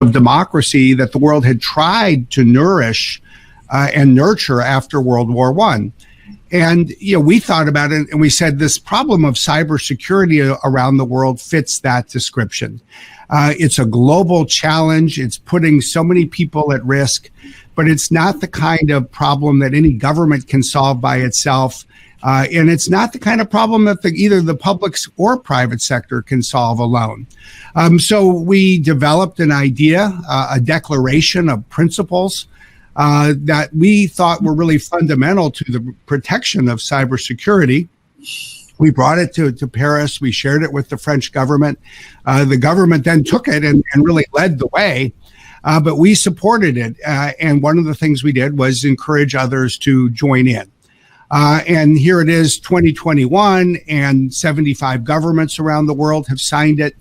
of democracy that the world had tried to nourish and nurture after World War I. And, we thought about it and we said this problem of cybersecurity around the world fits that description. It's a global challenge. It's putting so many people at risk, but it's not the kind of problem that any government can solve by itself. And it's not the kind of problem that either the public or private sector can solve alone. So we developed an idea, a declaration of principles that we thought were really fundamental to the protection of cybersecurity. We brought it to Paris. We shared it with the French government. The government then took it and really led the way. But we supported it. And one of the things we did was encourage others to join in. And here it is, 2021, and 75 governments around the world have signed it.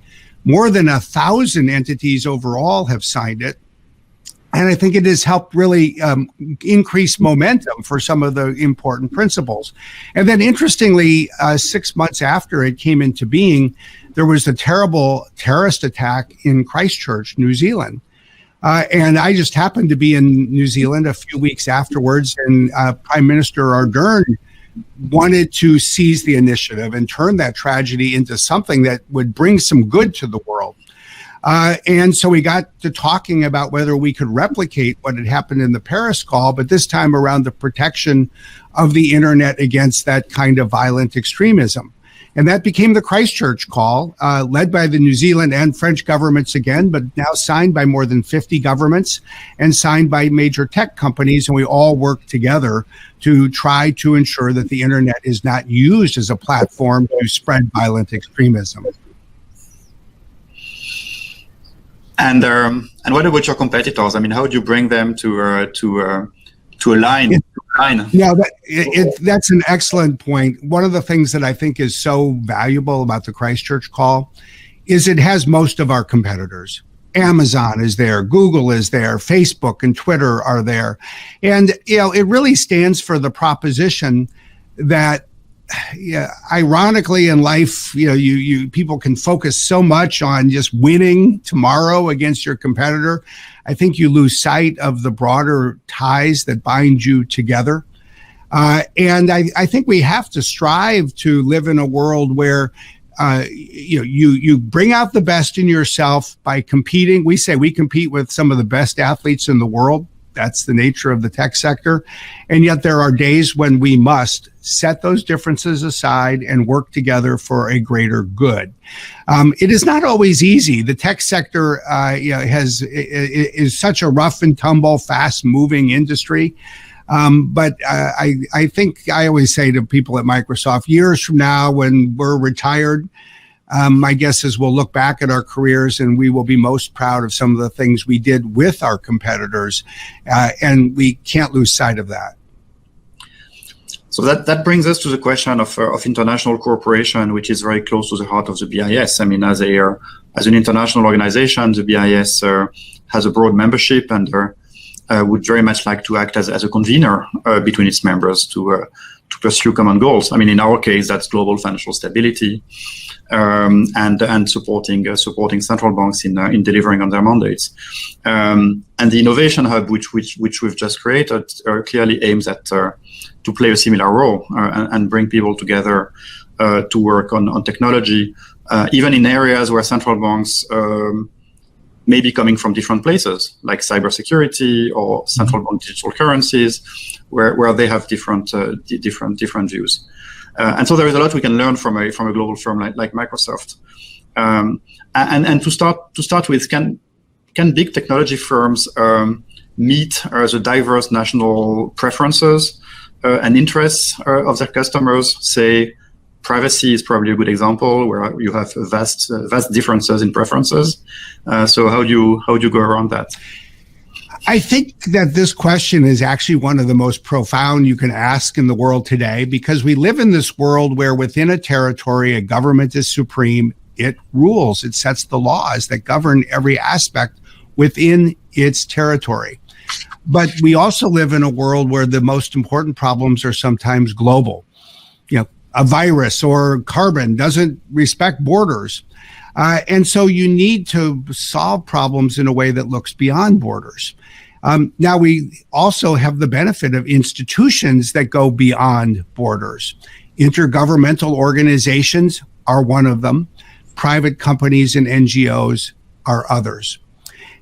More than 1,000 entities overall have signed it. And I think it has helped really increase momentum for some of the important principles. And then interestingly, 6 months after it came into being, there was a terrible terrorist attack in Christchurch, New Zealand. And I just happened to be in New Zealand a few weeks afterwards, and Prime Minister Ardern wanted to seize the initiative and turn that tragedy into something that would bring some good to the world. And so we got to talking about whether we could replicate what had happened in the Paris call, but this time around the protection of the internet against that kind of violent extremism. And that became the Christchurch call, led by the New Zealand and French governments again, but now signed by more than 50 governments and signed by major tech companies. And we all work together to try to ensure that the internet is not used as a platform to spread violent extremism. And what about your competitors? I mean, how do you bring them to align? Yeah, that's an excellent point. One of the things that I think is so valuable about the Christchurch call is it has most of our competitors. Amazon is there, Google is there, Facebook and Twitter are there. And, it really stands for the proposition that, ironically in life, you people can focus so much on just winning tomorrow against your competitor. I think you lose sight of the broader ties that bind you together. And I think we have to strive to live in a world where you bring out the best in yourself by competing. We say we compete with some of the best athletes in the world. That's the nature of the tech sector. And yet there are days when we must set those differences aside and work together for a greater good. It is not always easy. The tech sector is such a rough and tumble, fast moving industry. But I think I always say to people at Microsoft, years from now when we're retired, my guess is we'll look back at our careers and we will be most proud of some of the things we did with our competitors. And we can't lose sight of that. So that brings us to the question of international cooperation, which is very close to the heart of the BIS. I mean, as an international organization, the BIS has a broad membership and would very much like to act as a convener between its members to pursue common goals. I mean, in our case, that's global financial stability and supporting central banks in delivering on their mandates. And the Innovation Hub, which we've just created, clearly aims at to play a similar role and bring people together to work on technology, even in areas where central banks may be coming from different places, like cybersecurity or central bank digital currencies, where they have different views. And so there is a lot we can learn from a global firm like Microsoft. And to start with, can big technology firms meet the diverse national preferences and interests of their customers? Say, privacy is probably a good example where you have vast differences in preferences. So how do you go around that? I think that this question is actually one of the most profound you can ask in the world today, because we live in this world where within a territory, a government is supreme. It rules. It sets the laws that govern every aspect within its territory. But we also live in a world where the most important problems are sometimes global. A virus or carbon doesn't respect borders. And so you need to solve problems in a way that looks beyond borders. Now, we also have the benefit of institutions that go beyond borders. Intergovernmental organizations are one of them. Private companies and NGOs are others.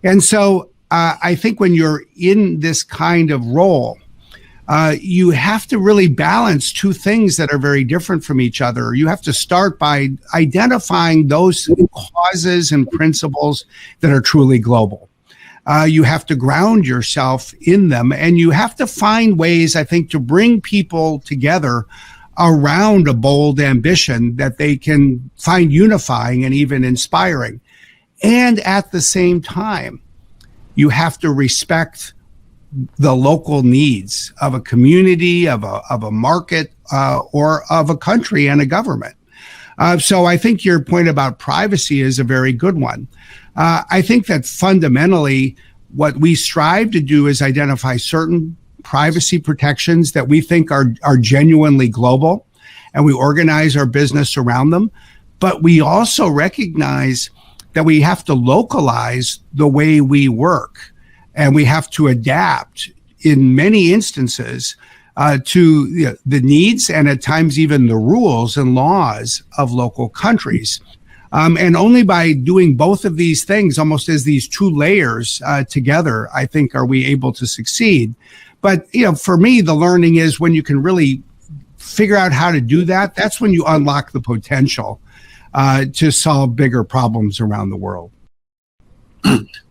And so I think when you're in this kind of role, you have to really balance two things that are very different from each other. You have to start by identifying those causes and principles that are truly global. You have to ground yourself in them, and you have to find ways, I think, to bring people together around a bold ambition that they can find unifying and even inspiring. And at the same time, you have to respect the local needs of a community, of a market, or of a country and a government. So I think your point about privacy is a very good one. I think that fundamentally what we strive to do is identify certain privacy protections that we think are genuinely global, and we organize our business around them. But we also recognize that we have to localize the way we work, and we have to adapt in many instances to the needs and at times even the rules and laws of local countries. And only by doing both of these things, almost as these two layers together, I think, are we able to succeed. But, for me, the learning is when you can really figure out how to do that, that's when you unlock the potential to solve bigger problems around the world.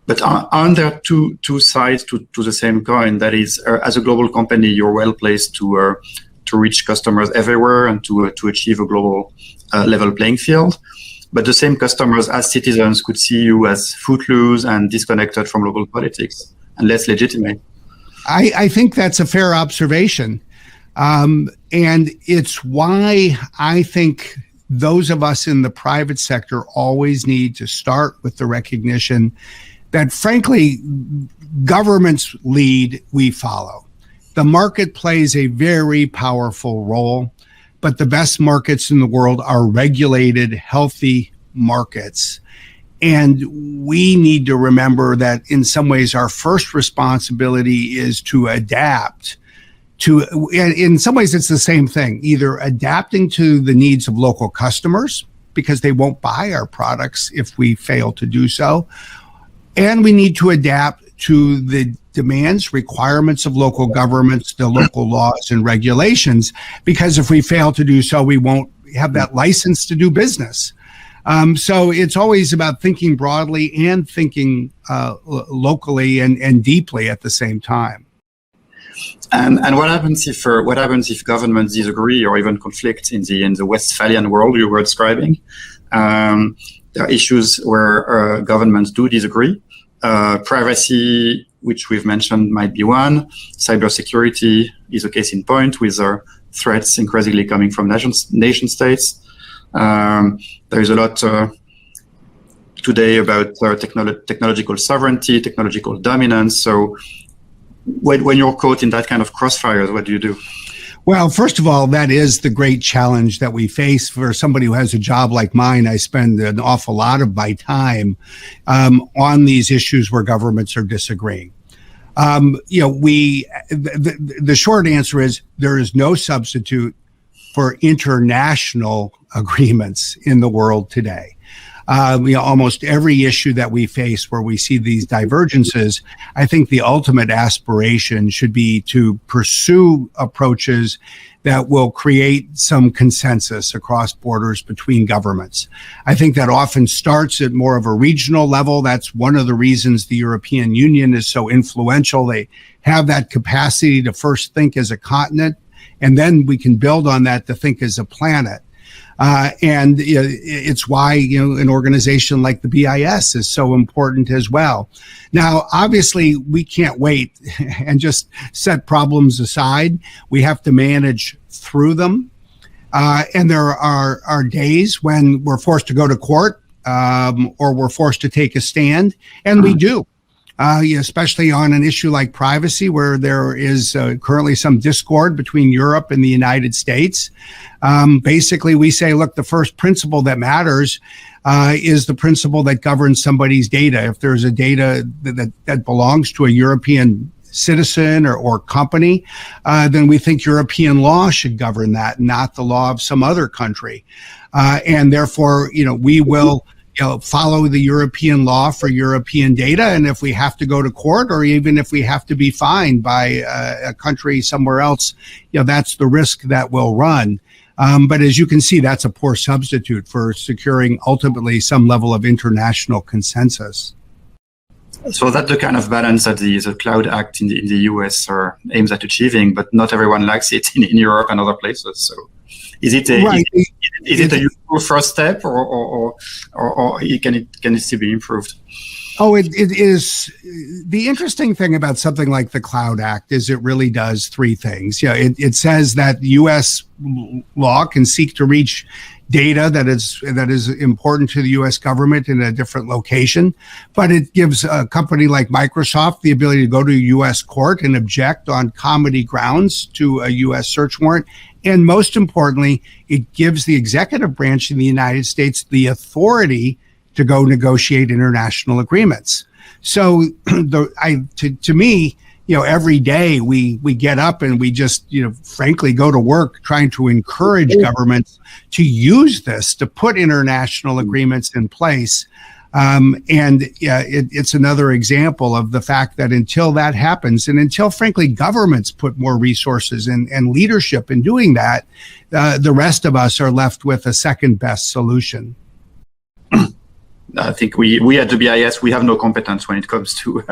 But aren't there two sides to the same coin? That is, as a global company, you're well placed to reach customers everywhere and to achieve a global level playing field. But the same customers as citizens could see you as footloose and disconnected from local politics and less legitimate. I think that's a fair observation. And it's why I think those of us in the private sector always need to start with the recognition that, frankly, governments lead, we follow. The market plays a very powerful role, but the best markets in the world are regulated, healthy markets. And we need to remember that in some ways our first responsibility is to adapt to, in some ways it's the same thing, either adapting to the needs of local customers because they won't buy our products if we fail to do so. And we need to adapt to the demands, requirements of local governments, the local laws and regulations, because if we fail to do so, we won't have that license to do business. So it's always about thinking broadly and thinking locally and deeply at the same time. And what happens if governments disagree or even conflict in the Westphalian world you were describing? There are issues where governments do disagree. Privacy, which we've mentioned, might be one. Cybersecurity is a case in point, with threats increasingly coming from nation states. There is a lot today about technological sovereignty, technological dominance. So when you're caught in that kind of crossfires, what do you do? Well, first of all, that is the great challenge that we face. For somebody who has a job like mine, I spend an awful lot of my time on these issues where governments are disagreeing. The short answer is there is no substitute for international agreements in the world today. Almost every issue that we face where we see these divergences, I think the ultimate aspiration should be to pursue approaches that will create some consensus across borders between governments. I think that often starts at more of a regional level. That's one of the reasons the European Union is so influential. They have that capacity to first think as a continent, and then we can build on that to think as a planet. And it's why, an organization like the BIS is so important as well. Now, obviously, we can't wait and just set problems aside. We have to manage through them. And there are days when we're forced to go to court or we're forced to take a stand, and we do. especially on an issue like privacy, where there is currently some discord between Europe and the United States. Basically, we say, look, the first principle that matters is the principle that governs somebody's data. If there's a data that belongs to a European citizen or company, then we think European law should govern that, not the law of some other country. And therefore, we will follow the European law for European data. And if we have to go to court, or even if we have to be fined by a country somewhere else, that's the risk that we'll run. But as you can see, that's a poor substitute for securing ultimately some level of international consensus. So that's the kind of balance that the Cloud Act in the US aims at achieving, but not everyone likes it in Europe and other places. So is it a useful first step, or can it still be improved? Oh, it is. The interesting thing about something like the Cloud Act is it really does three things. It says that U.S. law can seek to reach data that is important to the U.S. government in a different location, but it gives a company like Microsoft the ability to go to a U.S. court and object on comity grounds to a U.S. search warrant. And most importantly, it gives the executive branch in the United States the authority to go negotiate international agreements. So to me, every day we get up and we just, frankly go to work trying to encourage governments to use this, to put international agreements in place. It's another example of the fact that until that happens, and until, frankly, governments put more resources and leadership in doing that, the rest of us are left with a second best solution. I think we at the BIS, we have no competence when it comes to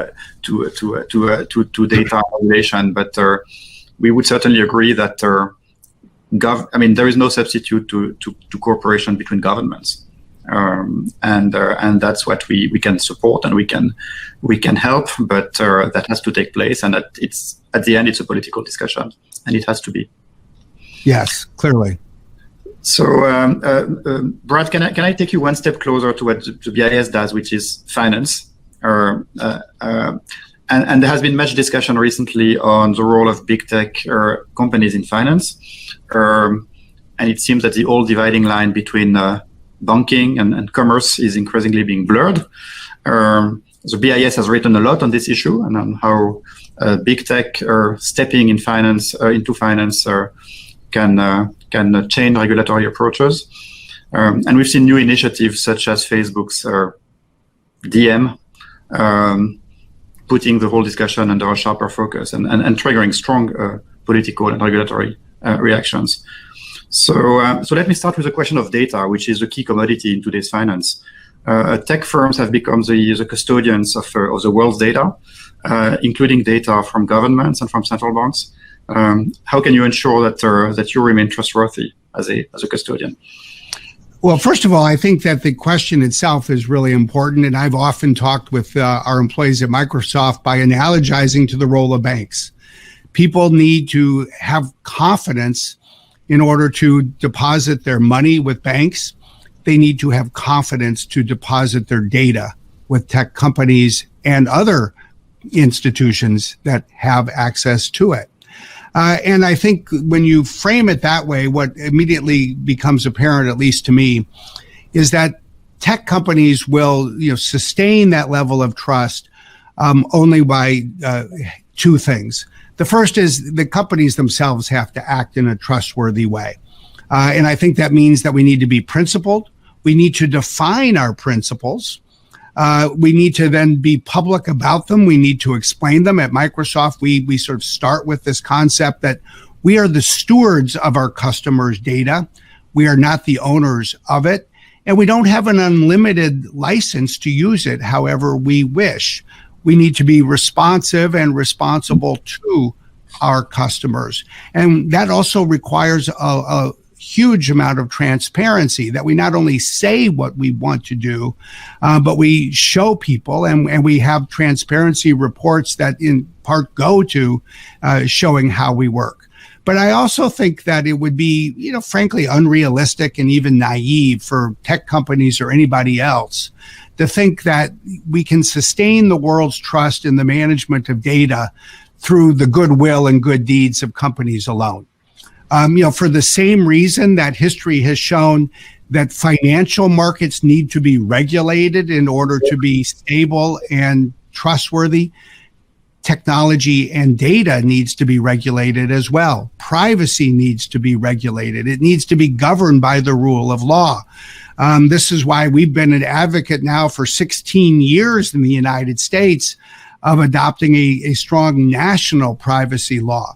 data regulation, but we would certainly agree that there is no substitute to cooperation between governments, and that's what we can support and we can help, but that has to take place, and at the end it's a political discussion, and it has to be. Yes, clearly. So, Brad, can I take you one step closer to what the BIS does, which is finance? And there has been much discussion recently on the role of big tech companies in finance. And it seems that the old dividing line between banking and commerce is increasingly being blurred. The BIS has written a lot on this issue and on how big tech stepping into finance can change regulatory approaches. And we've seen new initiatives such as Facebook's DM putting the whole discussion under a sharper focus and triggering strong political and regulatory reactions. So let me start with the question of data, which is a key commodity in today's finance. Tech firms have become the custodians of the world's data, including data from governments and from central banks. How can you ensure that you remain trustworthy as a custodian? Well, first of all, I think that the question itself is really important, and I've often talked with our employees at Microsoft by analogizing to the role of banks. People need to have confidence in order to deposit their money with banks. They need to have confidence to deposit their data with tech companies and other institutions that have access to it. And I think when you frame it that way, what immediately becomes apparent, at least to me, is that tech companies will sustain that level of trust only by two things. The first is the companies themselves have to act in a trustworthy way. And I think that means that we need to be principled. We need to define our principles. We need to then be public about them. We need to explain them. At Microsoft, we sort of start with this concept that we are the stewards of our customers' data. We are not the owners of it. And we don't have an unlimited license to use it however we wish. We need to be responsive and responsible to our customers. And that also requires a huge amount of transparency, that we not only say what we want to do, but we show people, and we have transparency reports that in part go to showing how we work. But I also think that it would be, frankly, unrealistic and even naive for tech companies or anybody else to think that we can sustain the world's trust in the management of data through the goodwill and good deeds of companies alone. For the same reason that history has shown that financial markets need to be regulated in order to be stable and trustworthy, technology and data needs to be regulated as well. Privacy needs to be regulated. It needs to be governed by the rule of law. This is why we've been an advocate now for 16 years in the United States of adopting a strong national privacy law.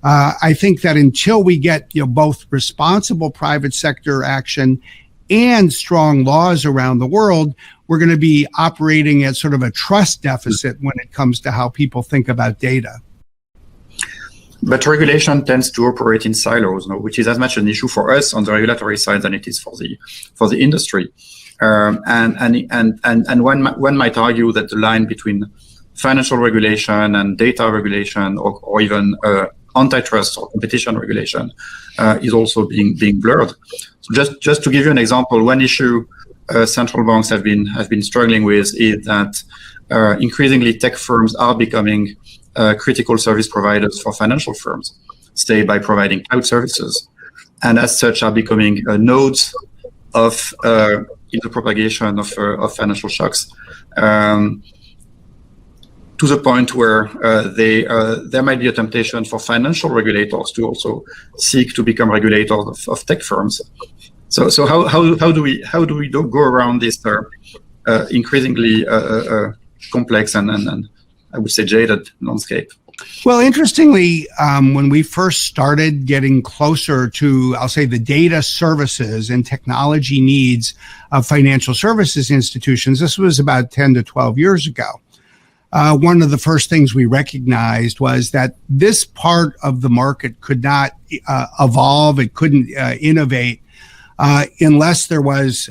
I think that until we get both responsible private sector action and strong laws around the world, we're going to be operating at sort of a trust deficit when it comes to how people think about data. But regulation tends to operate in silos, which is as much an issue for us on the regulatory side than it is for the industry. And one might argue that the line between financial regulation and data regulation, or even antitrust or competition regulation, is also being blurred. So just to give you an example, one issue central banks have been struggling with is that increasingly tech firms are becoming critical service providers for financial firms, say by providing cloud services, and as such are becoming nodes of in the propagation of financial shocks. To the point where there might be a temptation for financial regulators to also seek to become regulators of tech firms. So how do we go around this increasingly complex and I would say jaded landscape? Well, interestingly, when we first started getting closer to, I'll say, the data services and technology needs of financial services institutions, this was about 10 to 12 years ago. One of the first things we recognized was that this part of the market could not evolve, it couldn't innovate unless there was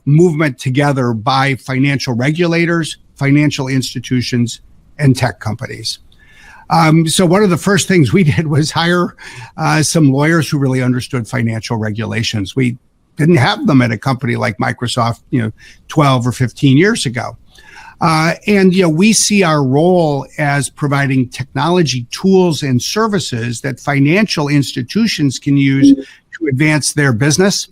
movement together by financial regulators, financial institutions, and tech companies. So one of the first things we did was hire some lawyers who really understood financial regulations. We didn't have them at a company like Microsoft, 12 or 15 years ago. And we see our role as providing technology tools and services that financial institutions can use to advance their business.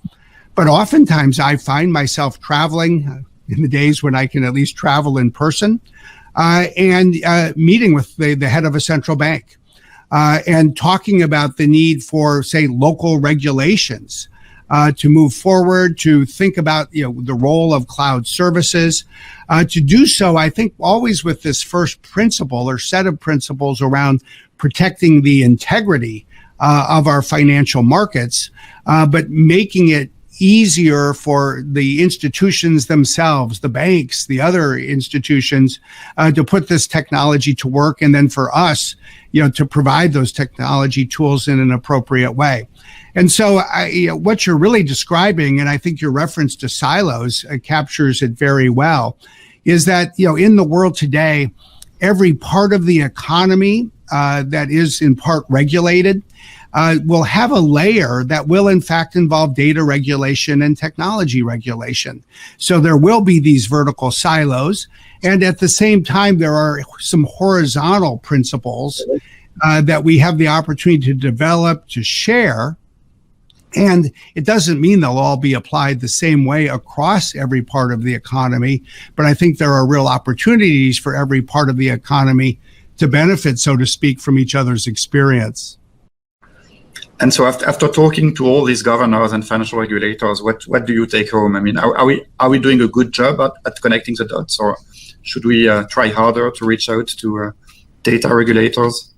But oftentimes I find myself traveling in the days when I can at least travel in person and meeting with the head of a central bank and talking about the need for, say, local regulations to move forward, to think about the role of cloud services, to do so, I think, always with this first principle or set of principles around protecting the integrity of our financial markets, but making it easier for the institutions themselves, the banks, the other institutions, to put this technology to work, and then for us, to provide those technology tools in an appropriate way. And so what you're really describing, and I think your reference to silos captures it very well, is that, in the world today, every part of the economy that is in part regulated will have a layer that will in fact involve data regulation and technology regulation. So there will be these vertical silos. And at the same time, there are some horizontal principles that we have the opportunity to develop, to share. And it doesn't mean they'll all be applied the same way across every part of the economy, but I think there are real opportunities for every part of the economy to benefit, so to speak, from each other's experience. And so after talking to all these governors and financial regulators, what do you take home? I mean, are we doing a good job at connecting the dots, or should we try harder to reach out to data regulators?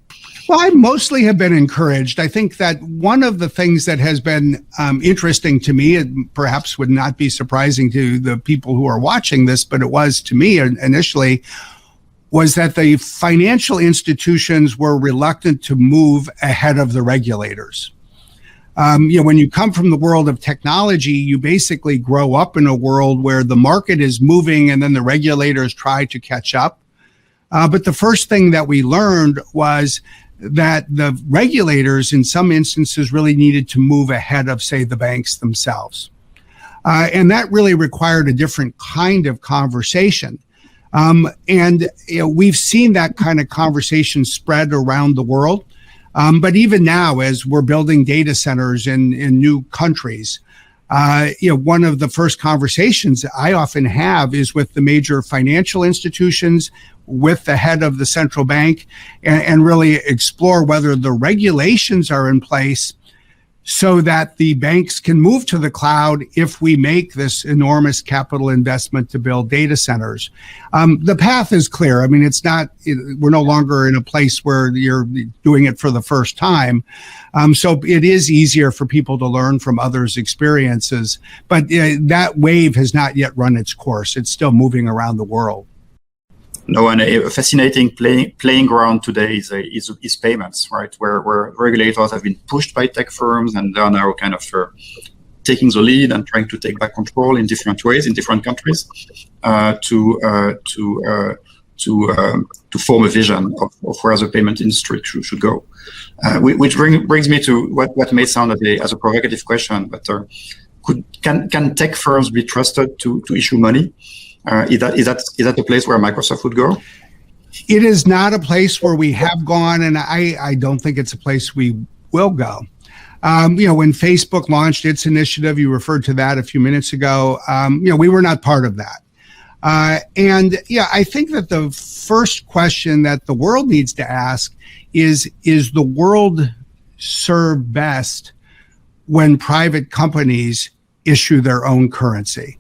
Well, I mostly have been encouraged. I think that one of the things that has been interesting to me, and perhaps would not be surprising to the people who are watching this, but it was to me initially, was that the financial institutions were reluctant to move ahead of the regulators. When you come from the world of technology, you basically grow up in a world where the market is moving and then the regulators try to catch up. But the first thing that we learned was that the regulators in some instances really needed to move ahead of, say, the banks themselves. And that really required a different kind of conversation. And we've seen that kind of conversation spread around the world. But even now, as we're building data centers in new countries, one of the first conversations I often have is with the major financial institutions, with the head of the central bank, and really explore whether the regulations are in place so that the banks can move to the cloud if we make this enormous capital investment to build data centers. The path is clear. I mean, we're no longer in a place where you're doing it for the first time. So it is easier for people to learn from others' experiences. But that wave has not yet run its course. It's still moving around the world. No, and a fascinating playing ground today is payments, right? Where regulators have been pushed by tech firms, and they are now kind of taking the lead and trying to take back control in different ways in different countries to form a vision of where the payment industry should go. Which brings me to what may sound as a provocative question, but can tech firms be trusted to issue money? Is that the place where Microsoft would go? It is not a place where we have gone, and I don't think it's a place we will go. When Facebook launched its initiative, you referred to that a few minutes ago, we were not part of that. I think that the first question that the world needs to ask is the world served best when private companies issue their own currency?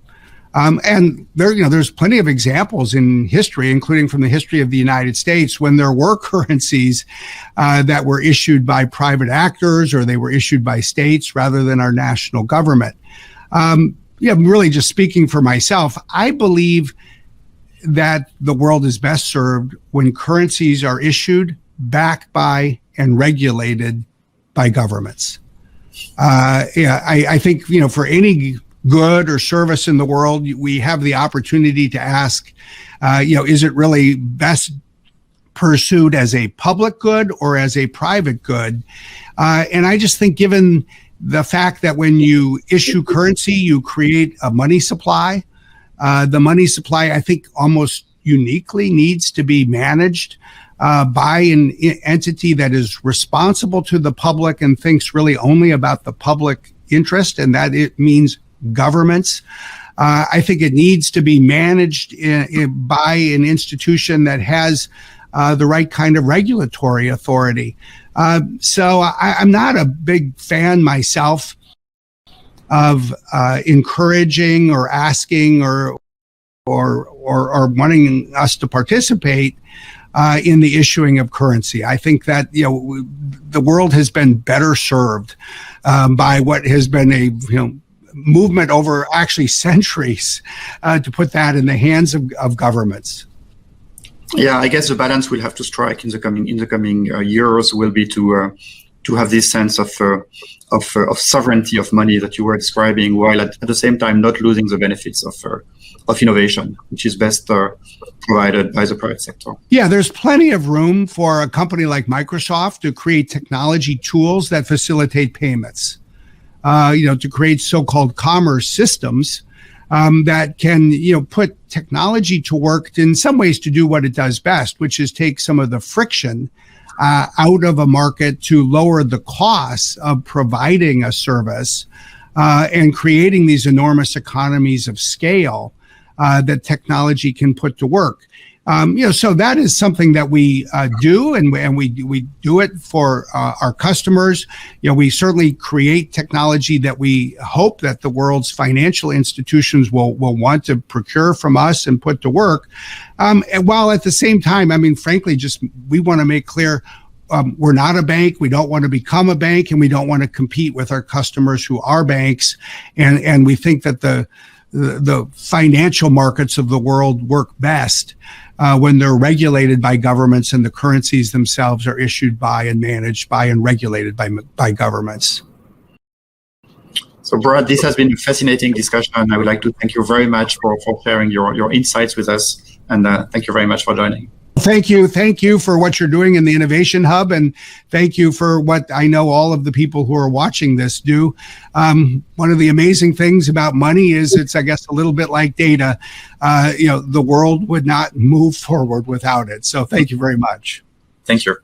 And there's plenty of examples in history, including from the history of the United States, when there were currencies that were issued by private actors or they were issued by states rather than our national government. Really just speaking for myself, I believe that the world is best served when currencies are issued, backed by, and regulated by governments. I think, for any good or service in the world, we have the opportunity to ask, is it really best pursued as a public good or as a private good? And I just think, given the fact that when you issue currency, you create a money supply, the money supply, I think, almost uniquely needs to be managed by an entity that is responsible to the public and thinks really only about the public interest, and that it means governments. I think it needs to be managed by an institution that has the right kind of regulatory authority. So I'm not a big fan myself of encouraging or asking or wanting us to participate in the issuing of currency. I think that the world has been better served by what has been a movement over actually centuries to put that in the hands of governments. Yeah, I guess the balance we'll have to strike in the coming years will be to have this sense of sovereignty of money that you were describing, while at the same time not losing the benefits of innovation, which is best provided by the private sector. Yeah, there's plenty of room for a company like Microsoft to create technology tools that facilitate payments. To create so-called commerce systems that can, put technology to work in some ways to do what it does best, which is take some of the friction out of a market to lower the costs of providing a service and creating these enormous economies of scale that technology can put to work. So that is something that we do, and we do it for our customers. We certainly create technology that we hope that the world's financial institutions will want to procure from us and put to work. And while at the same time, frankly, we want to make clear we're not a bank. We don't want to become a bank, and we don't want to compete with our customers who are banks. And we think that the financial markets of the world work best when they're regulated by governments and the currencies themselves are issued by and managed by and regulated by governments. So, Brad, this has been a fascinating discussion. I would like to thank you very much for sharing your insights with us, and thank you very much for joining. Thank you for what you're doing in the Innovation Hub, and thank you for what I know all of the people who are watching this do. One of the amazing things about money is it's, I guess, a little bit like data. The world would not move forward without it. So thank you very much. Thank you.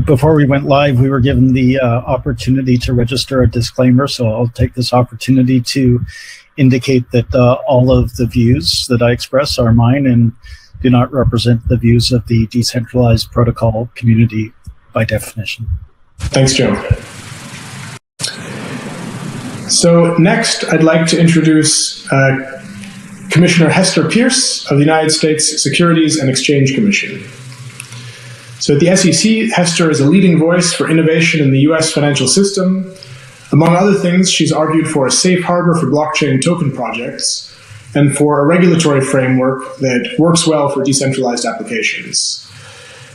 Before we went live, we were given the opportunity to register a disclaimer, so I'll take this opportunity to indicate that all of the views that I express are mine and do not represent the views of the decentralized protocol community by definition. Thanks, Joe. So next, I'd like to introduce Commissioner Hester Pierce of the United States Securities and Exchange Commission. So at the SEC, Hester is a leading voice for innovation in the US financial system. Among other things, she's argued for a safe harbor for blockchain token projects and for a regulatory framework that works well for decentralized applications.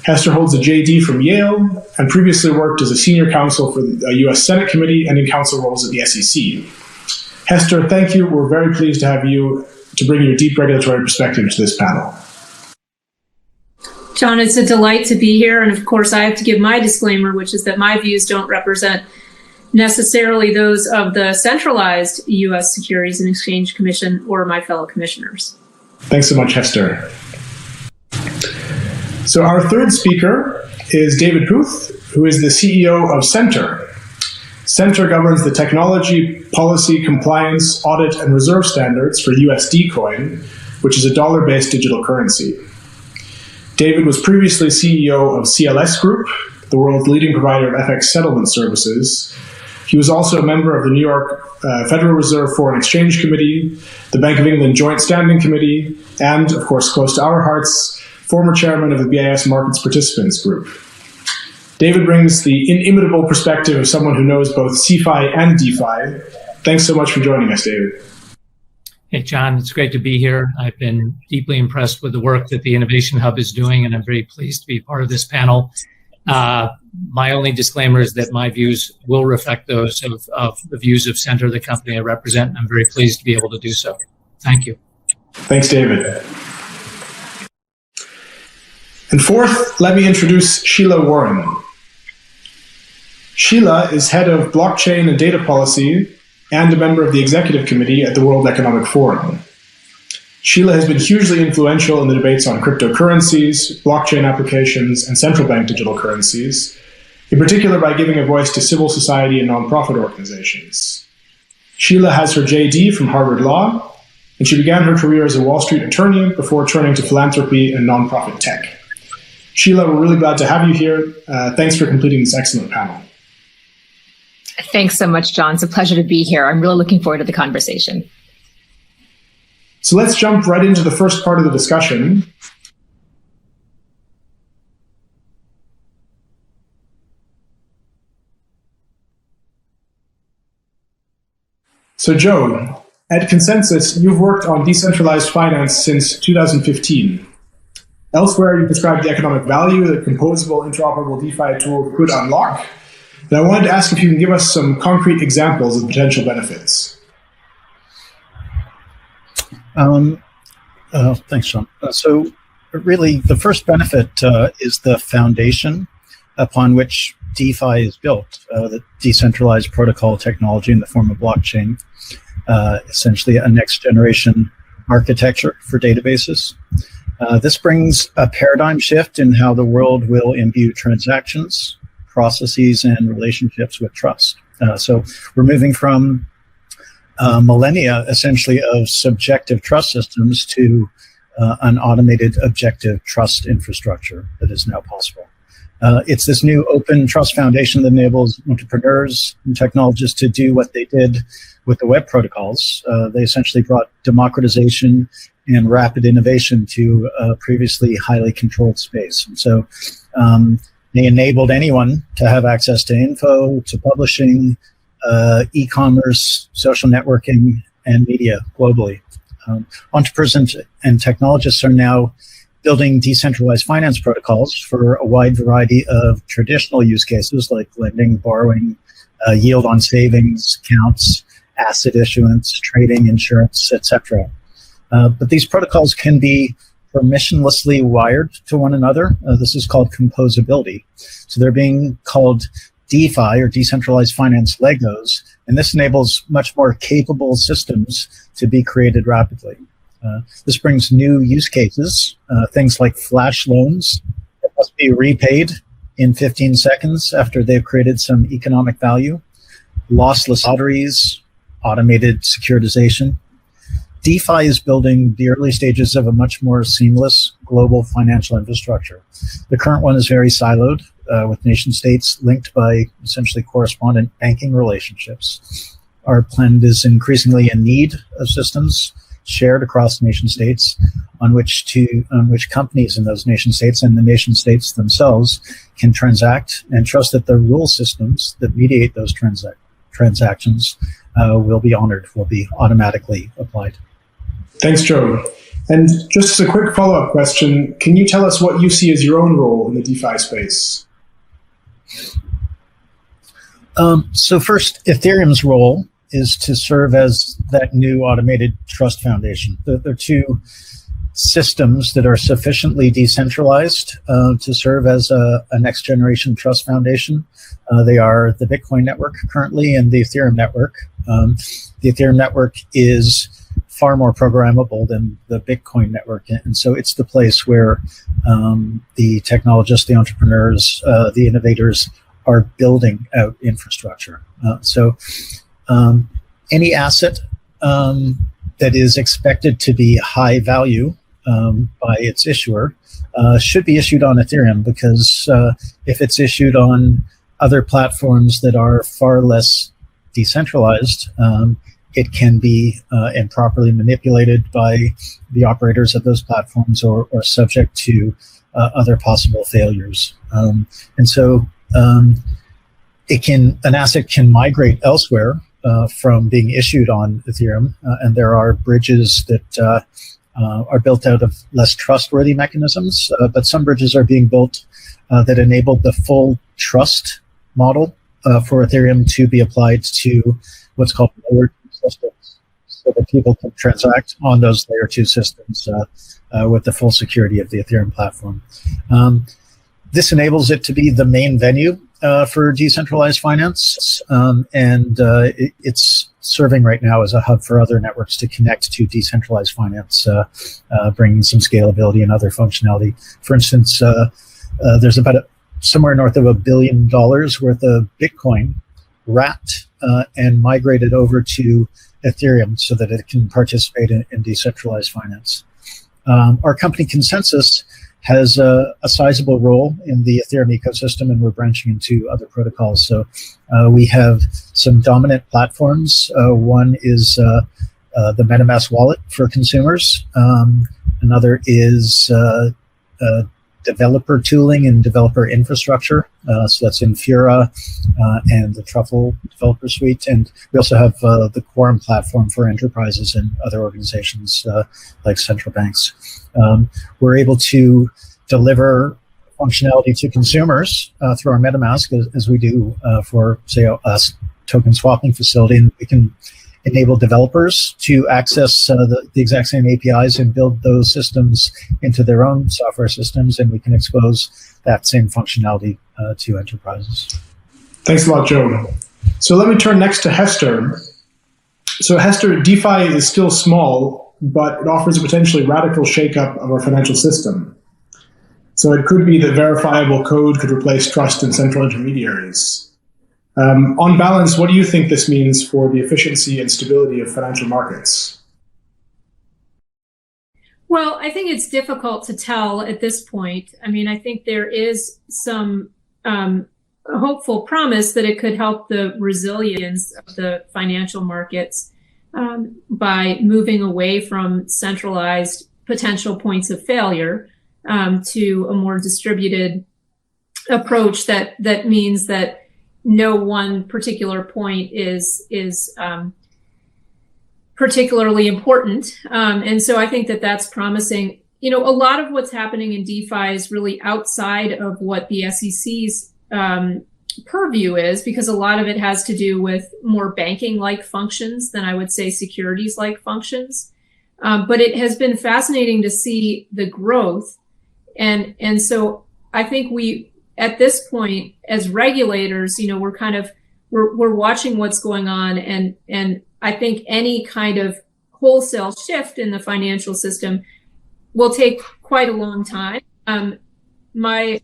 Hester holds a JD from Yale and previously worked as a senior counsel for the US Senate Committee and in counsel roles at the SEC. Hester, thank you. We're very pleased to have you to bring your deep regulatory perspective to this panel. John, it's a delight to be here. And of course, I have to give my disclaimer, which is that my views don't represent necessarily those of the centralized U.S. Securities and Exchange Commission or my fellow commissioners. Thanks so much, Hester. So our third speaker is David Puth, who is the CEO of Center. Center governs the technology, policy, compliance, audit, and reserve standards for USD Coin, which is a dollar-based digital currency. David was previously CEO of CLS Group, the world's leading provider of FX settlement services. He was also a member of the New York Federal Reserve Foreign Exchange Committee, the Bank of England Joint Standing Committee, and, of course, close to our hearts, former chairman of the BIS Markets Participants Group. David brings the inimitable perspective of someone who knows both CeFi and DeFi. Thanks so much for joining us, David. Hey, John, it's great to be here. I've been deeply impressed with the work that the Innovation Hub is doing, and I'm very pleased to be part of this panel. My only disclaimer is that my views will reflect those of the views of Center, the company I represent, and I'm very pleased to be able to do so. Thank you. Thanks, David. And fourth, let me introduce Sheila Warren. Sheila is head of blockchain and data policy and a member of the executive committee at the World Economic Forum. Sheila has been hugely influential in the debates on cryptocurrencies, blockchain applications, and central bank digital currencies, in particular by giving a voice to civil society and nonprofit organizations. Sheila has her JD from Harvard Law, and she began her career as a Wall Street attorney before turning to philanthropy and nonprofit tech. Sheila, we're really glad to have you here. Thanks for completing this excellent panel. Thanks so much, John. It's a pleasure to be here. I'm really looking forward to the conversation. So let's jump right into the first part of the discussion. So Joe, at Consensus, you've worked on decentralized finance since 2015. Elsewhere, you described the economic value that composable, interoperable DeFi tools could unlock. And I wanted to ask if you can give us some concrete examples of potential benefits. Thanks, Sean. So really, the first benefit is the foundation upon which DeFi is built, the decentralized protocol technology in the form of blockchain, essentially a next-generation architecture for databases. This brings a paradigm shift in how the world will imbue transactions, processes, and relationships with trust. So we're moving from millennia, essentially, of subjective trust systems to an automated objective trust infrastructure that is now possible. It's this new open trust foundation that enables entrepreneurs and technologists to do what they did with the web protocols. They essentially brought democratization and rapid innovation to a previously highly controlled space. And so they enabled anyone to have access to info, to publishing, e-commerce, social networking, and media globally. Entrepreneurs and technologists are now building decentralized finance protocols for a wide variety of traditional use cases like lending, borrowing, yield on savings accounts, asset issuance, trading, insurance, etc. But these protocols can be permissionlessly wired to one another. This is called composability. So they're being called DeFi, or decentralized finance Legos, and this enables much more capable systems to be created rapidly. This brings new use cases, things like flash loans that must be repaid in 15 seconds after they've created some economic value, lossless lotteries, automated securitization. DeFi is building the early stages of a much more seamless global financial infrastructure. The current one is very siloed, with nation states linked by essentially correspondent banking relationships. Our planet is increasingly in need of systems shared across nation states on which companies in those nation states and the nation states themselves can transact and trust that the rule systems that mediate those transactions will be honored, will be automatically applied. Thanks, Joe. And just as a quick follow-up question, can you tell us what you see as your own role in the DeFi space? So first, Ethereum's role is to serve as that new automated trust foundation. There are two systems that are sufficiently decentralized to serve as a next generation trust foundation. They are the Bitcoin network currently and the Ethereum network. The Ethereum network is far more programmable than the Bitcoin network. And so it's the place where the technologists, the entrepreneurs, the innovators are building out infrastructure. So any asset that is expected to be high value by its issuer should be issued on Ethereum, because if it's issued on other platforms that are far less decentralized, it can be improperly manipulated by the operators of those platforms or subject to other possible failures. And so an asset can migrate elsewhere from being issued on Ethereum, and there are bridges that are built out of less trustworthy mechanisms, but some bridges are being built that enable the full trust model for Ethereum to be applied to what's called layer 2 systems, so that people can transact on those layer 2 systems with the full security of the Ethereum platform. This enables it to be the main venue for decentralized finance, and it's serving right now as a hub for other networks to connect to decentralized finance, bringing some scalability and other functionality. For instance, there's about somewhere north of $1 billion worth of Bitcoin wrapped and migrated over to Ethereum so that it can participate in decentralized finance. Our company Consensus has a sizable role in the Ethereum ecosystem, and we're branching into other protocols. So we have some dominant platforms. One is the MetaMask wallet for consumers. Another is developer tooling and developer infrastructure. So that's Infura and the Truffle developer suite. And we also have the Quorum platform for enterprises and other organizations like central banks. We're able to deliver functionality to consumers through our MetaMask as we do for, say, a token swapping facility. And we can enable developers to access the exact same APIs and build those systems into their own software systems, and we can expose that same functionality to enterprises. Thanks a lot, Joe. So let me turn next to Hester. So Hester, DeFi is still small, but it offers a potentially radical shakeup of our financial system. So it could be that verifiable code could replace trust in central intermediaries. On balance, what do you think this means for the efficiency and stability of financial markets? Well, I think it's difficult to tell at this point. I mean, I think there is some hopeful promise that it could help the resilience of the financial markets by moving away from centralized potential points of failure to a more distributed approach that means that no one particular point is particularly important. And so I think that that's promising. You know, a lot of what's happening in DeFi is really outside of what the SEC's purview is, because a lot of it has to do with more banking-like functions than I would say securities-like functions. But it has been fascinating to see the growth. And so I think we, at this point, as regulators, you know, we're watching what's going on, and I think any kind of wholesale shift in the financial system will take quite a long time. My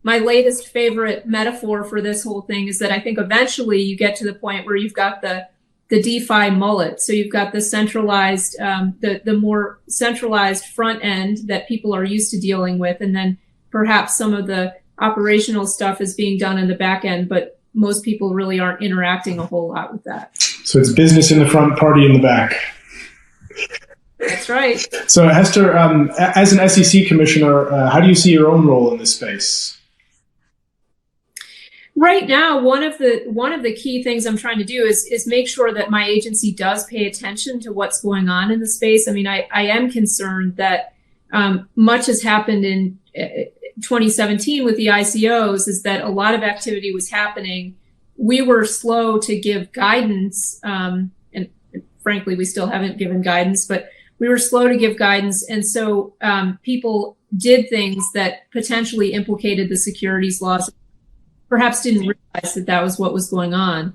my latest favorite metaphor for this whole thing is that I think eventually you get to the point where you've got the DeFi mullet. So you've got the centralized, the more centralized front end that people are used to dealing with, and then perhaps some of the operational stuff is being done in the back end, but most people really aren't interacting a whole lot with that. So it's business in the front, party in the back. That's right. So Hester, as an SEC commissioner, how do you see your own role in this space? Right now, one of the key things I'm trying to do is make sure that my agency does pay attention to what's going on in the space. I mean, I am concerned that much has happened in 2017 with the ICOs, is that a lot of activity was happening. We were slow to give guidance, and frankly, we still haven't given guidance, but we were slow to give guidance. And so people did things that potentially implicated the securities laws, perhaps didn't realize that that was what was going on.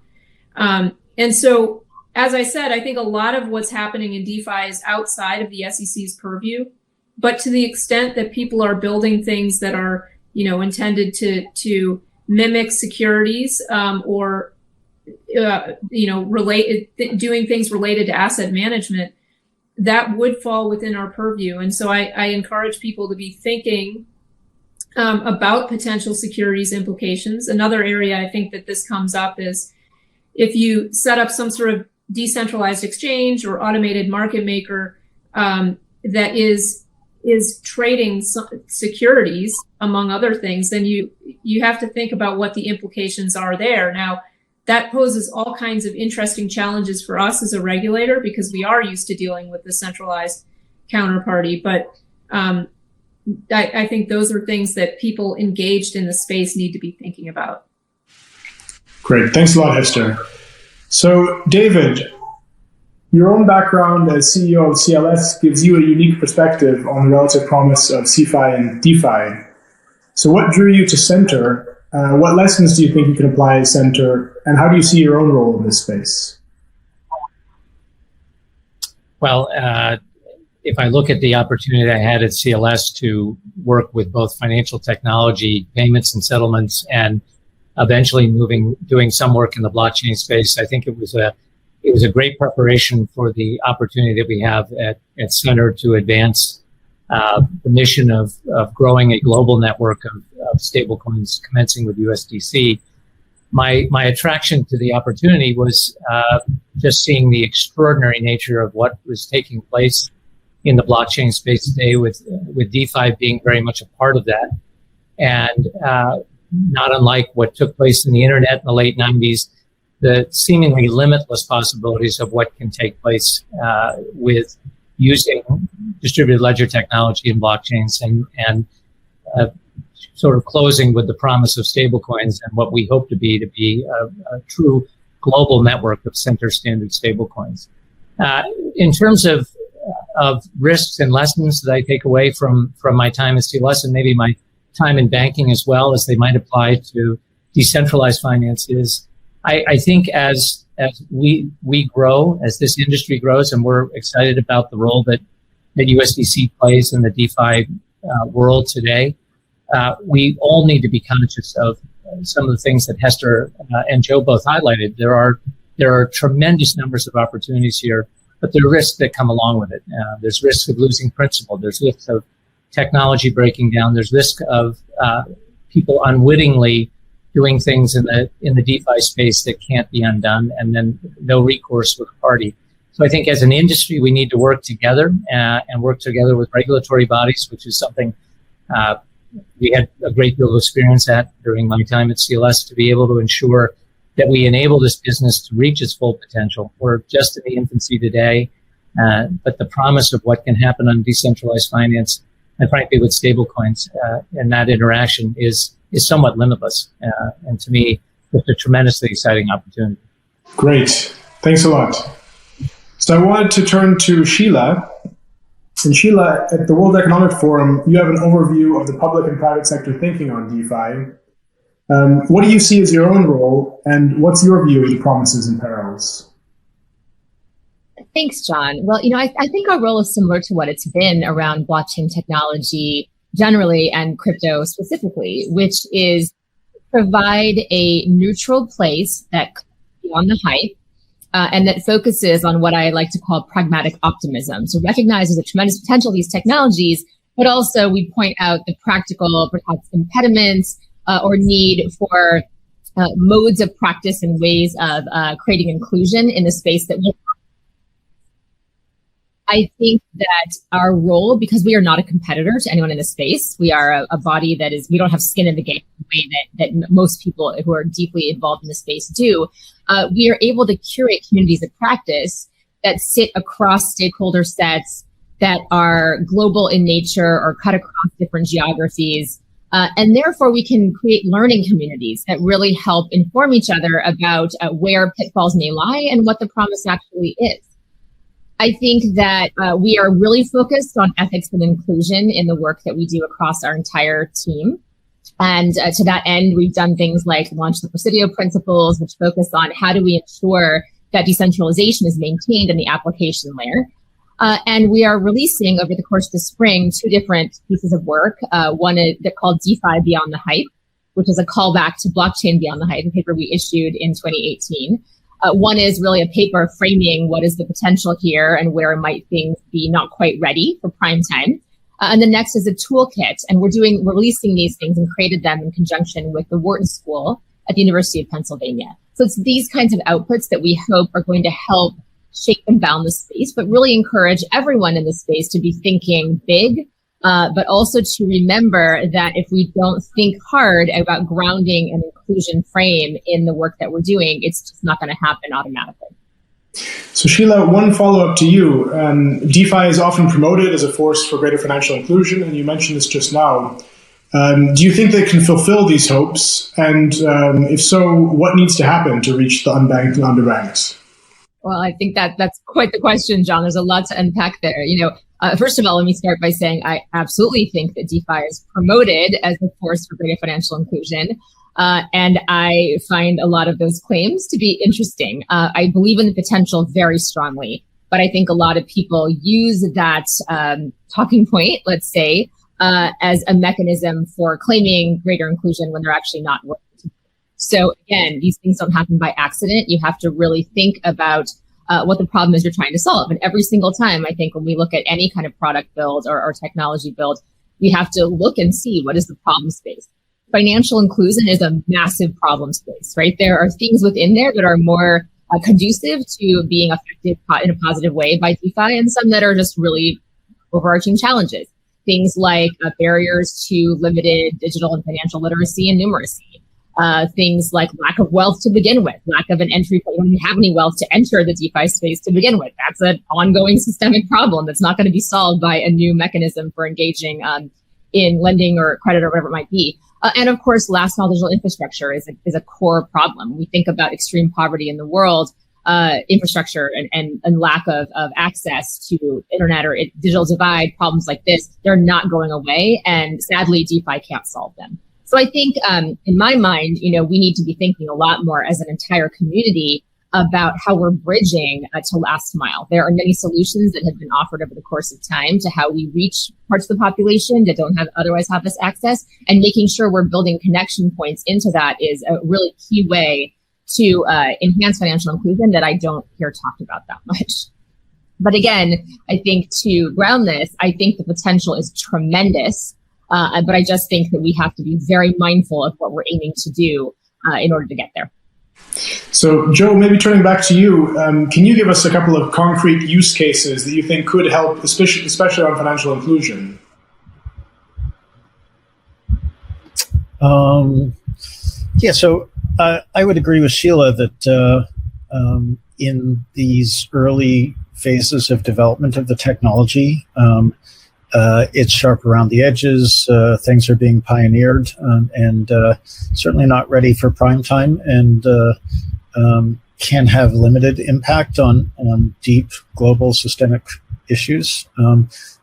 And so, as I said, I think a lot of what's happening in DeFi is outside of the SEC's purview. But to the extent that people are building things that are, intended to mimic securities, or, doing things related to asset management, that would fall within our purview. And so I encourage people to be thinking about potential securities implications. Another area I think that this comes up is if you set up some sort of decentralized exchange or automated market maker that is trading securities, among other things, then you have to think about what the implications are there. Now, that poses all kinds of interesting challenges for us as a regulator because we are used to dealing with the centralized counterparty. But I think those are things that people engaged in the space need to be thinking about. Great. Thanks a lot, Hester. So, David, your own background as CEO of CLS gives you a unique perspective on the relative promise of CeFi and DeFi. So what drew you to Center? What lessons do you think you can apply at Center? And how do you see your own role in this space? Well, if I look at the opportunity I had at CLS to work with both financial technology, payments and settlements, and eventually doing some work in the blockchain space, I think it was a great preparation for the opportunity that we have at Center to advance the mission of growing a global network of stablecoins commencing with USDC. My attraction to the opportunity was just seeing the extraordinary nature of what was taking place in the blockchain space today, with DeFi being very much a part of that. And not unlike what took place in the internet in the late 90s, the seemingly limitless possibilities of what can take place with using distributed ledger technology and blockchains, and sort of closing with the promise of stablecoins and what we hope to be a true global network of center standard stablecoins. In terms of risks and lessons that I take away from my time at CLS, and maybe my time in banking as well, as they might apply to decentralized finances, I think as we grow, as this industry grows, and we're excited about the role that USDC plays in the DeFi world today, we all need to be conscious of some of the things that Hester and Joe both highlighted. There are tremendous numbers of opportunities here, but there are risks that come along with it. There's risk of losing principal. There's risk of technology breaking down. There's risk of people unwittingly doing things in the DeFi space that can't be undone, and then no recourse with the party. So I think as an industry, we need to work together and work together with regulatory bodies, which is something we had a great deal of experience at during my time at CLS, to be able to ensure that we enable this business to reach its full potential. We're just in the infancy today, but the promise of what can happen on decentralized finance, and frankly with stablecoins and that interaction is somewhat limitless. And to me, it's a tremendously exciting opportunity. Great. Thanks a lot. So I wanted to turn to Sheila. And Sheila, at the World Economic Forum, you have an overview of the public and private sector thinking on DeFi. What do you see as your own role, and what's your view of the promises and perils? Thanks, John. Well, I think our role is similar to what it's been around blockchain technology generally and crypto specifically, which is provide a neutral place that comes beyond the hype and that focuses on what I like to call pragmatic optimism. So recognizes the tremendous potential of these technologies, but also we point out the practical perhaps impediments or need for modes of practice and ways of creating inclusion in the space that we. I think that our role, because we are not a competitor to anyone in the space, we are a body that is, we don't have skin in the game the way that most people who are deeply involved in the space do. We are able to curate communities of practice that sit across stakeholder sets, that are global in nature or cut across different geographies. And therefore, we can create learning communities that really help inform each other about where pitfalls may lie and what the promise actually is. I think that we are really focused on ethics and inclusion in the work that we do across our entire team. And to that end, we've done things like launch the Presidio principles, which focus on how do we ensure that decentralization is maintained in the application layer. And we are releasing over the course of the spring 2 different pieces of work. One is they're called DeFi Beyond the Hype, which is a callback to Blockchain Beyond the Hype, a paper we issued in 2018. One is really a paper framing what is the potential here and where might things be not quite ready for prime time. And the next is a toolkit. And we're releasing these things and created them in conjunction with the Wharton School at the University of Pennsylvania. So it's these kinds of outputs that we hope are going to help shape and bound the space, but really encourage everyone in the space to be thinking big, but also to remember that if we don't think hard about grounding an inclusion frame in the work that we're doing, it's just not going to happen automatically. So Sheila, one follow-up to you. DeFi is often promoted as a force for greater financial inclusion, and you mentioned this just now. Do you think they can fulfill these hopes? And if so, what needs to happen to reach the unbanked and underbanked? Well, I think that's quite the question, John. There's a lot to unpack there. First of all, let me start by saying I absolutely think that DeFi is promoted as a force for greater financial inclusion. And I find a lot of those claims to be interesting. I believe in the potential very strongly, but I think a lot of people use that talking point, let's say, as a mechanism for claiming greater inclusion when they're actually not working. So again, these things don't happen by accident. You have to really think about what the problem is you're trying to solve. And every single time, I think when we look at any kind of product build or technology build, we have to look and see what is the problem space. Financial inclusion is a massive problem space, right? There are things within there that are more conducive to being affected in a positive way by DeFi, and some that are just really overarching challenges. Things like barriers to limited digital and financial literacy and numeracy. Things like lack of wealth to begin with, lack of an entry point. You don't have any wealth to enter the DeFi space to begin with. That's an ongoing systemic problem that's not going to be solved by a new mechanism for engaging in lending or credit or whatever it might be. And of course, last mile digital infrastructure is a core problem. We think about extreme poverty in the world, infrastructure and lack of access to internet or digital divide, problems like this, they're not going away. And sadly, DeFi can't solve them. So I think in my mind, we need to be thinking a lot more as an entire community about how we're bridging to last mile. There are many solutions that have been offered over the course of time to how we reach parts of the population that don't otherwise have this access, and making sure we're building connection points into that is a really key way to enhance financial inclusion that I don't hear talked about that much. But again, I think to ground this, I think the potential is tremendous, but I just think that we have to be very mindful of what we're aiming to do in order to get there. So, Joe, maybe turning back to you, can you give us a couple of concrete use cases that you think could help, especially on financial inclusion? So I would agree with Sheila that in these early phases of development of the technology, it's sharp around the edges. Things are being pioneered and certainly not ready for prime time, and can have limited impact on deep global systemic issues.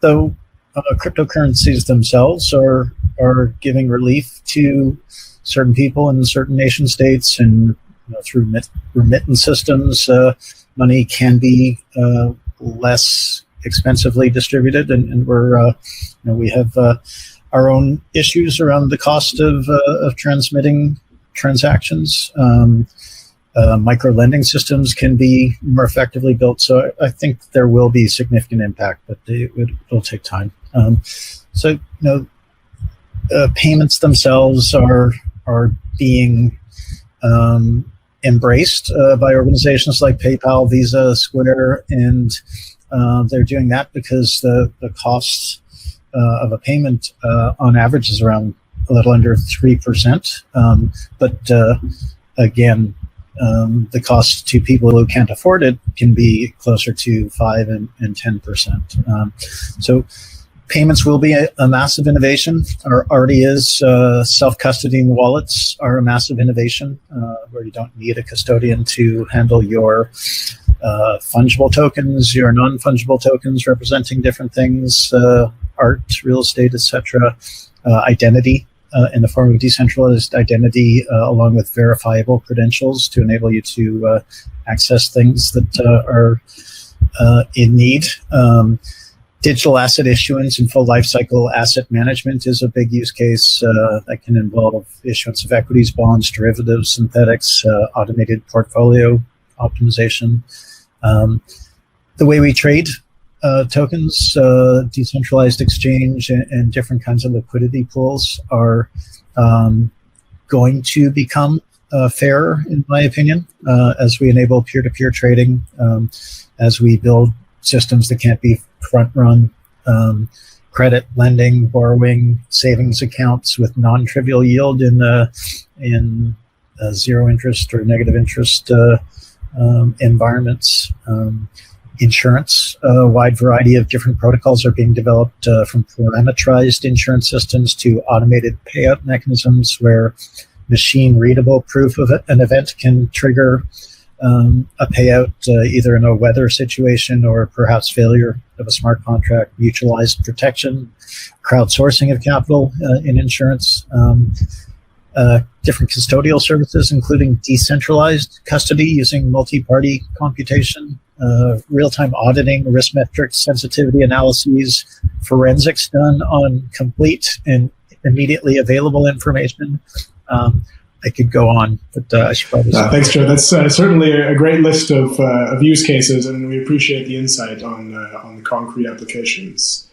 Though cryptocurrencies themselves are giving relief to certain people in certain nation states, and through remittance systems, money can be less expensively distributed, and we're we have our own issues around the cost of transmitting transactions. Micro lending systems can be more effectively built. So I think there will be significant impact, but it'll take time. Payments themselves are being embraced by organizations like PayPal, Visa, Square, and they're doing that because the cost of a payment on average is around a little under 3%. But again, the cost to people who can't afford it can be closer to 5 and 10%. So payments will be a massive innovation, or already is. Self-custodying wallets are a massive innovation, where you don't need a custodian to handle your fungible tokens, your non-fungible tokens representing different things, art, real estate, etc. Identity in the form of decentralized identity, along with verifiable credentials to enable you to access things that are in need. Digital asset issuance and full lifecycle asset management is a big use case that can involve issuance of equities, bonds, derivatives, synthetics, automated portfolio optimization. The way we trade tokens, decentralized exchange, and different kinds of liquidity pools are going to become fairer, in my opinion, as we enable peer-to-peer trading, as we build systems that can't be front-run, credit, lending, borrowing, savings accounts with non-trivial yield in zero interest or negative interest environments. Insurance, a wide variety of different protocols are being developed, from parameterized insurance systems to automated payout mechanisms where machine-readable proof of an event can trigger a payout, either in a weather situation or perhaps failure of a smart contract, mutualized protection, crowdsourcing of capital in insurance, different custodial services, including decentralized custody using multi-party computation, real-time auditing, risk metrics, sensitivity analyses, forensics done on complete and immediately available information. I could go on, but I should probably stop. Thanks, Joe. That's certainly a great list of use cases, and we appreciate the insight on the concrete applications.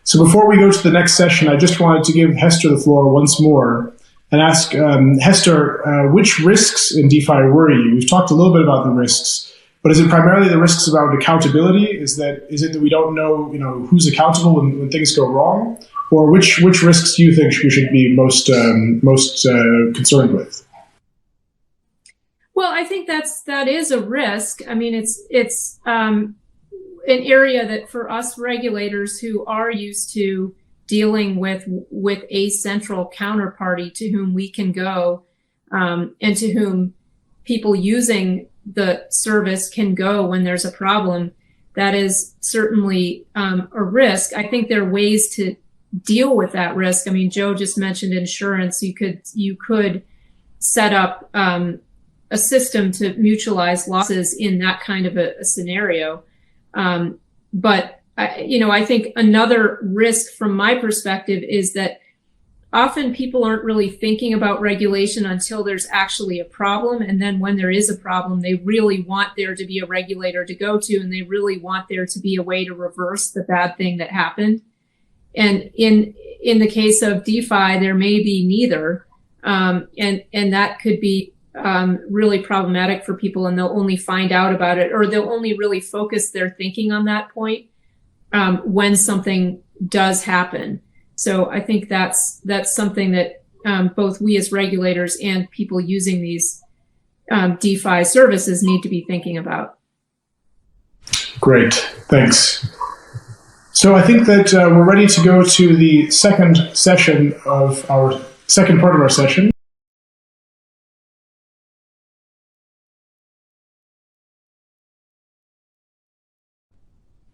So before we go to the next session, I just wanted to give Hester the floor once more and ask, Hester, which risks in DeFi worry you? We've talked a little bit about the risks, but is it primarily the risks about accountability? Is it that we don't know, who's accountable when things go wrong? Or which risks do you think we should be most concerned with? Well, I think that is a risk. I mean, it's an area that for us regulators who are used to dealing with a central counterparty to whom we can go, and to whom people using the service can go when there's a problem, that is certainly a risk. I think there are ways to deal with that risk. I mean, Joe just mentioned insurance. You could set up a system to mutualize losses in that kind of a scenario. But I think another risk from my perspective is that often people aren't really thinking about regulation until there's actually a problem. And then when there is a problem, they really want there to be a regulator to go to, and they really want there to be a way to reverse the bad thing that happened. And in the case of DeFi, there may be neither. And that could be really problematic for people, and they'll only find out about it, or they'll only really focus their thinking on that point when something does happen. So I think that's something that both we as regulators and people using these DeFi services need to be thinking about. Great, thanks. So I think that we're ready to go to the second part of our session.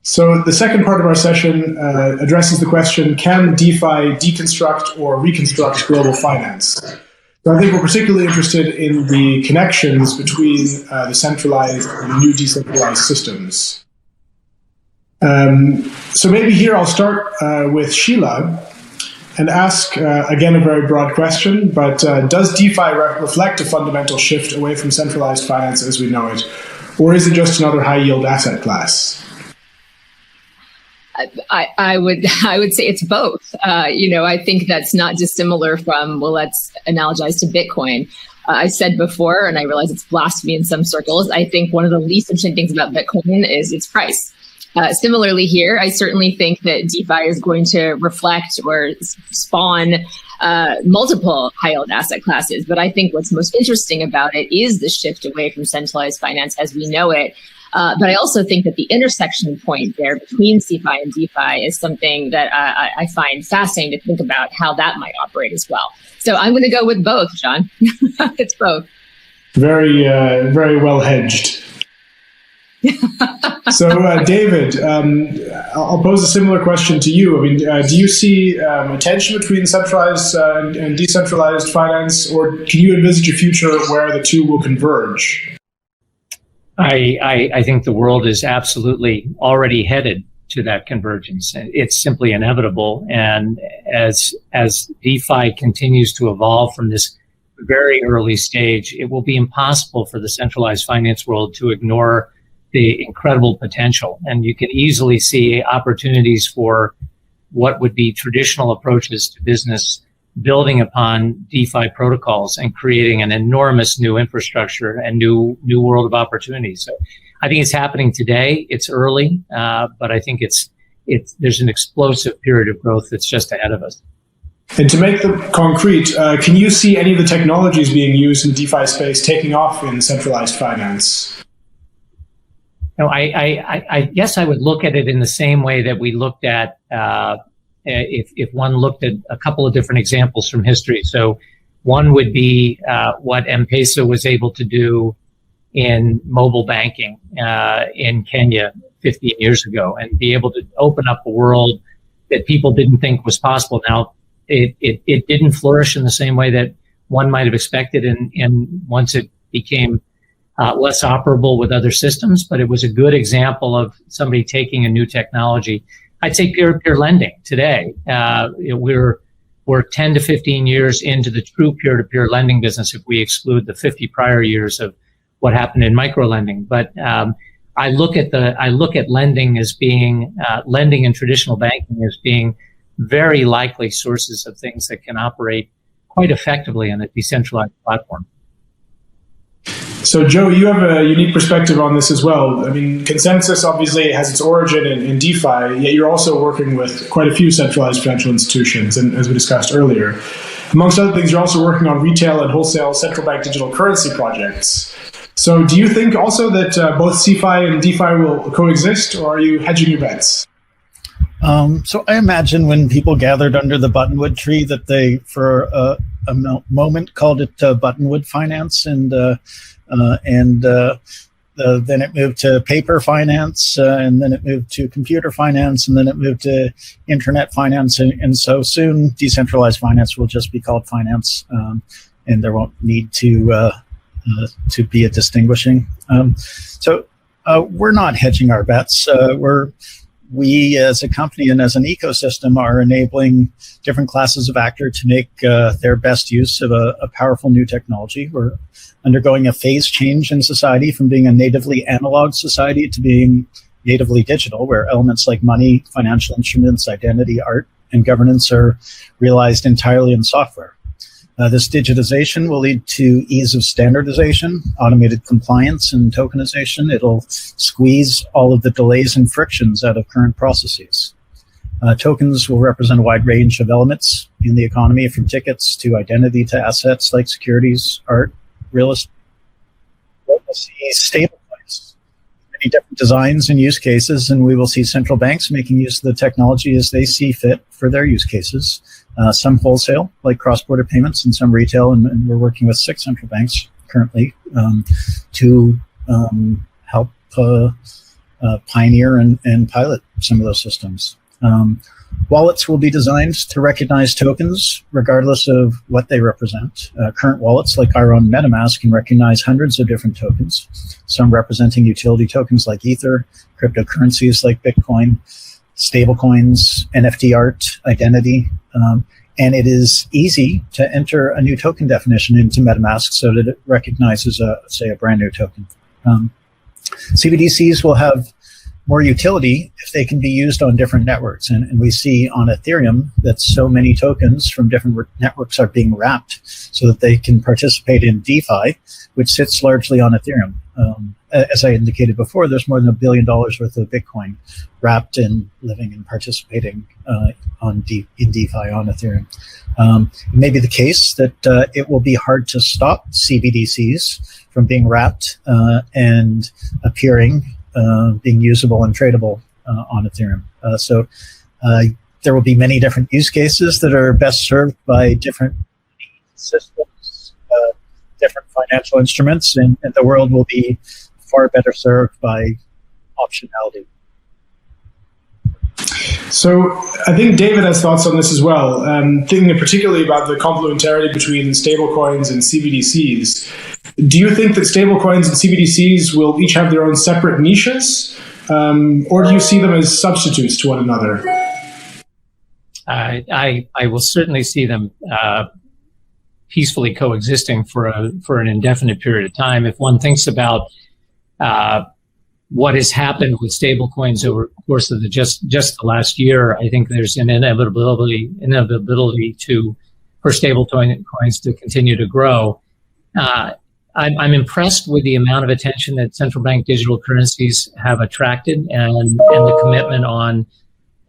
So the second part of our session addresses the question, can DeFi deconstruct or reconstruct global finance? So I think we're particularly interested in the connections between the centralized and the new decentralized systems. So maybe here I'll start with Sheila. and ask, again, a very broad question, but does DeFi reflect a fundamental shift away from centralized finance as we know it? Or is it just another high-yield asset class? I would say it's both. I think that's not dissimilar from, well, let's analogize to Bitcoin. I said before, and I realize it's blasphemy in some circles, I think one of the least interesting things about Bitcoin is its price. Similarly here, I certainly think that DeFi is going to reflect or spawn multiple high-yield asset classes. But I think what's most interesting about it is the shift away from centralized finance as we know it. But I also think that the intersection point there between CeFi and DeFi is something that I find fascinating to think about how that might operate as well. So I'm going to go with both, John. It's both. Very, very well hedged. So, David, I'll pose a similar question to you. I mean, do you see a tension between centralized and decentralized finance, or can you envisage a future where the two will converge? I think the world is absolutely already headed to that convergence. It's simply inevitable. And as DeFi continues to evolve from this very early stage, it will be impossible for the centralized finance world to ignore the incredible potential. And you can easily see opportunities for what would be traditional approaches to business building upon DeFi protocols and creating an enormous new infrastructure and new world of opportunities. So I think it's happening today. It's early, but I think there's an explosive period of growth that's just ahead of us. And to make them concrete, can you see any of the technologies being used in DeFi space taking off in centralized finance? No, I guess I would look at it in the same way that we looked at if one looked at a couple of different examples from history. So one would be what M-Pesa was able to do in mobile banking in Kenya 15 years ago, and be able to open up a world that people didn't think was possible. Now, it didn't flourish in the same way that one might have expected, and once it became less operable with other systems, but it was a good example of somebody taking a new technology. I'd say peer-to-peer lending today. We're 10 to 15 years into the true peer-to-peer lending business if we exclude the 50 prior years of what happened in micro-lending. But I look at lending as being lending in traditional banking as being very likely sources of things that can operate quite effectively on a decentralized platform. So, Joe, you have a unique perspective on this as well. I mean, Consensus obviously has its origin in DeFi, yet you're also working with quite a few centralized financial institutions, and as we discussed earlier. Amongst other things, you're also working on retail and wholesale central bank digital currency projects. So do you think also that both CeFi and DeFi will coexist, or are you hedging your bets? So I imagine when people gathered under the buttonwood tree that they, for a moment, called it buttonwood finance, and then it moved to paper finance, and then it moved to computer finance, and then it moved to internet finance, and so soon decentralized finance will just be called finance, and there won't need to be a distinguishing. So we're not hedging our bets. We as a company and as an ecosystem are enabling different classes of actor to make their best use of a powerful new technology. We're undergoing a phase change in society from being a natively analog society to being natively digital, where elements like money, financial instruments, identity, art, and governance are realized entirely in software. This digitization will lead to ease of standardization, automated compliance, and tokenization. It'll squeeze all of the delays and frictions out of current processes. Tokens will represent a wide range of elements in the economy, from tickets to identity to assets like securities, art, real estate. We'll see stablecoins, many different designs and use cases, and we will see central banks making use of the technology as they see fit for their use cases. Some wholesale, like cross-border payments, and some retail, and we're working with 6 central banks currently to help pioneer and pilot some of those systems. Wallets will be designed to recognize tokens regardless of what they represent. Current wallets, like our own MetaMask, can recognize hundreds of different tokens, some representing utility tokens like Ether, cryptocurrencies like Bitcoin, stablecoins, NFT art, identity, and it is easy to enter a new token definition into MetaMask so that it recognizes, say, a brand new token. CBDCs will have more utility if they can be used on different networks. And we see on Ethereum that so many tokens from different networks are being wrapped so that they can participate in DeFi, which sits largely on Ethereum. As I indicated before, there's more than $1 billion worth of Bitcoin wrapped in living and participating in DeFi on Ethereum. It may be the case that it will be hard to stop CBDCs from being wrapped and appearing, being usable and tradable on Ethereum. So there will be many different use cases that are best served by different systems, different financial instruments, and the world will be far better served by optionality. So I think David has thoughts on this as well, thinking particularly about the complementarity between stablecoins and CBDCs. Do you think that stablecoins and CBDCs will each have their own separate niches, or do you see them as substitutes to one another? I will certainly see them peacefully coexisting for an indefinite period of time. If one thinks about what has happened with stablecoins over the course of just the last year, I think there's an inevitability for stablecoins to continue to grow. I'm impressed with the amount of attention that central bank digital currencies have attracted, and the commitment on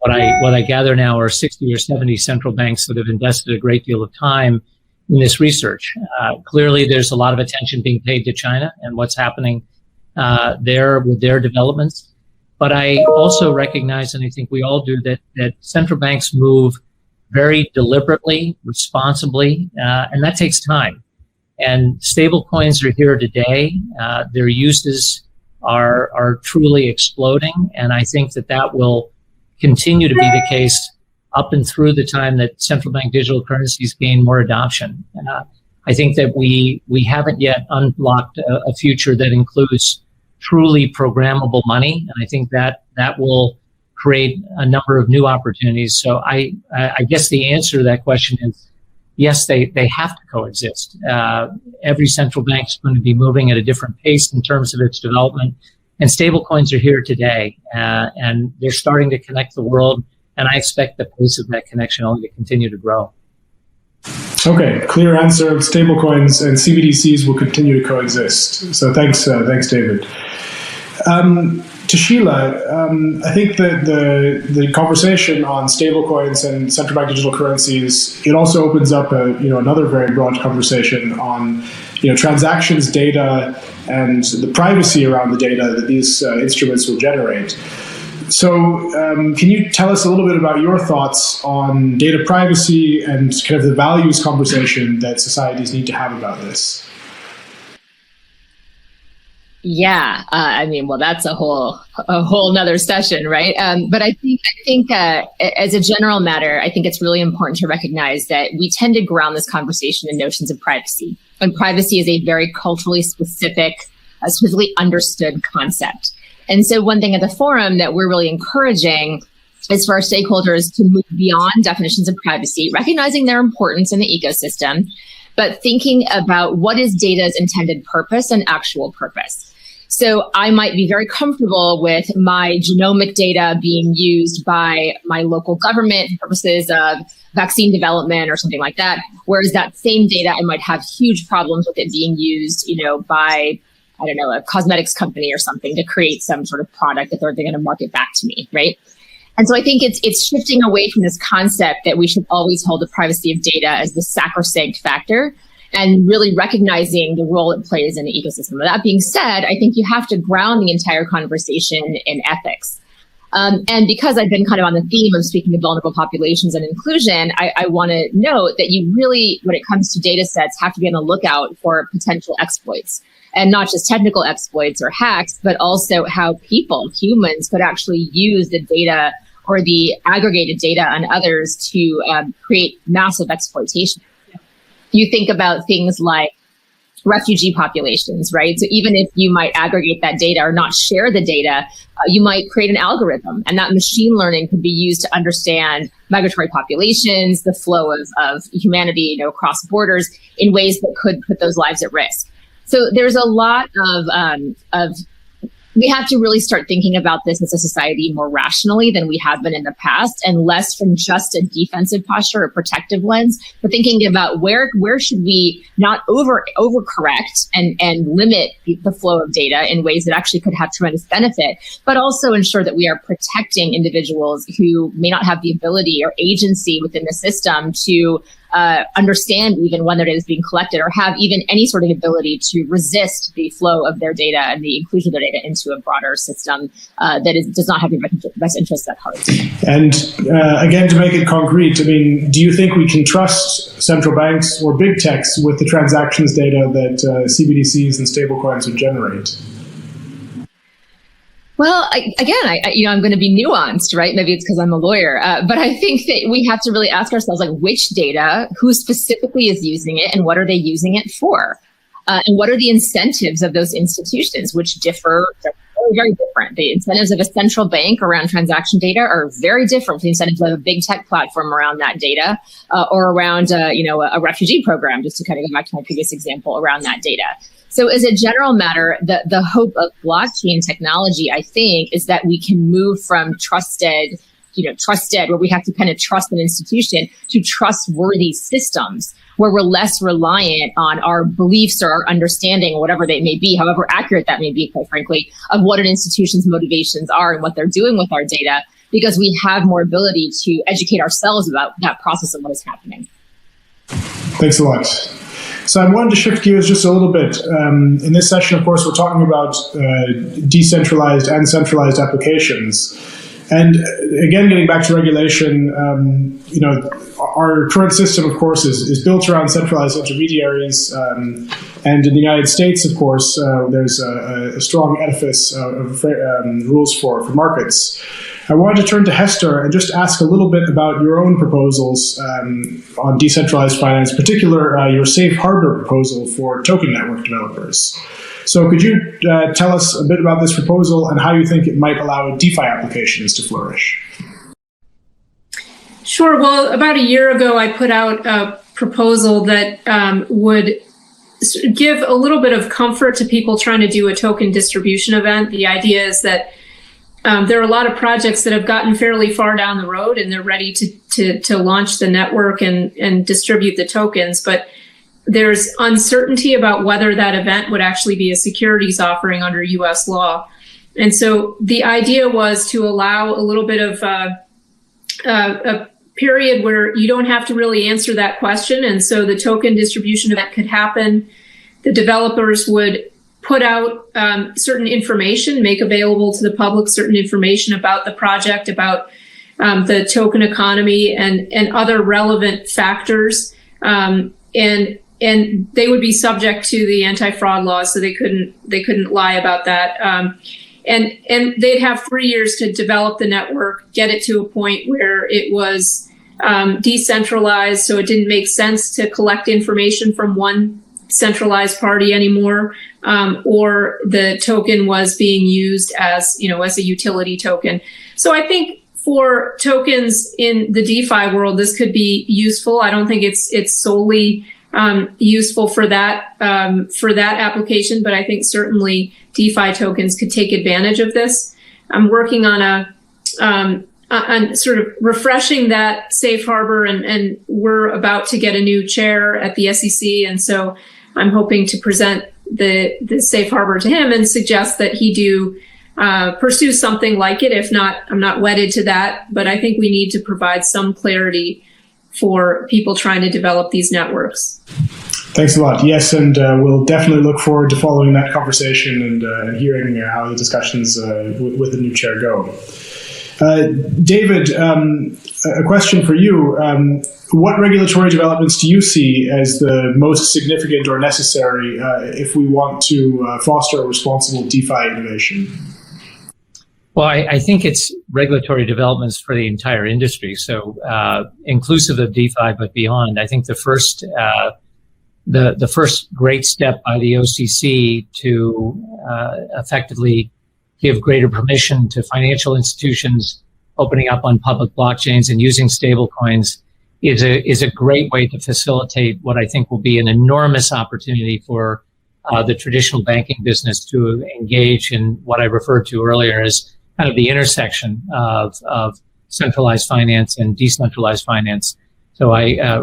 what I gather now are 60 or 70 central banks that have invested a great deal of time in this research. Clearly, there's a lot of attention being paid to China and what's happening there with their developments. But I also recognize, and I think we all do, that central banks move very deliberately, responsibly, and that takes time. And stable coins are here today. Their uses are truly exploding, and I think that will continue to be the case up and through the time that central bank digital currencies gain more adoption. I think that we haven't yet unlocked a future that includes truly programmable money, and I think that will create a number of new opportunities. So I guess the answer to that question is yes, they have to coexist. Every central bank is going to be moving at a different pace in terms of its development, and stablecoins are here today, and they're starting to connect the world, and I expect the pace of that connection only to continue to grow. Okay, clear answer. Stablecoins and CBDCs will continue to coexist. So thanks, David. To Sheila, I think that the conversation on stablecoins and central bank digital currencies, it also opens up another very broad conversation on transactions data and the privacy around the data that these instruments will generate. So can you tell us a little bit about your thoughts on data privacy and kind of the values conversation that societies need to have about this? Yeah, that's a whole nother session, right? But I think as a general matter, I think it's really important to recognize that we tend to ground this conversation in notions of privacy. And privacy is a very culturally specifically understood concept. And so one thing at the forum that we're really encouraging is for our stakeholders to move beyond definitions of privacy, recognizing their importance in the ecosystem, but thinking about what is data's intended purpose and actual purpose. So I might be very comfortable with my genomic data being used by my local government for purposes of vaccine development or something like that, whereas that same data, I might have huge problems with it being used, by a cosmetics company or something to create some sort of product that they're going to market back to me, right? And so I think it's shifting away from this concept that we should always hold the privacy of data as the sacrosanct factor and really recognizing the role it plays in the ecosystem. That being said, I think you have to ground the entire conversation in ethics. And because I've been kind of on the theme of speaking of vulnerable populations and inclusion, I want to note that you really, when it comes to data sets, have to be on the lookout for potential exploits. And not just technical exploits or hacks, but also how humans, could actually use the data or the aggregated data on others to create massive exploitation. You think about things like refugee populations, right? So even if you might aggregate that data or not share the data, you might create an algorithm, and that machine learning could be used to understand migratory populations, the flow of humanity, across borders in ways that could put those lives at risk. So there's a lot of we have to really start thinking about this as a society more rationally than we have been in the past, and less from just a defensive posture or protective lens, but thinking about where should we not overcorrect and limit the flow of data in ways that actually could have tremendous benefit, but also ensure that we are protecting individuals who may not have the ability or agency within the system to understand even when their data is being collected, or have even any sort of ability to resist the flow of their data and the inclusion of their data into a broader system that does not have your best interests at heart. And again, to make it concrete, I mean, do you think we can trust central banks or big techs with the transactions data that CBDCs and stablecoins would generate? Well, I'm going to be nuanced, right? Maybe it's because I'm a lawyer, but I think that we have to really ask ourselves, like, which data, who specifically is using it, and what are they using it for? And what are the incentives of those institutions, which differ very, very different. The incentives of a central bank around transaction data are very different from the incentives of a big tech platform around that data, or around, a refugee program, just to kind of go back to my previous example around that data. So as a general matter, the hope of blockchain technology, I think, is that we can move from trusted, where we have to kind of trust an institution, to trustworthy systems where we're less reliant on our beliefs or our understanding, whatever they may be, however accurate that may be, quite frankly, of what an institution's motivations are and what they're doing with our data, because we have more ability to educate ourselves about that process and what is happening. Thanks a lot. So I wanted to shift gears just a little bit. In this session, of course, we're talking about decentralized and centralized applications. And again, getting back to regulation, our current system, of course, is built around centralized intermediaries. And in the United States, of course, there's a strong edifice of rules for markets. I wanted to turn to Hester and just ask a little bit about your own proposals on decentralized finance, in particular your safe harbor proposal for token network developers. So could you tell us a bit about this proposal and how you think it might allow DeFi applications to flourish? Sure. Well, about a year ago, I put out a proposal that would give a little bit of comfort to people trying to do a token distribution event. The idea is that there are a lot of projects that have gotten fairly far down the road and they're ready to launch the network and distribute the tokens, but there's uncertainty about whether that event would actually be a securities offering under US law. And so the idea was to allow a little bit of a period where you don't have to really answer that question. And so the token distribution event could happen. The developers would put out certain information, make available to the public certain information about the project, about the token economy and other relevant factors. And they would be subject to the anti-fraud laws, so they couldn't lie about that. And they'd have 3 years to develop the network, get it to a point where it was decentralized, so it didn't make sense to collect information from one centralized party anymore, or the token was being used as a utility token. So I think for tokens in the DeFi world, this could be useful. I don't think it's solely useful for that application, but I think certainly DeFi tokens could take advantage of this. I'm working on on sort of refreshing that safe harbor, and we're about to get a new chair at the SEC, and so I'm hoping to present the safe harbor to him and suggest that he do pursue something like it. If not, I'm not wedded to that, but I think we need to provide some clarity for people trying to develop these networks. Thanks a lot. Yes, and we'll definitely look forward to following that conversation and hearing how the discussions with the new chair go. David, a question for you. What regulatory developments do you see as the most significant or necessary if we want to foster a responsible DeFi innovation? Well, I think it's regulatory developments for the entire industry, so inclusive of DeFi, but beyond. I think the first the first great step by the OCC to effectively give greater permission to financial institutions opening up on public blockchains and using stablecoins is a great way to facilitate what I think will be an enormous opportunity for the traditional banking business to engage in what I referred to earlier as kind of the intersection of centralized finance and decentralized finance. So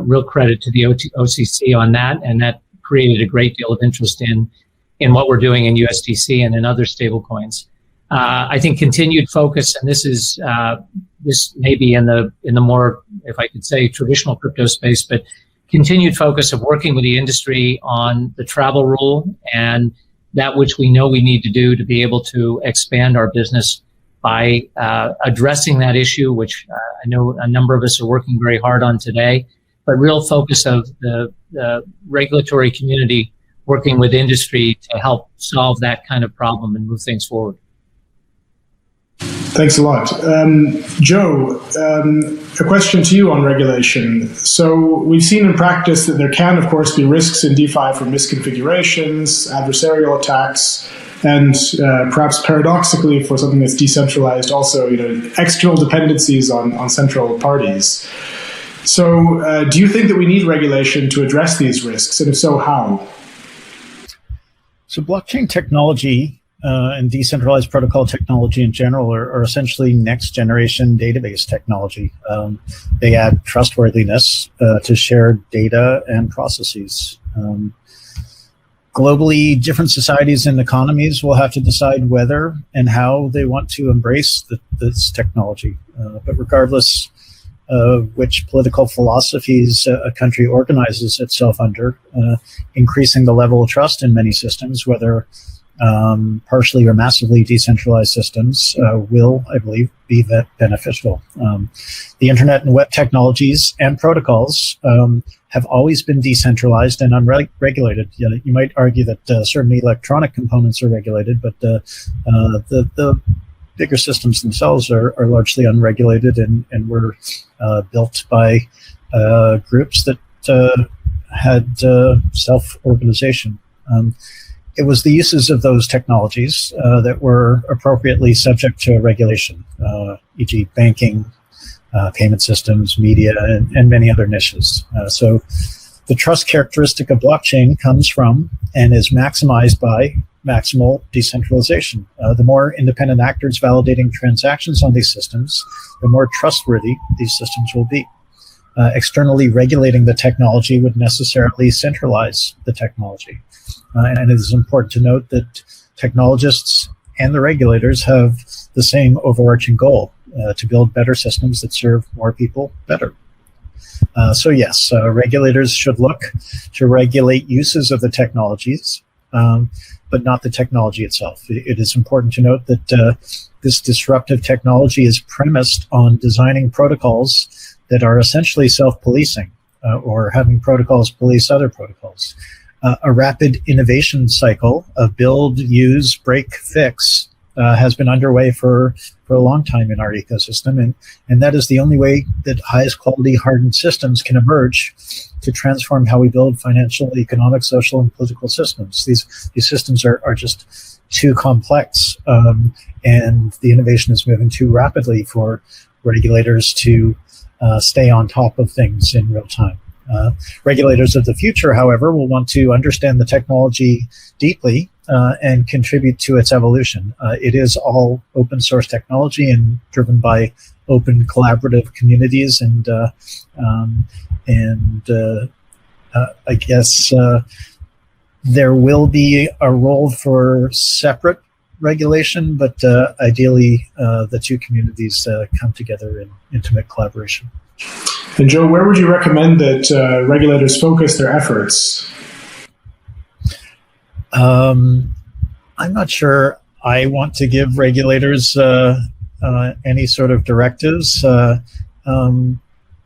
real credit to the OCC on that, and that created a great deal of interest in what we're doing in USDC and in other stablecoins. I think continued focus, and this may be in the more, if I could say, traditional crypto space, but continued focus of working with the industry on the travel rule and that which we know we need to do to be able to expand our business by addressing that issue, which I know a number of us are working very hard on today, but real focus of the regulatory community working with industry to help solve that kind of problem and move things forward. Thanks a lot. Joe, a question to you on regulation. So we've seen in practice that there can, of course, be risks in DeFi from misconfigurations, adversarial attacks, and perhaps paradoxically for something that's decentralized, also external dependencies on central parties. So do you think that we need regulation to address these risks? And if so, how? So blockchain technology and decentralized protocol technology in general are essentially next generation database technology. They add trustworthiness to shared data and processes. Globally, different societies and economies will have to decide whether and how they want to embrace this technology. But regardless of which political philosophies a country organizes itself under, increasing the level of trust in many systems, whether partially or massively decentralized systems, will, I believe, be beneficial. The internet and web technologies and protocols have always been decentralized and unregulated. You might argue that certainly electronic components are regulated, but the bigger systems themselves are largely unregulated and were built by groups that had self-organization. It was the uses of those technologies that were appropriately subject to regulation, e.g. banking, payment systems, media, and many other niches. So the trust characteristic of blockchain comes from and is maximized by maximal decentralization. The more independent actors validating transactions on these systems, the more trustworthy these systems will be. Externally regulating the technology would necessarily centralize the technology. And it is important to note that technologists and the regulators have the same overarching goal, to build better systems that serve more people better. So yes, regulators should look to regulate uses of the technologies, but not the technology itself. It is important to note that this disruptive technology is premised on designing protocols that are essentially self-policing, or having protocols police other protocols. A rapid innovation cycle of build, use, break, fix has been underway for a long time in our ecosystem, and that is the only way that highest quality hardened systems can emerge to transform how we build financial, economic, social, and political systems. These systems are just too complex, and the innovation is moving too rapidly for regulators to stay on top of things in real time. Regulators of the future, however, will want to understand the technology deeply and contribute to its evolution. It is all open source technology and driven by open collaborative communities, and I guess there will be a role for separate regulation, but ideally the two communities come together in intimate collaboration. And Joe, where would you recommend that regulators focus their efforts? I'm not sure I want to give regulators any sort of directives.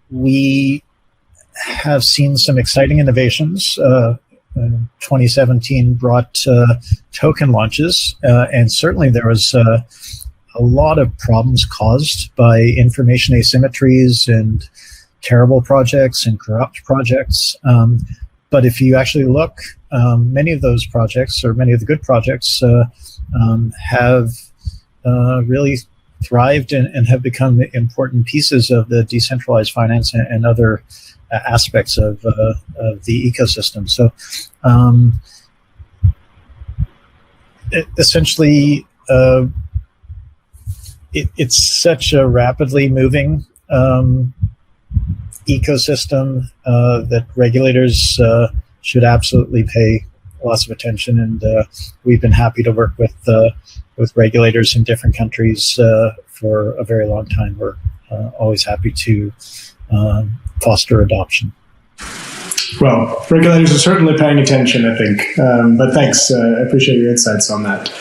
We have seen some exciting innovations. 2017 brought token launches, and certainly there was a lot of problems caused by information asymmetries and terrible projects and corrupt projects. but if you actually look, many of those projects, or many of the good projects, have really thrived and have become important pieces of the decentralized finance and other aspects of the ecosystem. So essentially, it's such a rapidly moving ecosystem that regulators should absolutely pay lots of attention, and we've been happy to work with regulators in different countries for a very long time. We're always happy to foster adoption. Well, regulators are certainly paying attention, I think. But thanks. I appreciate your insights on that.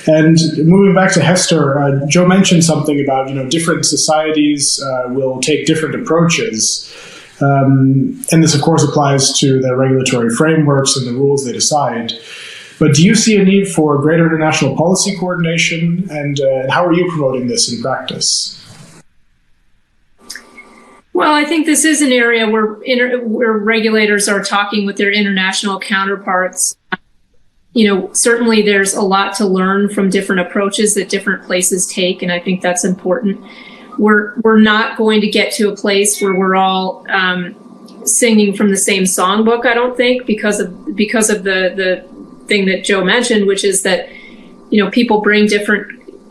And moving back to Hester, Joe mentioned something about, different societies will take different approaches. And this, of course, applies to their regulatory frameworks and the rules they decide. But do you see a need for greater international policy coordination? And how are you promoting this in practice? Well, I think this is an area where regulators are talking with their international counterparts. Certainly there's a lot to learn from different approaches that different places take, and I think that's important. We're not going to get to a place where we're all singing from the same songbook, I don't think, because of the thing that Joe mentioned, which is that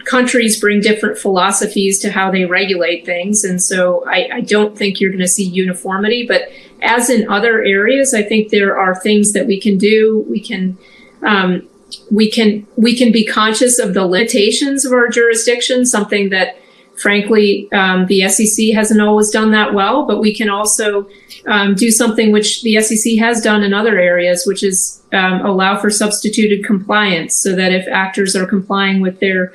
countries bring different philosophies to how they regulate things, and so I don't think you're going to see uniformity. But as in other areas, I think there are things that we can do. We can be conscious of the limitations of our jurisdiction, something that, frankly, the SEC hasn't always done that well. But we can also do something which the SEC has done in other areas, which is allow for substituted compliance, so that if actors are complying with their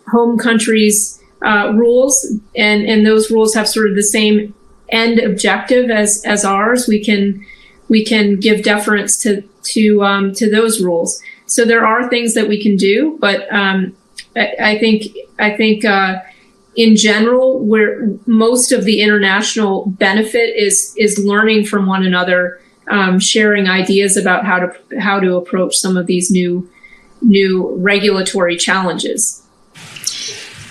home country's rules, and those rules have sort of the same end objective as ours, we can give deference to those rules. So there are things that we can do, but I think in general, where most of the international benefit is learning from one another, sharing ideas about how to approach some of these new regulatory challenges.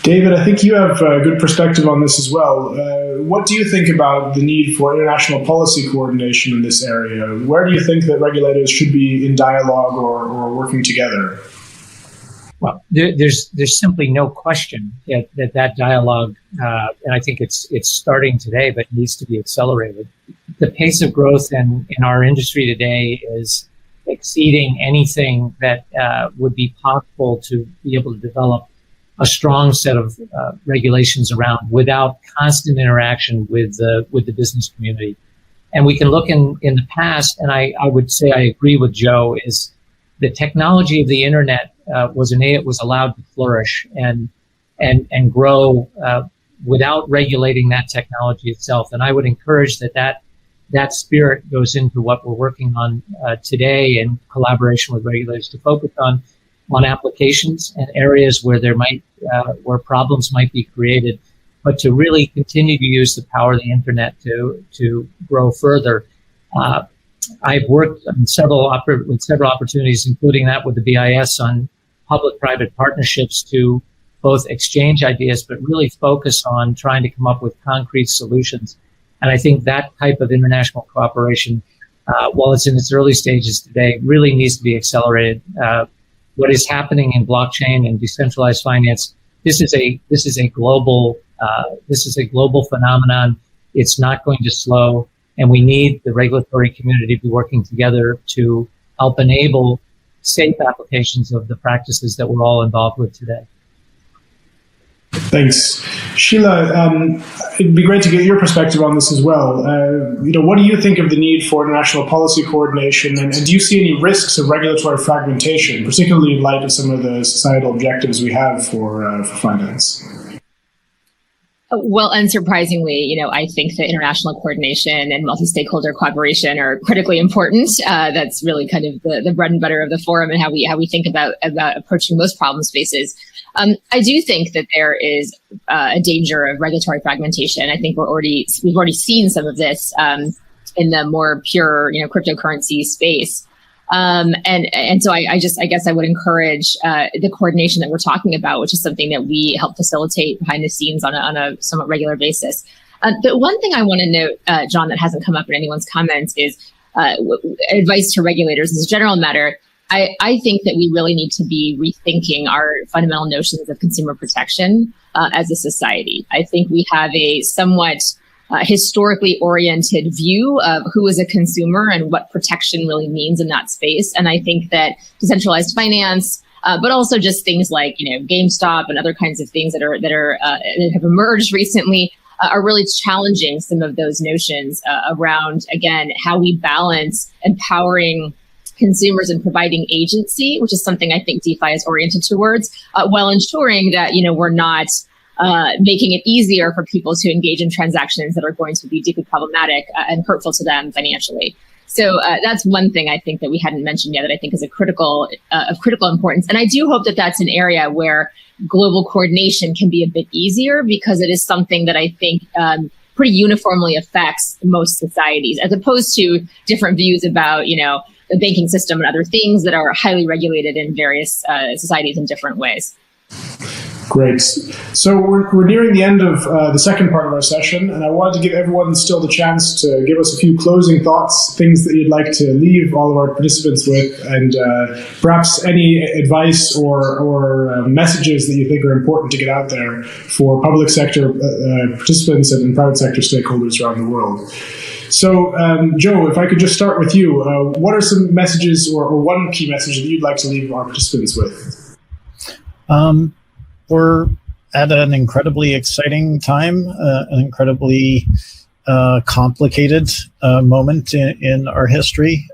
David, I think you have a good perspective on this as well. What do you think about the need for international policy coordination in this area? Where do you think that regulators should be in dialogue or working together? Well, there's simply no question that dialogue, and I think it's starting today, but needs to be accelerated. The pace of growth in our industry today is exceeding anything that would be possible to be able to develop a strong set of regulations around without constant interaction with the business community. And we can look in the past, and I would say I agree with Joe, is the technology of the internet was allowed to flourish and grow without regulating that technology itself. And I would encourage that spirit goes into what we're working on today in collaboration with regulators to focus on applications and areas where where problems might be created, but to really continue to use the power of the internet to grow further. I've worked on several opportunities, including that with the BIS, on public-private partnerships to both exchange ideas, but really focus on trying to come up with concrete solutions. And I think that type of international cooperation, while it's in its early stages today, really needs to be accelerated. What is happening in blockchain and decentralized finance, this is a global phenomenon. It's not going to slow, and we need the regulatory community to be working together to help enable safe applications of the practices that we're all involved with today. Thanks. Sheila, it'd be great to get your perspective on this as well. What do you think of the need for international policy coordination, and do you see any risks of regulatory fragmentation, particularly in light of some of the societal objectives we have for finance? Well, unsurprisingly, I think that international coordination and multi-stakeholder collaboration are critically important. That's really kind of the bread and butter of the forum and how we think about approaching most problem spaces. I do think that there is a danger of regulatory fragmentation. I think we've already seen some of this in the more pure, cryptocurrency space. And so I guess I would encourage the coordination that we're talking about, which is something that we help facilitate behind the scenes on a somewhat regular basis. The one thing I want to note, John, that hasn't come up in anyone's comments is advice to regulators as a general matter. I think that we really need to be rethinking our fundamental notions of consumer protection as a society. I think we have a somewhat historically oriented view of who is a consumer and what protection really means in that space. And I think that decentralized finance, but also just things like GameStop and other kinds of things that have emerged recently are really challenging some of those notions around, again, how we balance empowering consumers and providing agency, which is something I think DeFi is oriented towards, while ensuring that we're not making it easier for people to engage in transactions that are going to be deeply problematic and hurtful to them financially. So that's one thing I think that we hadn't mentioned yet that I think is of critical importance. And I do hope that that's an area where global coordination can be a bit easier, because it is something that I think pretty uniformly affects most societies, as opposed to different views about, the banking system and other things that are highly regulated in various societies in different ways. Great. So we're nearing the end of the second part of our session, and I wanted to give everyone still the chance to give us a few closing thoughts, things that you'd like to leave all of our participants with, and perhaps any advice or messages that you think are important to get out there for public sector participants and private sector stakeholders around the world. So, Joe, if I could just start with you, what are some messages or one key message that you'd like to leave our participants with? We're at an incredibly exciting time, an incredibly complicated moment in our history.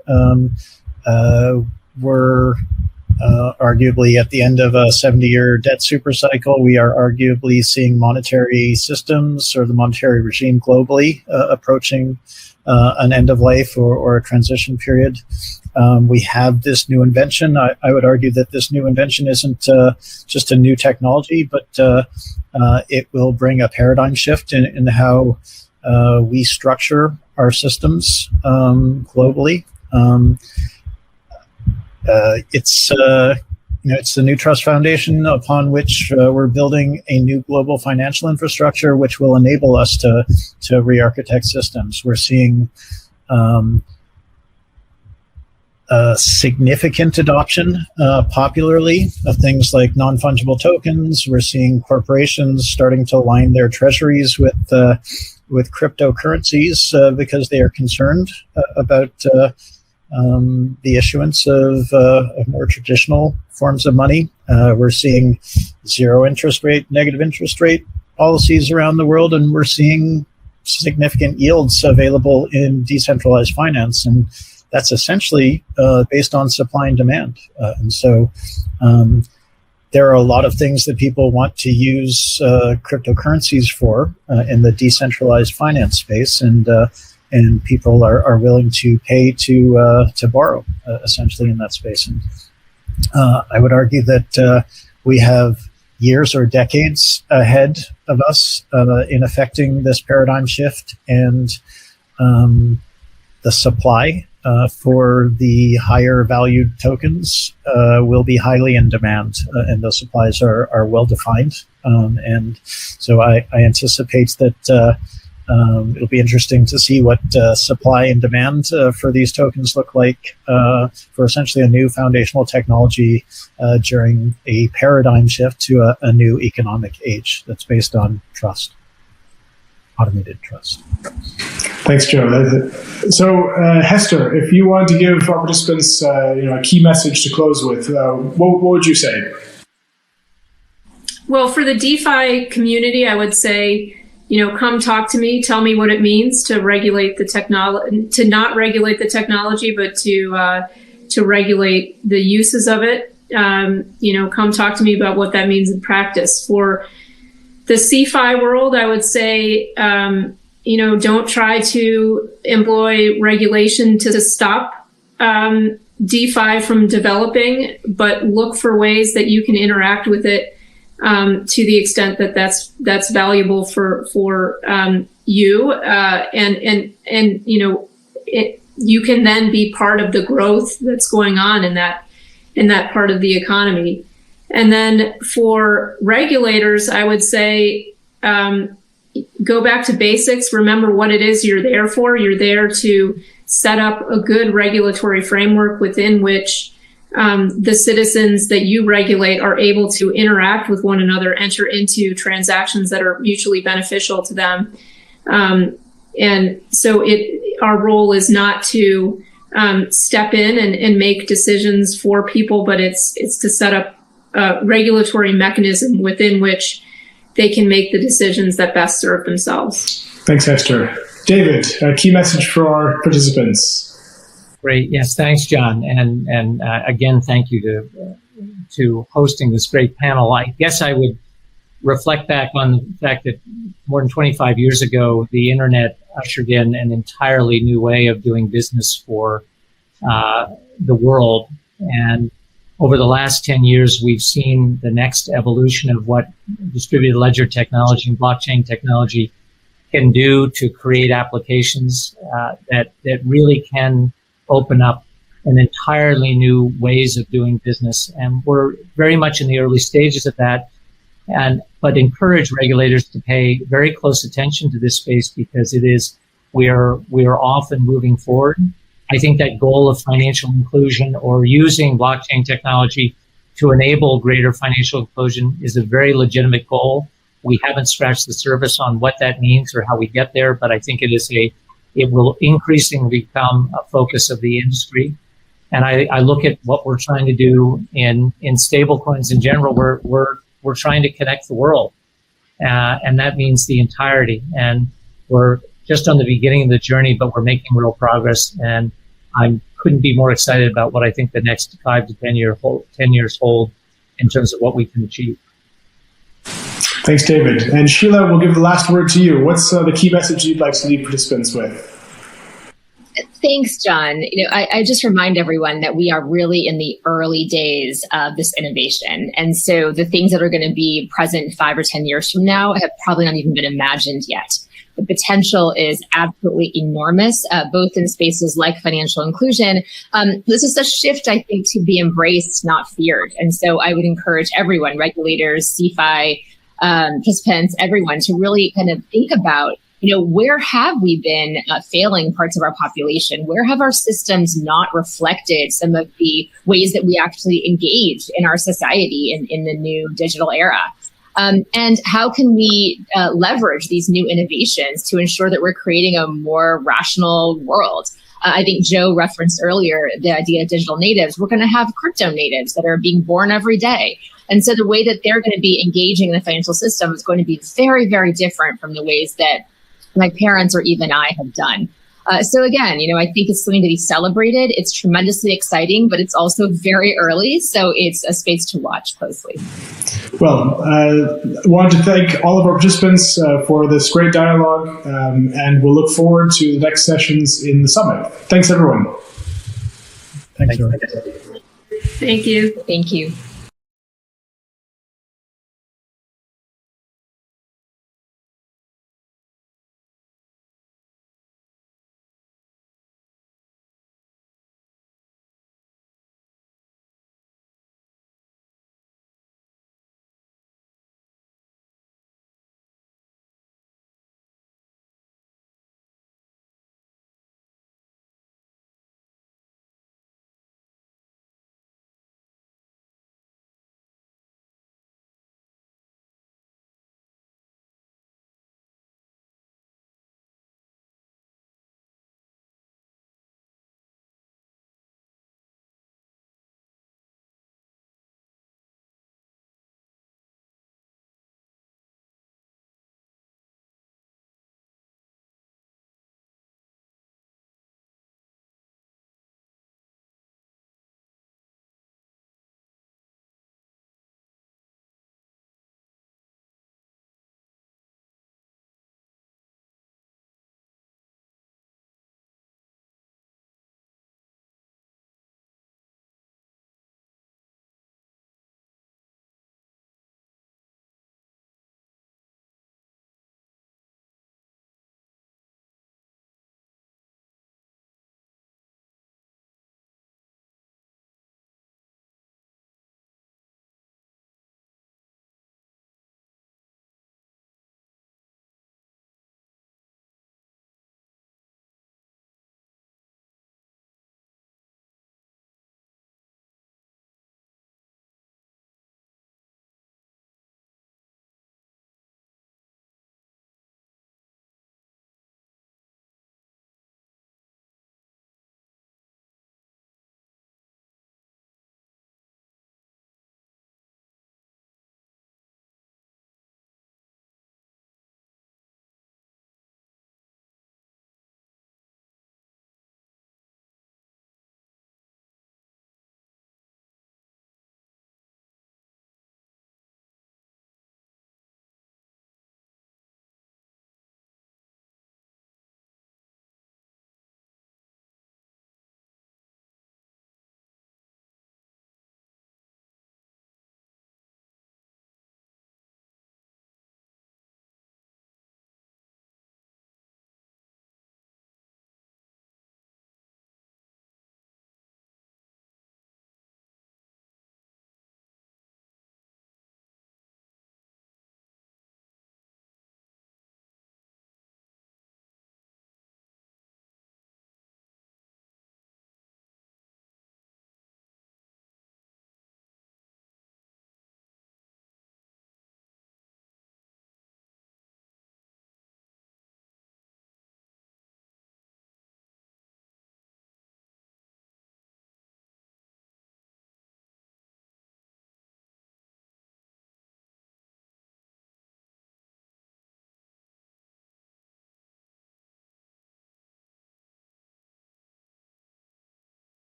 We're arguably at the end of a 70-year debt supercycle. We are arguably seeing monetary systems or the monetary regime globally approaching an end of life or a transition period. We have this new invention. I would argue that this new invention isn't just a new technology, but it will bring a paradigm shift in how we structure our systems globally. It's the new trust foundation upon which we're building a new global financial infrastructure, which will enable us to re-architect systems. We're seeing significant adoption popularly of things like non-fungible tokens. We're seeing corporations starting to line their treasuries with cryptocurrencies because they are concerned about the issuance of more traditional forms of money. We're seeing zero interest rate, negative interest rate policies around the world, and we're seeing significant yields available in decentralized finance. And that's essentially based on supply and demand. And so there are a lot of things that people want to use cryptocurrencies for in the decentralized finance space, and people are willing to pay to borrow essentially in that space. And I would argue that we have years or decades ahead of us in affecting this paradigm shift, and the supply for the higher valued tokens will be highly in demand, and those supplies are well defined. And so I anticipate that it'll be interesting to see what supply and demand for these tokens look like for essentially a new foundational technology during a paradigm shift to a new economic age that's based on trust, automated trust. Thanks, Joe. So, Hester, if you wanted to give our participants a key message to close with, what would you say? Well, for the DeFi community, I would say, come talk to me. Tell me what it means to regulate the technology, to not regulate the technology, but to regulate the uses of it. Come talk to me about what that means in practice. For the CeFi world, I would say, don't try to employ regulation to stop DeFi from developing, but look for ways that you can interact with it to the extent that that's valuable for you. And you can then be part of the growth that's going on in that part of the economy. And then for regulators, I would say, go back to basics. Remember what it is you're there for. You're there to set up a good regulatory framework within which the citizens that you regulate are able to interact with one another, enter into transactions that are mutually beneficial to them. And so our role is not to step in and make decisions for people, but it's to set up a regulatory mechanism within which they can make the decisions that best serve themselves. Thanks, Esther. David, a key message for our participants. Great. Yes. Thanks, John. And again, thank you to hosting this great panel. I guess I would reflect back on the fact that more than 25 years ago, the internet ushered in an entirely new way of doing business for the world. And over the last 10 years, we've seen the next evolution of what distributed ledger technology and blockchain technology can do to create applications that really can open up an entirely new ways of doing business. And we're very much in the early stages of that, but encourage regulators to pay very close attention to this space because we are often moving forward. I think that goal of financial inclusion or using blockchain technology to enable greater financial inclusion is a very legitimate goal. We haven't scratched the surface on what that means or how we get there, but I think it will increasingly become a focus of the industry. And I look at what we're trying to do in stablecoins in general. We're trying to connect the world, and that means the entirety. And we're just on the beginning of the journey, but we're making real progress. And I couldn't be more excited about what I think the next 5 to 10 years hold in terms of what we can achieve. Thanks, David. And Sheila, we'll give the last word to you. What's the key message you'd like to leave participants with? Thanks, John. I just remind everyone that we are really in the early days of this innovation. And so the things that are going to be present 5 or 10 years from now have probably not even been imagined yet. The potential is absolutely enormous, both in spaces like financial inclusion. This is a shift, I think, to be embraced, not feared. And so I would encourage everyone, regulators, CFI, participants, everyone, to really kind of think about, where have we been failing parts of our population? Where have our systems not reflected some of the ways that we actually engage in our society in the new digital era? And how can we leverage these new innovations to ensure that we're creating a more rational world? I think Joe referenced earlier the idea of digital natives. We're going to have crypto natives that are being born every day. And so the way that they're going to be engaging in the financial system is going to be very, very different from the ways that my parents or even I have done. So again, I think it's something to be celebrated. It's tremendously exciting, but it's also very early. So it's a space to watch closely. Well, I wanted to thank all of our participants for this great dialogue, and we'll look forward to the next sessions in the summit. Thanks, everyone. Thanks, George. Thank you. Thank you.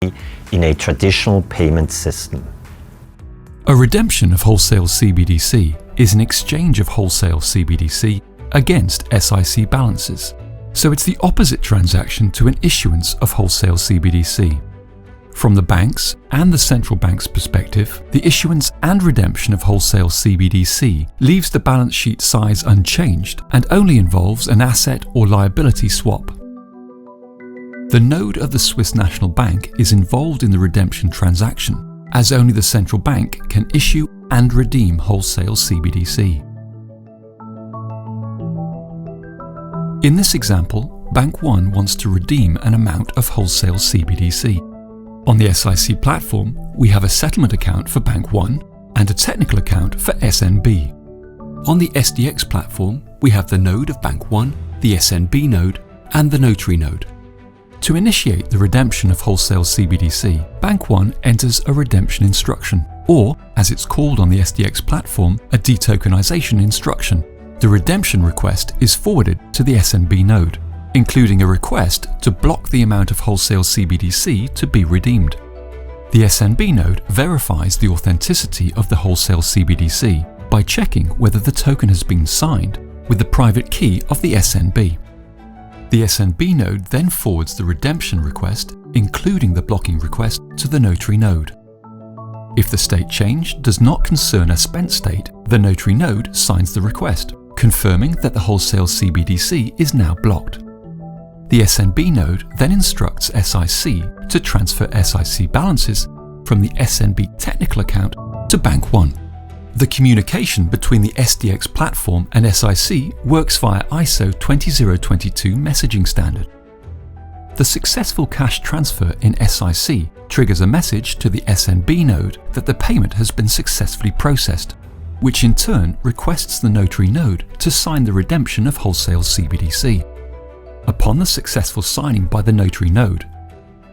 CBDC in a traditional payment system. A redemption of wholesale CBDC is an exchange of wholesale CBDC against SIC balances. So it's the opposite transaction to an issuance of wholesale CBDC. From the bank's and the central bank's perspective, the issuance and redemption of wholesale CBDC leaves the balance sheet size unchanged and only involves an asset or liability swap. The node of the Swiss National Bank is involved in the redemption transaction, as only the central bank can issue and redeem wholesale CBDC. In this example, Bank 1 wants to redeem an amount of wholesale CBDC. On the SIC platform, we have a settlement account for Bank 1 and a technical account for SNB. On the SDX platform, we have the node of Bank 1, the SNB node, and the notary node. To initiate the redemption of wholesale CBDC, Bank 1 enters a redemption instruction, or, as it's called on the SDX platform, a detokenization instruction. The redemption request is forwarded to the SNB node, including a request to block the amount of wholesale CBDC to be redeemed. The SNB node verifies the authenticity of the wholesale CBDC by checking whether the token has been signed with the private key of the SNB. The SNB node then forwards the redemption request, including the blocking request, to the notary node. If the state change does not concern a spent state, the notary node signs the request, confirming that the wholesale CBDC is now blocked. The SNB node then instructs SIC to transfer SIC balances from the SNB technical account to Bank 1. The communication between the SDX platform and SIC works via ISO 20022 messaging standard. The successful cash transfer in SIC triggers a message to the SNB node that the payment has been successfully processed, which in turn requests the notary node to sign the redemption of wholesale CBDC. Upon the successful signing by the notary node,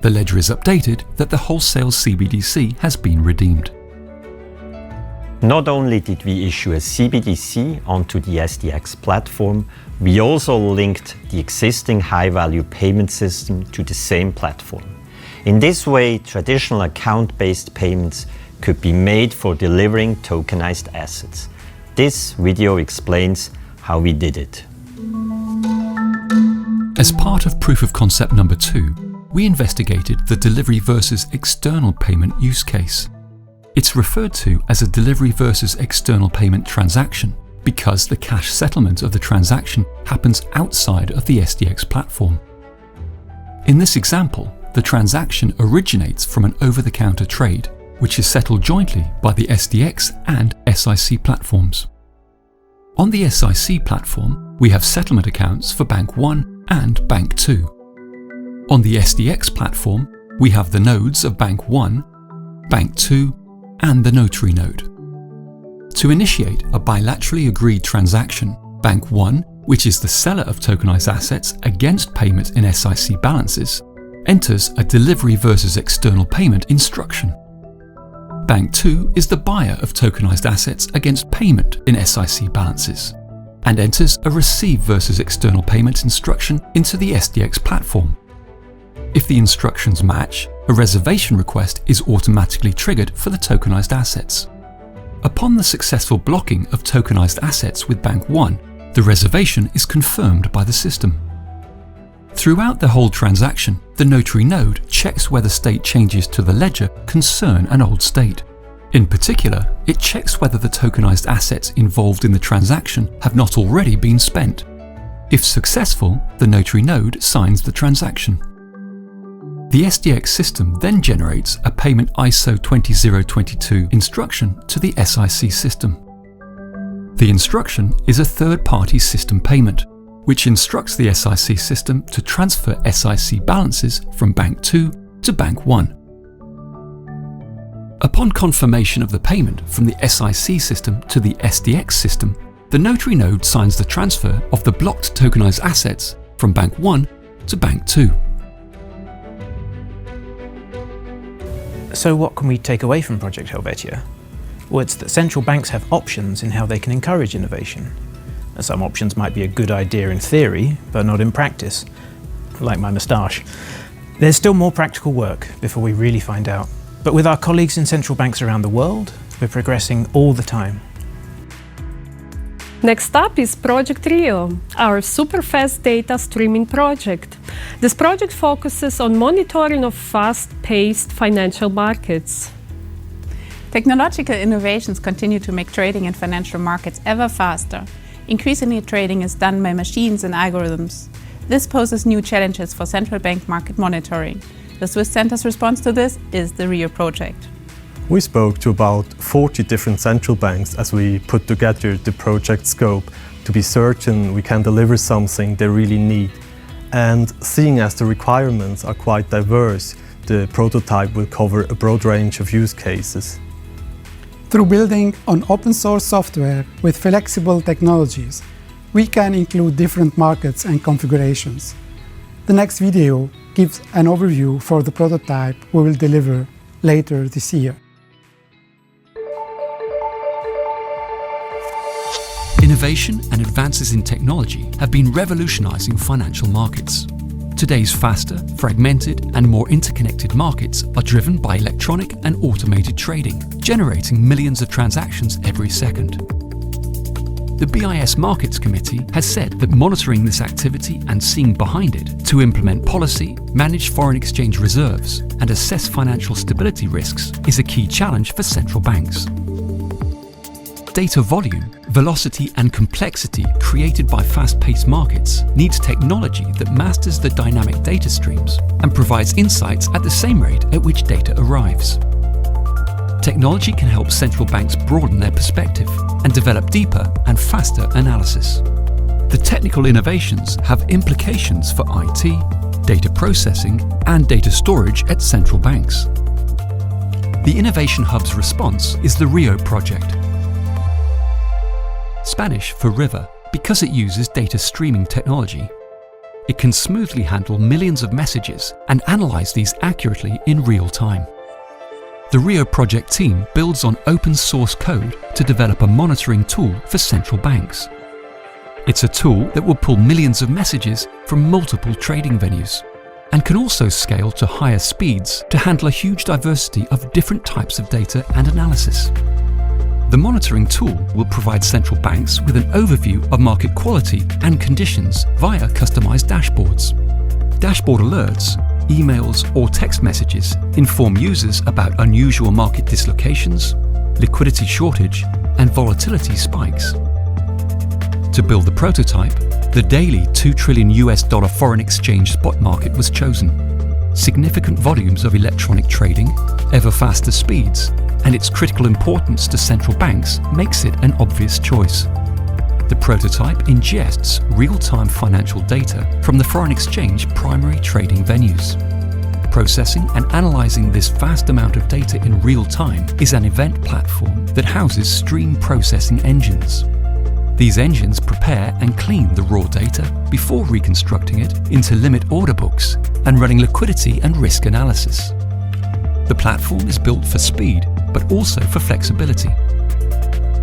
the ledger is updated that the wholesale CBDC has been redeemed. Not only did we issue a CBDC onto the SDX platform, we also linked the existing high-value payment system to the same platform. In this way, traditional account-based payments could be made for delivering tokenized assets. This video explains how we did it. As part of proof of concept number 2, we investigated the delivery versus external payment use case. It's referred to as a delivery versus external payment transaction because the cash settlement of the transaction happens outside of the SDX platform. In this example, the transaction originates from an over-the-counter trade, which is settled jointly by the SDX and SIC platforms. On the SIC platform, we have settlement accounts for Bank 1 and Bank 2. On the SDX platform, we have the nodes of Bank 1, Bank 2, and the notary node. To initiate a bilaterally agreed transaction, Bank 1, which is the seller of tokenized assets against payment in SIC balances, enters a delivery versus external payment instruction. Bank 2 is the buyer of tokenized assets against payment in SIC balances and enters a receive versus external payment instruction into the SDX platform. If the instructions match, a reservation request is automatically triggered for the tokenized assets. Upon the successful blocking of tokenized assets with Bank 1, the reservation is confirmed by the system. Throughout the whole transaction, the notary node checks whether state changes to the ledger concern an old state. In particular, it checks whether the tokenized assets involved in the transaction have not already been spent. If successful, the notary node signs the transaction. The SDX system then generates a payment ISO 20022 instruction to the SIC system. The instruction is a third-party system payment, which instructs the SIC system to transfer SIC balances from Bank 2 to Bank 1. Upon confirmation of the payment from the SIC system to the SDX system, the notary node signs the transfer of the blocked tokenized assets from Bank 1 to Bank 2. So what can we take away from Project Helvetia? Well, it's that central banks have options in how they can encourage innovation. Some options might be a good idea in theory, but not in practice, like my moustache. There's still more practical work before we really find out. But with our colleagues in central banks around the world, we're progressing all the time. Next up is Project Rio, our super fast data streaming project. This project focuses on monitoring of fast-paced financial markets. Technological innovations continue to make trading in financial markets ever faster. Increasingly, trading is done by machines and algorithms. This poses new challenges for central bank market monitoring. The Swiss Center's response to this is the Rio project. We spoke to about 40 different central banks as we put together the project scope to be certain we can deliver something they really need. And seeing as the requirements are quite diverse, the prototype will cover a broad range of use cases. Through building on open source software with flexible technologies, we can include different markets and configurations. The next video gives an overview for the prototype we will deliver later this year. Innovation and advances in technology have been revolutionizing financial markets. Today's faster, fragmented, and more interconnected markets are driven by electronic and automated trading, generating millions of transactions every second. The BIS Markets Committee has said that monitoring this activity and seeing behind it to implement policy, manage foreign exchange reserves, and assess financial stability risks is a key challenge for central banks. Data volume, velocity, and complexity created by fast-paced markets needs technology that masters the dynamic data streams and provides insights at the same rate at which data arrives. Technology can help central banks broaden their perspective and develop deeper and faster analysis. The technical innovations have implications for IT, data processing, and data storage at central banks. The Innovation Hub's response is the Rio project. Spanish for river, because it uses data streaming technology. It can smoothly handle millions of messages and analyze these accurately in real time. The Rio project team builds on open source code to develop a monitoring tool for central banks. It's a tool that will pull millions of messages from multiple trading venues and can also scale to higher speeds to handle a huge diversity of different types of data and analysis. The monitoring tool will provide central banks with an overview of market quality and conditions via customized dashboards. Dashboard alerts, emails, or text messages inform users about unusual market dislocations, liquidity shortage, and volatility spikes. To build the prototype, the daily $2 trillion foreign exchange spot market was chosen. Significant volumes of electronic trading, ever faster speeds, and its critical importance to central banks makes it an obvious choice. The prototype ingests real-time financial data from the foreign exchange primary trading venues. Processing and analyzing this vast amount of data in real time is an event platform that houses stream processing engines. These engines prepare and clean the raw data before reconstructing it into limit order books and running liquidity and risk analysis. The platform is built for speed, but also for flexibility.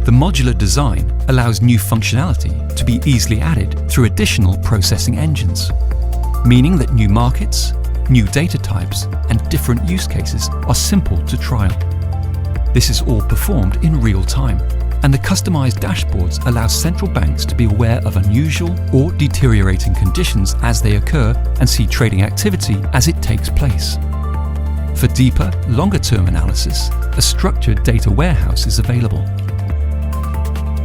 The modular design allows new functionality to be easily added through additional processing engines, meaning that new markets, new data types, and different use cases are simple to trial. This is all performed in real time, and the customized dashboards allow central banks to be aware of unusual or deteriorating conditions as they occur and see trading activity as it takes place. For deeper, longer-term analysis, a structured data warehouse is available.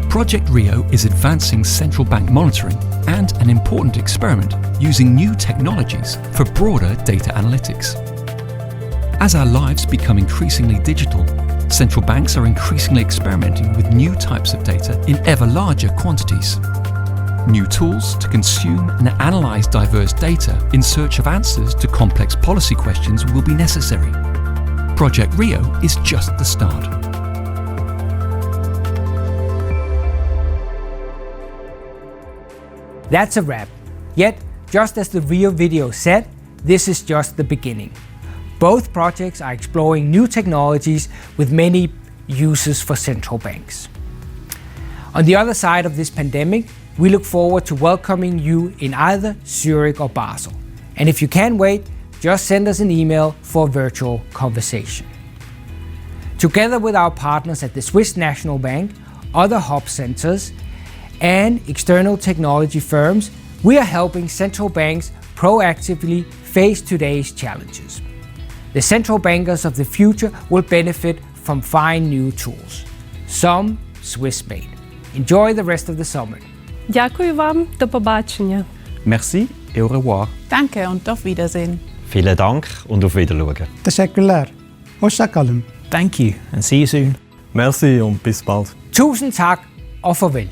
Project Rio is advancing central bank monitoring and an important experiment using new technologies for broader data analytics. As our lives become increasingly digital, central banks are increasingly experimenting with new types of data in ever larger quantities. New tools to consume and analyze diverse data in search of answers to complex policy questions will be necessary. Project Rio is just the start. That's a wrap. Yet, just as the Rio video said, this is just the beginning. Both projects are exploring new technologies with many uses for central banks. On the other side of this pandemic, we look forward to welcoming you in either Zurich or Basel. And if you can't wait, just send us an email for a virtual conversation. Together with our partners at the Swiss National Bank, other hub centers, and external technology firms, we are helping central banks proactively face today's challenges. The central bankers of the future will benefit from fine new tools, some Swiss-made. Enjoy the rest of the summit. Дякую вам, до побачення. Merci et au revoir. Danke und auf Wiedersehen. Vielen Dank und auf Wiedersehen. Teşekkürler. Hoşça kalın. Thank you and see you soon. Merci und bis bald. Tusind tak og farvel.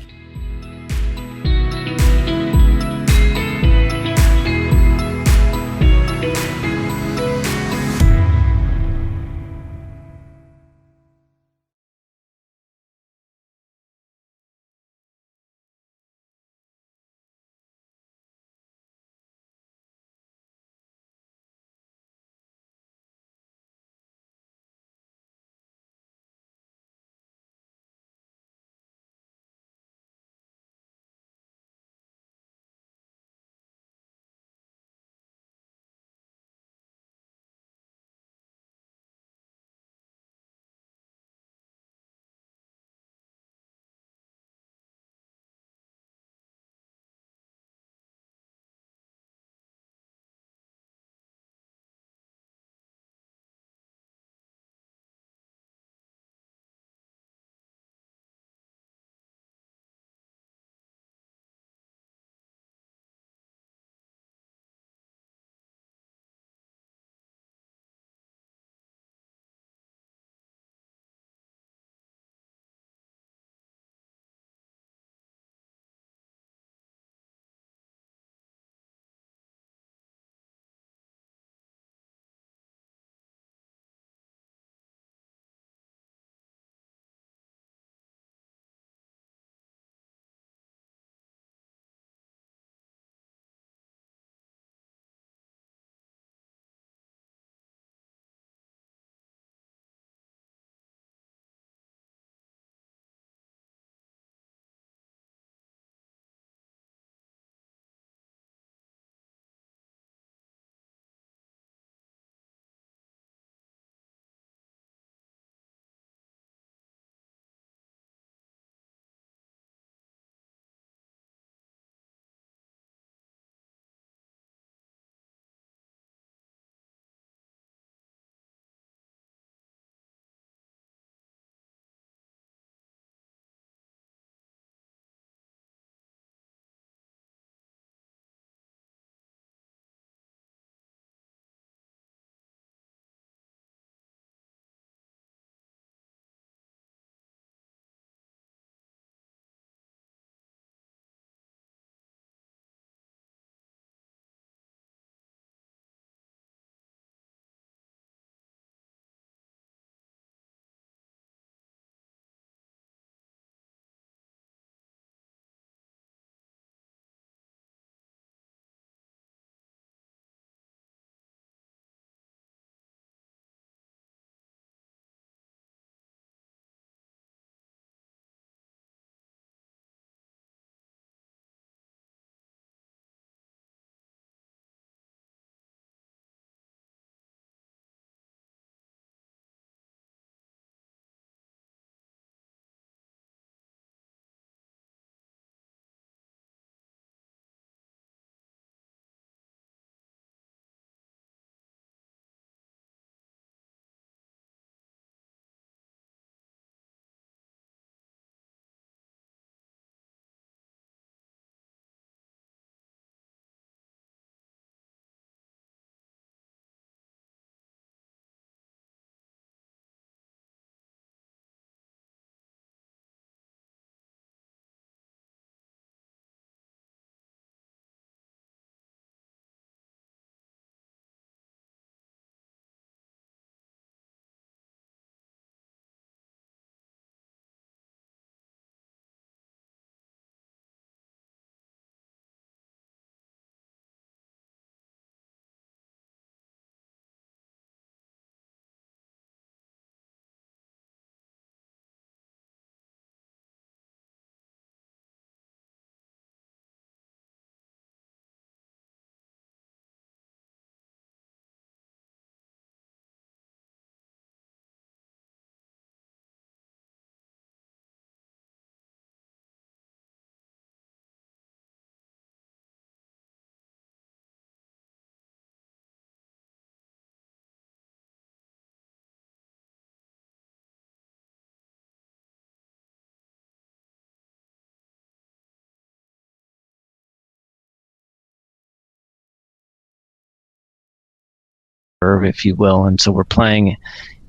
curve, if you will. And so we're playing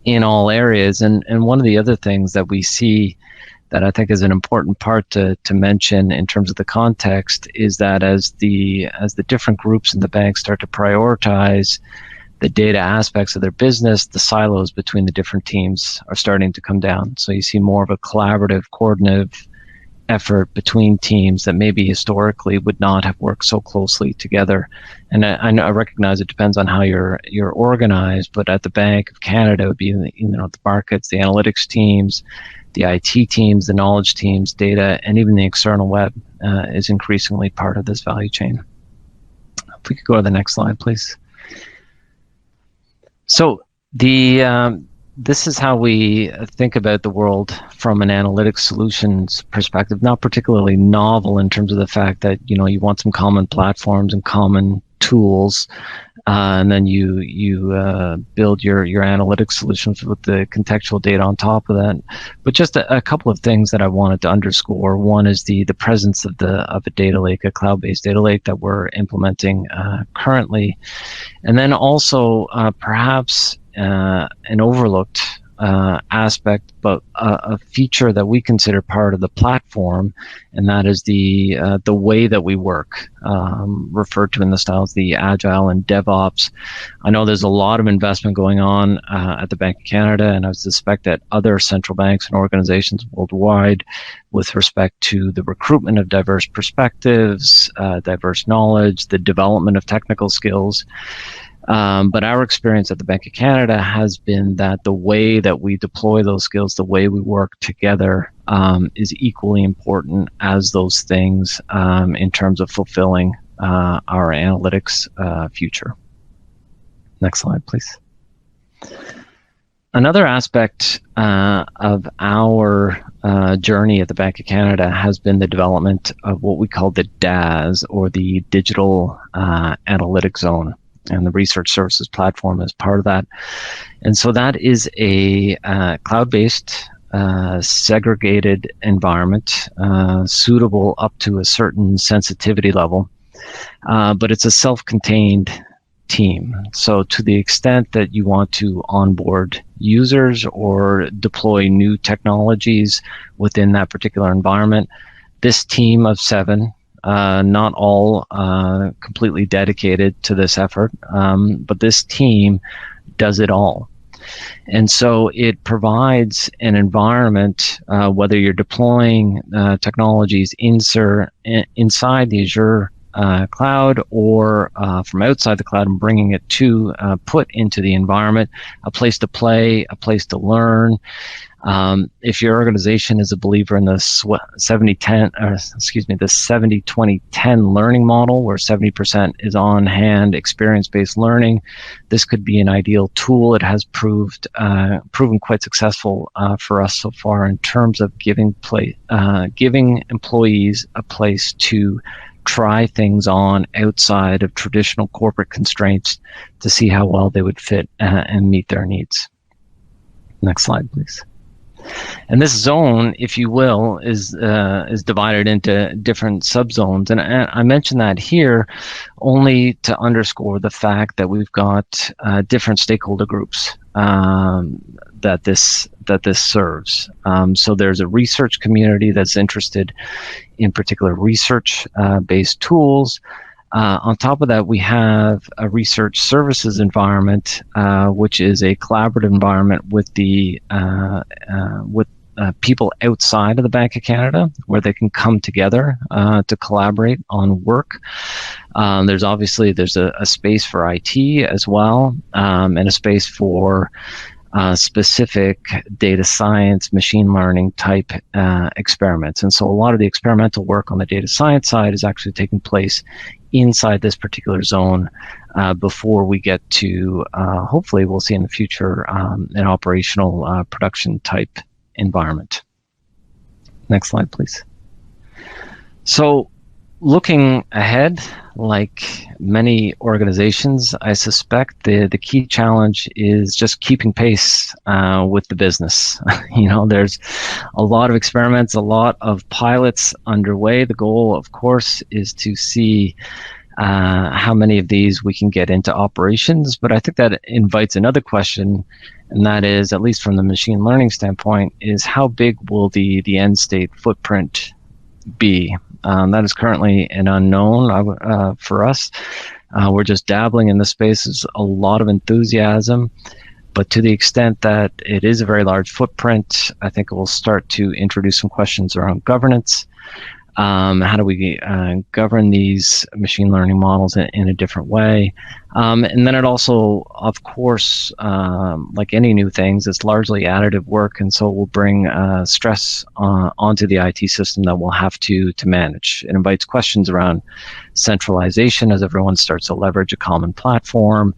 in all areas. And one of the other things that we see that I think is an important part to mention in terms of the context is that as the different groups in the bank start to prioritize the data aspects of their business, the silos between the different teams are starting to come down. So you see more of a collaborative, coordinative effort between teams that maybe historically would not have worked so closely together. And I recognize it depends on how you're organized, but at the Bank of Canada, it would be the markets, the analytics teams, the IT teams, the knowledge teams, data, and even the external web is increasingly part of this value chain. If we could go to the next slide, please. So this is how we think about the world from an analytics solutions perspective, not particularly novel in terms of the fact that, you want some common platforms and common tools, and then you build your analytics solutions with the contextual data on top of that. But just a couple of things that I wanted to underscore. One is the presence of a data lake, a cloud-based data lake that we're implementing currently, and then also perhaps an overlooked aspect, but a feature that we consider part of the platform, and that is the way that we work, referred to in the styles, the Agile and DevOps. I know there's a lot of investment going on at the Bank of Canada, and I suspect that other central banks and organizations worldwide with respect to the recruitment of diverse perspectives, diverse knowledge, the development of technical skills. But our experience at the Bank of Canada has been that the way that we deploy those skills, the way we work together, is equally important as those things in terms of fulfilling our analytics future. Next slide, please. Another aspect of our journey at the Bank of Canada has been the development of what we call the DAS, or the Digital Analytics Zone. And the research services platform is part of that. And so that is a cloud-based, segregated environment, suitable up to a certain sensitivity level, but it's a self-contained team. So to the extent that you want to onboard users or deploy new technologies within that particular environment, this team of 7, not all completely dedicated to this effort, but this team does it all. And so it provides an environment, whether you're deploying technologies inside the Azure cloud or from outside the cloud and bringing it to put into the environment, a place to play, a place to learn. If your organization is a believer in the 70-20-10 learning model, where 70% is on hand experience-based learning, this could be an ideal tool. It has proven quite successful for us so far in terms of giving employees a place to try things on outside of traditional corporate constraints to see how well they would fit and meet their needs. Next slide, please. And this zone, if you will, is divided into different subzones. And I mention that here only to underscore the fact that we've got different stakeholder groups that this serves. So there's a research community that's interested in particular research-based tools. On top of that, we have a research services environment, which is a collaborative environment with people outside of the Bank of Canada, where they can come together to collaborate on work. There's a space for IT as well, and a space for specific data science, machine learning type experiments. And so a lot of the experimental work on the data science side is actually taking place inside this particular zone before we get to, hopefully we'll see in the future, an operational production type environment. Next slide, please. So looking ahead, like many organizations, I suspect the key challenge is just keeping pace with the business. There's a lot of experiments, a lot of pilots underway. The goal, of course, is to see how many of these we can get into operations. But I think that invites another question, and that is, at least from the machine learning standpoint, is how big will the end state footprint be? That is currently an unknown for us. We're just dabbling in the space. There's a lot of enthusiasm, but to the extent that it is a very large footprint, I think it will start to introduce some questions around governance. How do we govern these machine learning models in a different way? And then it also, of course, like any new things, it's largely additive work, and so it will bring stress onto the IT system that we'll have to manage. It invites questions around centralization as everyone starts to leverage a common platform.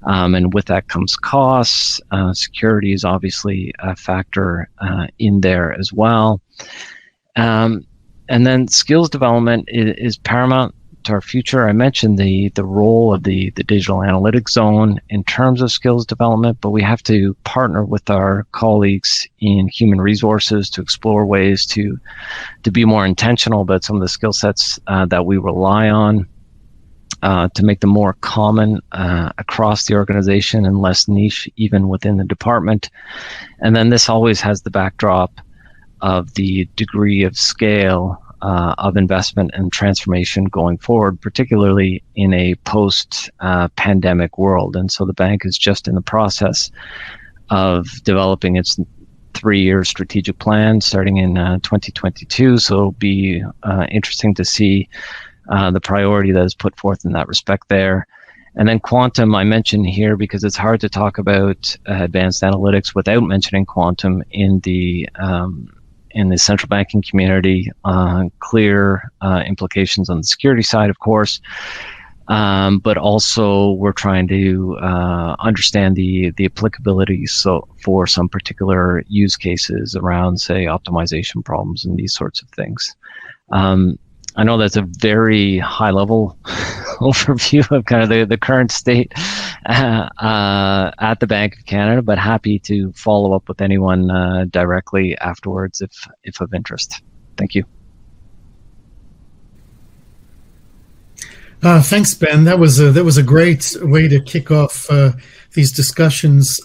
And with that comes costs. Security is obviously a factor in there as well. And then skills development is paramount to our future. I mentioned the role of the digital analytics zone in terms of skills development, but we have to partner with our colleagues in human resources to explore ways to be more intentional about some of the skill sets that we rely on, to make them more common across the organization and less niche even within the department. And then this always has the backdrop of the degree of scale of investment and transformation going forward, particularly in a post-pandemic world. And so the bank is just in the process of developing its 3-year strategic plan starting in 2022. So it'll be interesting to see the priority that is put forth in that respect there. And then quantum, I mentioned here because it's hard to talk about advanced analytics without mentioning quantum in the central banking community. Clear implications on the security side, of course, but also we're trying to understand the applicability for some particular use cases around, say, optimization problems and these sorts of things. I know that's a very high-level overview of kind of the current state at the Bank of Canada, but happy to follow up with anyone directly afterwards if of interest. Thank you. Thanks, Ben. That was a great way to kick off these discussions.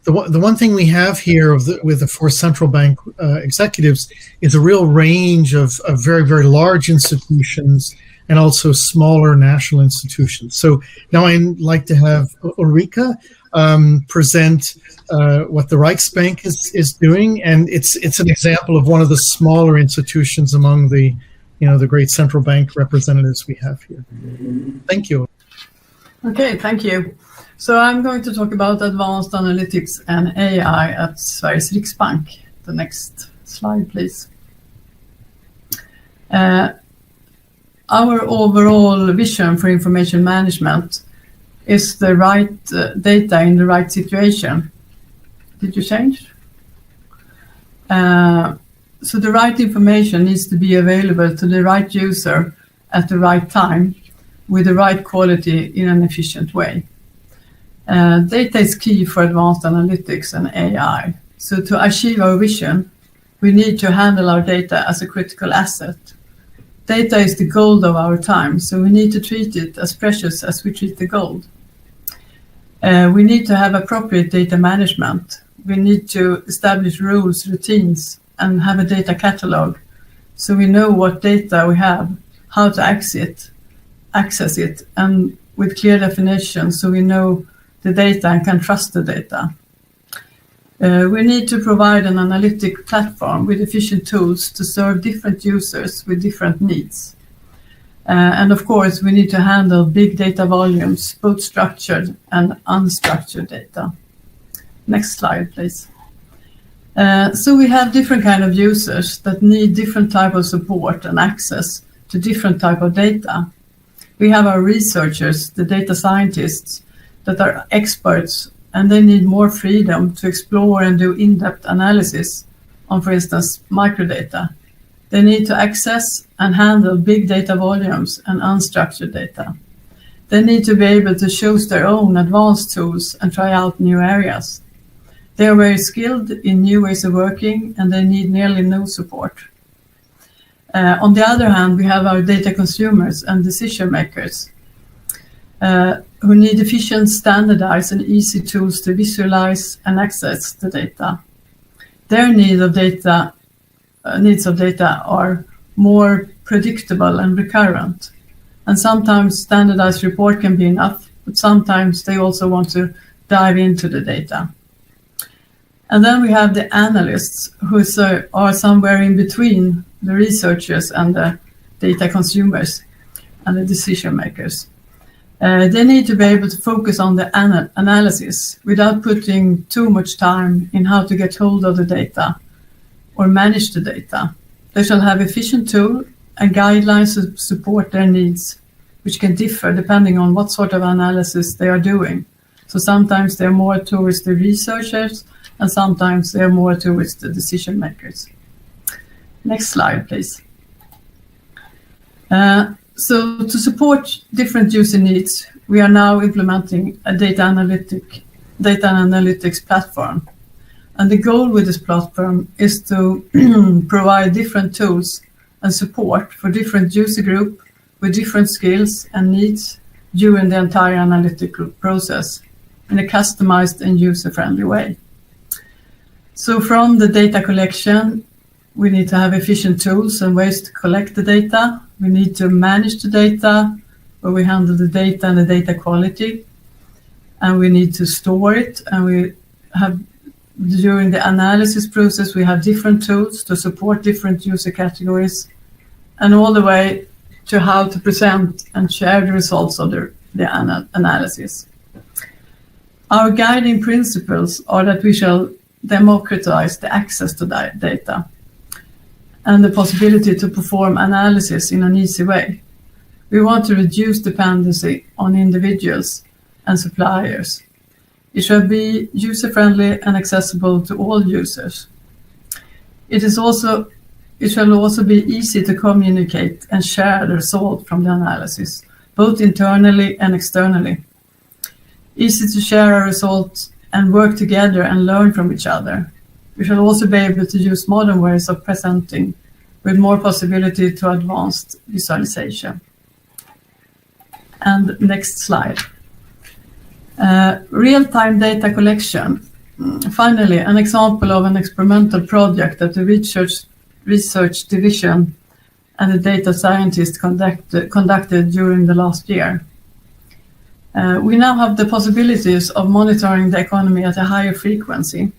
The one thing we have here with the 4 central bank executives is a real range of very, very large institutions and also smaller national institutions. So now I'd like to have Ulrika present what the Reichsbank is doing, and it's an example of one of the smaller institutions among the great central bank representatives we have here. Thank you. Okay, thank you. So I'm going to talk about advanced analytics and AI at Sveriges Riksbank. The next slide, please. Our overall vision for information management is the right data in the right situation. Did you change? So the right information needs to be available to the right user at the right time with the right quality in an efficient way. Data is key for advanced analytics and AI. So to achieve our vision, we need to handle our data as a critical asset. Data is the gold of our time, so we need to treat it as precious as we treat the gold. We need to have appropriate data management. We need to establish rules, routines, and have a data catalog so we know what data we have, how to access it, and with clear definitions so we know the data and can trust the data. We need to provide an analytic platform with efficient tools to serve different users with different needs. And of course, we need to handle big data volumes, both structured and unstructured data. Next slide, please. So we have different kind of users that need different type of support and access to different type of data. We have our researchers, the data scientists, that are experts, and they need more freedom to explore and do in-depth analysis on, for instance, microdata. They need to access and handle big data volumes and unstructured data. They need to be able to choose their own advanced tools and try out new areas. They are very skilled in new ways of working, and they need nearly no support. On the other hand, we have our data consumers and decision makers who need efficient, standardized, and easy tools to visualize and access the data. Their needs of data are more predictable and recurrent. And sometimes standardized report can be enough, but sometimes they also want to dive into the data. And then we have the analysts, who are somewhere in between the researchers and the data consumers and the decision makers. They need to be able to focus on the analysis without putting too much time in how to get hold of the data or manage the data. They shall have efficient tool and guidelines to support their needs, which can differ depending on what sort of analysis they are doing. So sometimes they're more towards the researchers, and sometimes they're more towards the decision makers. Next slide, please. So to support different user needs, we are now implementing a data analytics platform. And the goal with this platform is to provide different tools and support for different user group with different skills and needs during the entire analytical process in a customized and user-friendly way. So from the data collection, we need to have efficient tools and ways to collect the data. We need to manage the data, where we handle the data and the data quality. And we need to store it. And we have, during the analysis process, we have different tools to support different user categories, and all the way to how to present and share the results of the analysis. Our guiding principles are that we shall democratize the access to that data and the possibility to perform analysis in an easy way. We want to reduce dependency on individuals and suppliers. It shall be user-friendly and accessible to all users. It shall also be easy to communicate and share the result from the analysis, both internally and externally. Easy to share our results and work together and learn from each other. We shall also be able to use modern ways of presenting with more possibility to advanced visualization. And next slide. Real-time data collection. Finally, an example of an experimental project that the research division and the data scientists conducted during the last year. We now have the possibilities of monitoring the economy at a higher frequency,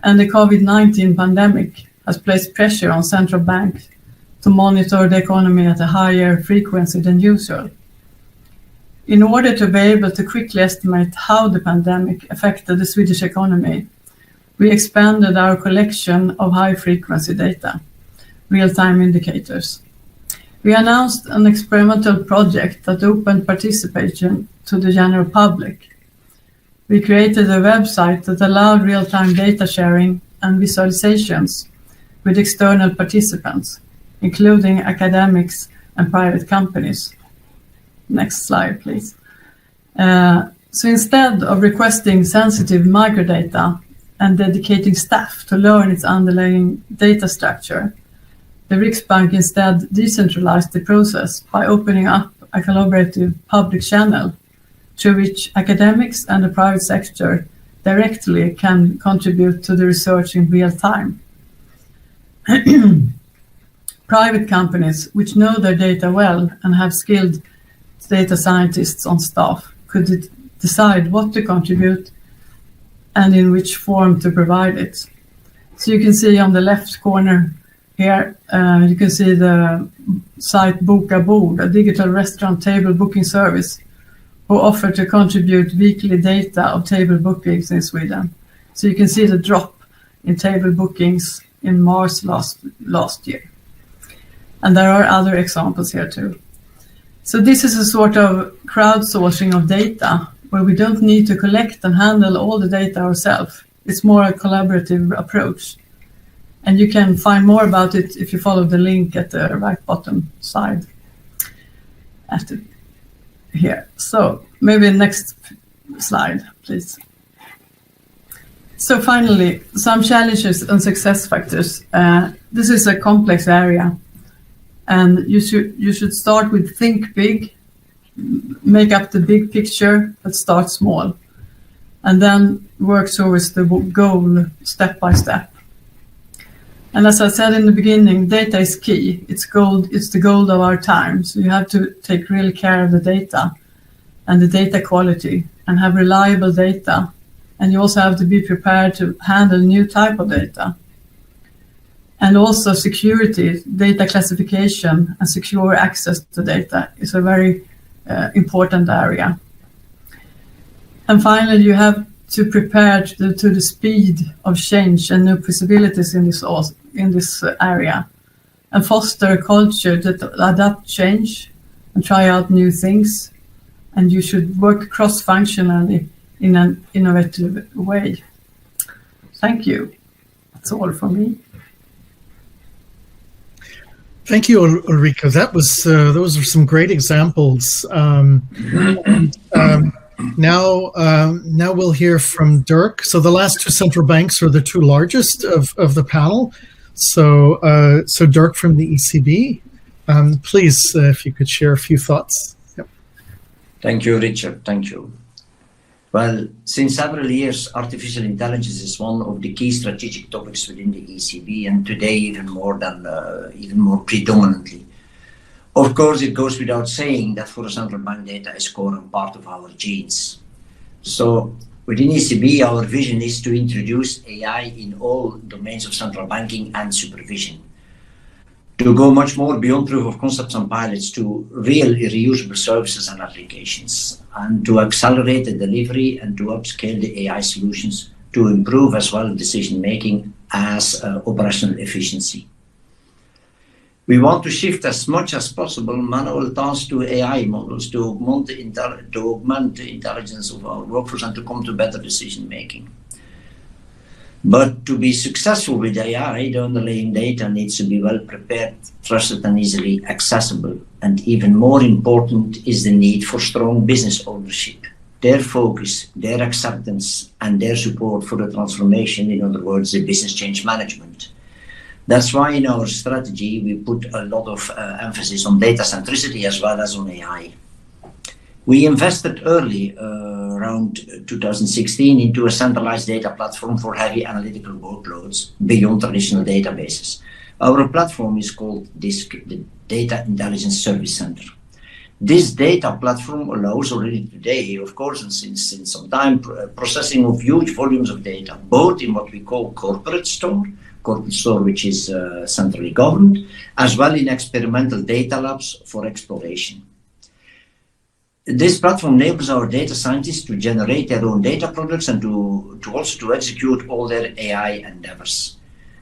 and the COVID-19 pandemic has placed pressure on central banks to monitor the economy at a higher frequency than usual. In order to be able to quickly estimate how the pandemic affected the Swedish economy, we expanded our collection of high-frequency data, real-time indicators. We announced an experimental project that opened participation to the general public. We created a website that allowed real-time data sharing and visualizations with external participants, including academics and private companies. Next slide, please. So instead of requesting sensitive microdata and dedicating staff to learn its underlying data structure, the Riksbank instead decentralized the process by opening up a collaborative public channel through which academics and the private sector directly can contribute to the research in real time. Private companies, which know their data well and have skilled data scientists on staff, could decide what to contribute and in which form to provide it. So you can see on the left corner here, you can see the site Boka Bord, a digital restaurant table booking service, who offer to contribute weekly data of table bookings in Sweden. So you can see the drop in table bookings in March last year. And there are other examples here too. So this is a sort of crowdsourcing of data where we don't need to collect and handle all the data ourselves. It's more a collaborative approach. And you can find more about it if you follow the link at the right bottom side here. So maybe next slide, please. So finally, some challenges and success factors. This is a complex area, and you should start with think big, make up the big picture, but start small, and then work towards the goal step by step. And as I said in the beginning, data is key. It's gold. It's the gold of our time. So you have to take real care of the data and the data quality and have reliable data. And you also have to be prepared to handle new type of data. And also security, data classification and secure access to data is a very important area. And finally, you have to prepare to the speed of change and new possibilities in this area, and foster a culture that adapt change and try out new things. And you should work cross-functionally in an innovative way. Thank you. That's all from me. Thank you, Ulrika. Those are some great examples. Now we'll hear from Dirk. So the last two central banks are the two largest of the panel. So Dirk from the ECB, please, if you could share a few thoughts. Yep. Thank you, Richard. Thank you. Well, since several years, artificial intelligence is one of the key strategic topics within the ECB, and today even more predominantly. Of course, it goes without saying that for a central bank, data is core and part of our genes. So within ECB, our vision is to introduce AI in all domains of central banking and supervision, to go much more beyond proof of concepts and pilots to real reusable services and applications, and to accelerate the delivery and to upscale the AI solutions to improve as well decision-making as operational efficiency. We want to shift as much as possible manual tasks to AI models to augment the intelligence of our workforce and to come to better decision-making. But to be successful with AI, the underlying data needs to be well prepared, trusted, and easily accessible. And even more important is the need for strong business ownership, their focus, their acceptance, and their support for the transformation, in other words, the business change management. That's why in our strategy, we put a lot of emphasis on data centricity as well as on AI. We invested early, around 2016, into a centralized data platform for heavy analytical workloads beyond traditional databases. Our platform is called DISC, the Data Intelligence Service Center. This data platform allows already today, of course, and since some time, processing of huge volumes of data, both in what we call corporate store, which is centrally governed, as well in experimental data labs for exploration. This platform enables our data scientists to generate their own data products and to also execute all their AI endeavors.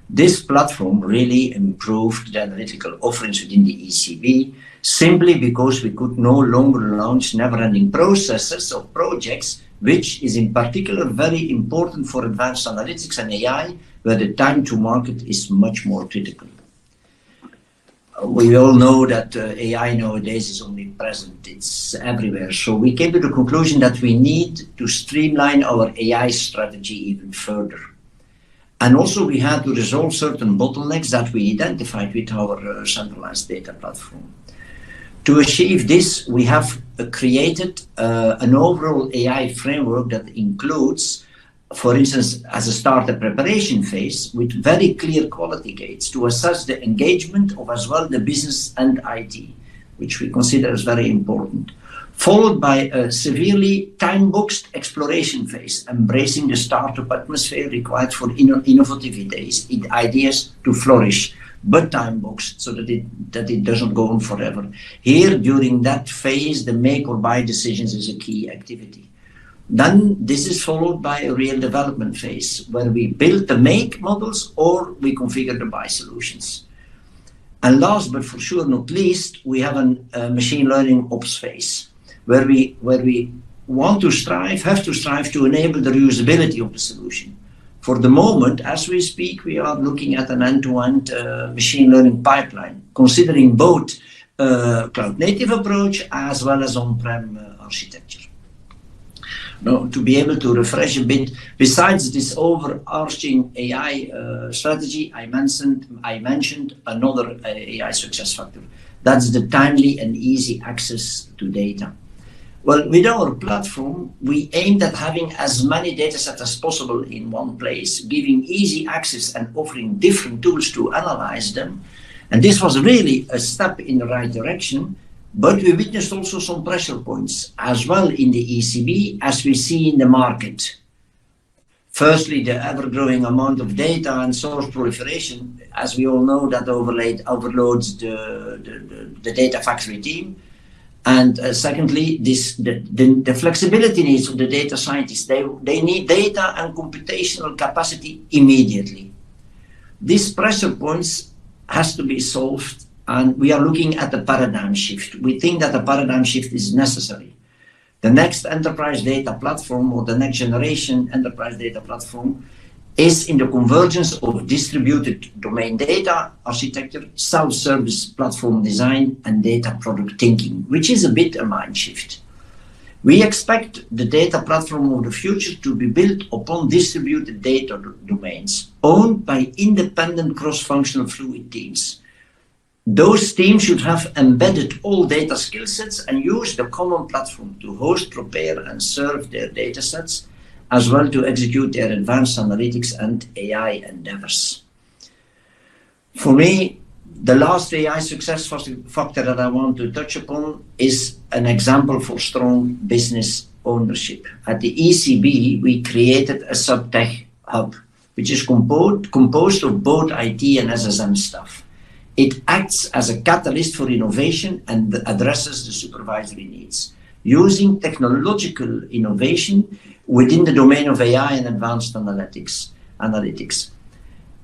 This platform really improved the analytical offerings within the ECB, simply because we could no longer launch never-ending processes of projects, which is in particular very important for advanced analytics and AI, where the time to market is much more critical. We all know that AI nowadays is omnipresent, it's everywhere. So we came to the conclusion that we need to streamline our AI strategy even further. And also we had to resolve certain bottlenecks that we identified with our centralized data platform. To achieve this, we have created an overall AI framework that includes, for instance, as a startup preparation phase with very clear quality gates to assess the engagement of as well the business and IT, which we consider as very important, followed by a severely time-boxed exploration phase, embracing the startup atmosphere required for innovative ideas to flourish, but time-boxed so that it doesn't go on forever. Here, during that phase, the make or buy decisions is a key activity. Then this is followed by a real development phase where we build the make models or we configure the buy solutions. And last but for sure not least, we have a machine learning ops phase where we have to strive to enable the reusability of the solution. For the moment, as we speak, we are looking at an end-to-end machine learning pipeline, considering both cloud-native approach as well as on-prem architecture. Now, to be able to refresh a bit, besides this overarching AI strategy, I mentioned another AI success factor. That's the timely and easy access to data. Well, with our platform, we aimed at having as many data sets as possible in one place, giving easy access and offering different tools to analyze them. And this was really a step in the right direction, but we witnessed also some pressure points as well in the ECB as we see in the market. Firstly, the ever-growing amount of data and source proliferation, as we all know, that overloads the data factory team. And secondly, the flexibility needs of the data scientists. They need data and computational capacity immediately. These pressure points has to be solved, and we are looking at a paradigm shift. We think that a paradigm shift is necessary. The next enterprise data platform, or the next generation enterprise data platform, is in the convergence of distributed domain data architecture, self-service platform design, and data product thinking, which is a bit a mind shift. We expect the data platform of the future to be built upon distributed data domains, owned by independent cross-functional fluid teams. Those teams should have embedded all data skill sets and use the common platform to host, prepare, and serve their data sets, as well to execute their advanced analytics and AI endeavors. For me, the last AI success factor that I want to touch upon is an example for strong business ownership. At the ECB, we created a subtech hub, which is composed of both IT and SSM staff. It acts as a catalyst for innovation and addresses the supervisory needs, using technological innovation within the domain of AI and advanced analytics.